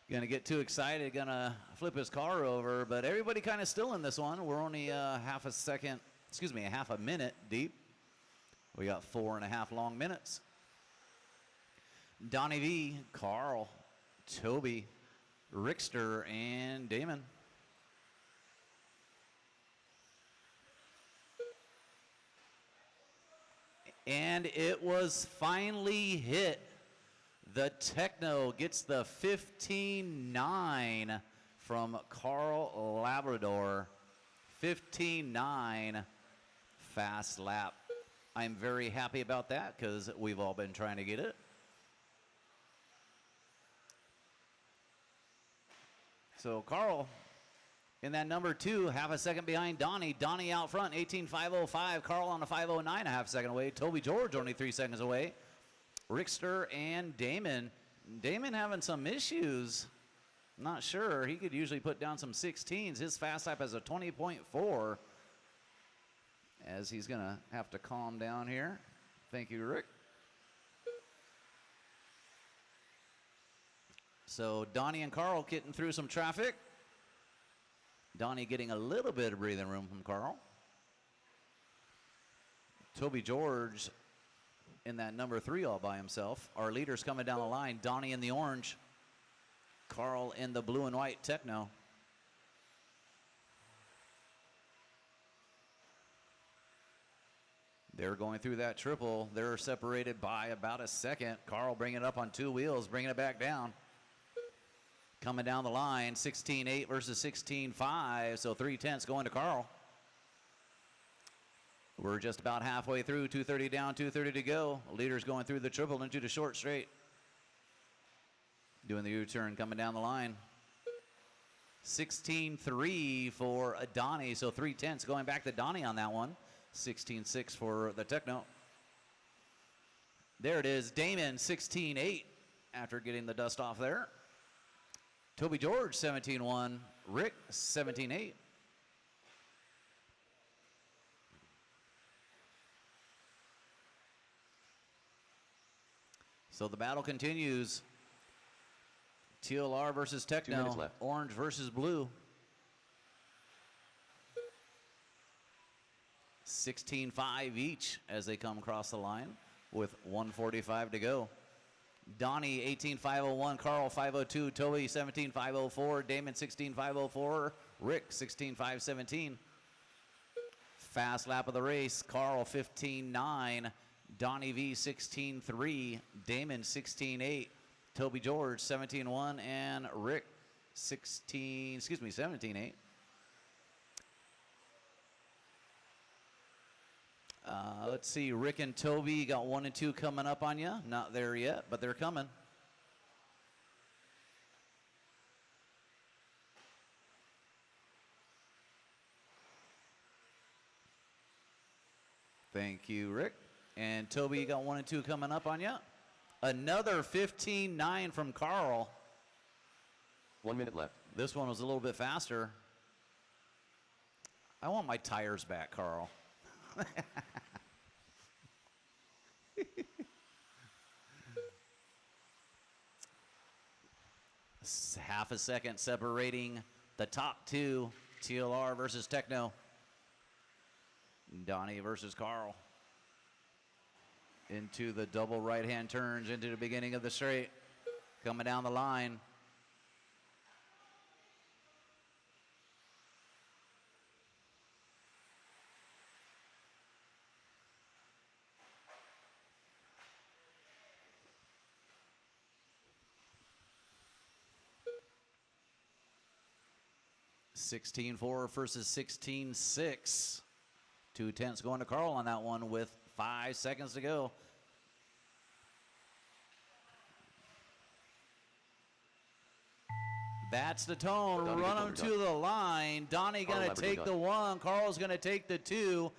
Going to get too excited, going to flip his car over. But everybody kind of still in this one. We're only half a minute deep. We got 4.5 long minutes. Donnie V, Carl, Toby, Rickster, and Damon. And it was finally hit. The Techno gets the 15.9 from Carl Labrador. 15.9 fast lap. I'm very happy about that because we've all been trying to get it. So Carl in that number 2, half a second behind Donnie. Donnie out front, 18.505. Carl on a 5.09, a half second away. Toby George only 3 seconds away. Rickster and Damon. Damon having some issues. Not sure. He could usually put down some 16s. His fast lap has a 20.4. As he's going to have to calm down here. Thank you, Rick. So Donnie and Carl getting through some traffic. Donnie getting a little bit of breathing room from Carl. Toby George in that number 3 all by himself. Our leaders coming down the line. Donnie in the orange. Carl in the blue and white Techno. They're going through that triple. They're separated by about a second. Carl bringing it up on 2 wheels, bringing it back down. Coming down the line, 16.8 versus 16.5, so 3/10 going to Carl. We're just about halfway through, 2:30 down, 2:30 to go. Leaders going through the triple into the short straight. Doing the U-turn, coming down the line. 16.3 for Donnie, so 3/10 going back to Donnie on that one. 16.6 for the Techno. There it is, Damon 16.8 after getting the dust off there. Toby George 17.1, Rick 17.8. So the battle continues. TLR versus 2 minutes Techno, left. orange versus blue. 16.5 each as they come across the line with 1:45 to go. Donnie 18.501, Carl 502, Toby 17.504, Damon 16.504, Rick 16.517. Fast lap of the race, Carl 15.9, Donnie V 16.3, Damon 16.8, Toby George 17.1, and Rick 17.8. Let's see, Rick and Toby got 1 and 2 coming up on you. Not there yet, but they're coming. Thank you, Rick. And Toby, you got 1 and 2 coming up on you. Another 15.9 from Carl. 1 minute left. This one was a little bit faster. I want my tires back, Carl. Half a second separating the top 2, TLR versus Techno. Donnie versus Carl. Into the double right-hand turns into the beginning of the straight. Coming down the line. $16.4 versus 16.6. 2/10 going to Carl on that one with 5 seconds to go. That's the tone. Donnie, Run good him number, to the line. Donnie Carl going to Labrador take done. the 1. Carl's going to take the 2.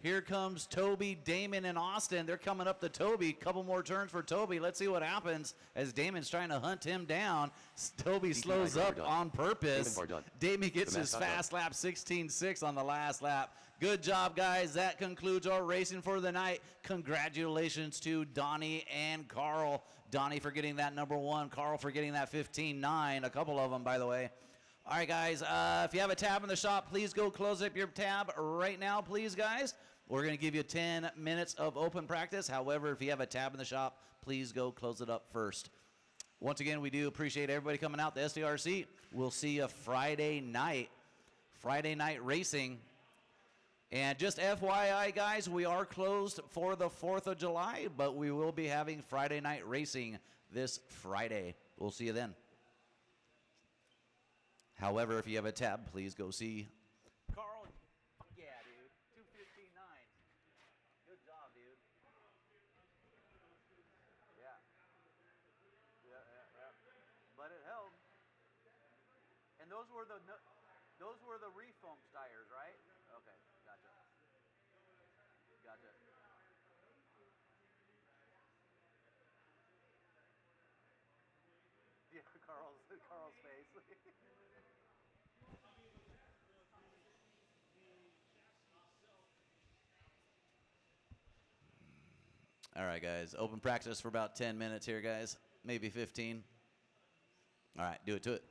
Here comes Toby, Damon, and Austin. They're coming up to Toby. Couple more turns for Toby. Let's see what happens as Damon's trying to hunt him down. Toby slows driver up done. on purpose. Damon bar done. Damon gets The his mascot done. fast lap 16.6 on the last lap. Good job, guys. That concludes our racing for the night. Congratulations to Donnie and Carl. Donnie for getting that number 1. Carl for getting that 15.9. A couple of them, by the way. All right, guys. If you have a tab in the shop, please go close up your tab right now, please, guys. We're going to give you 10 minutes of open practice. However, if you have a tab in the shop, please go close it up first. Once again, we do appreciate everybody coming out to SDRC. We'll see you Friday night racing. And just FYI, guys, we are closed for the 4th of July, but we will be having Friday night racing this Friday. We'll see you then. However, if you have a tab, please go see Carl. Fuck yeah, dude. 2:15.9. Good job, dude. Yeah. Yeah. But it held. And those were the refoam tires, right? Okay, gotcha. Yeah, Carl's face. All right, guys. Open practice for about 10 minutes here, guys. Maybe 15. All right, do it to it.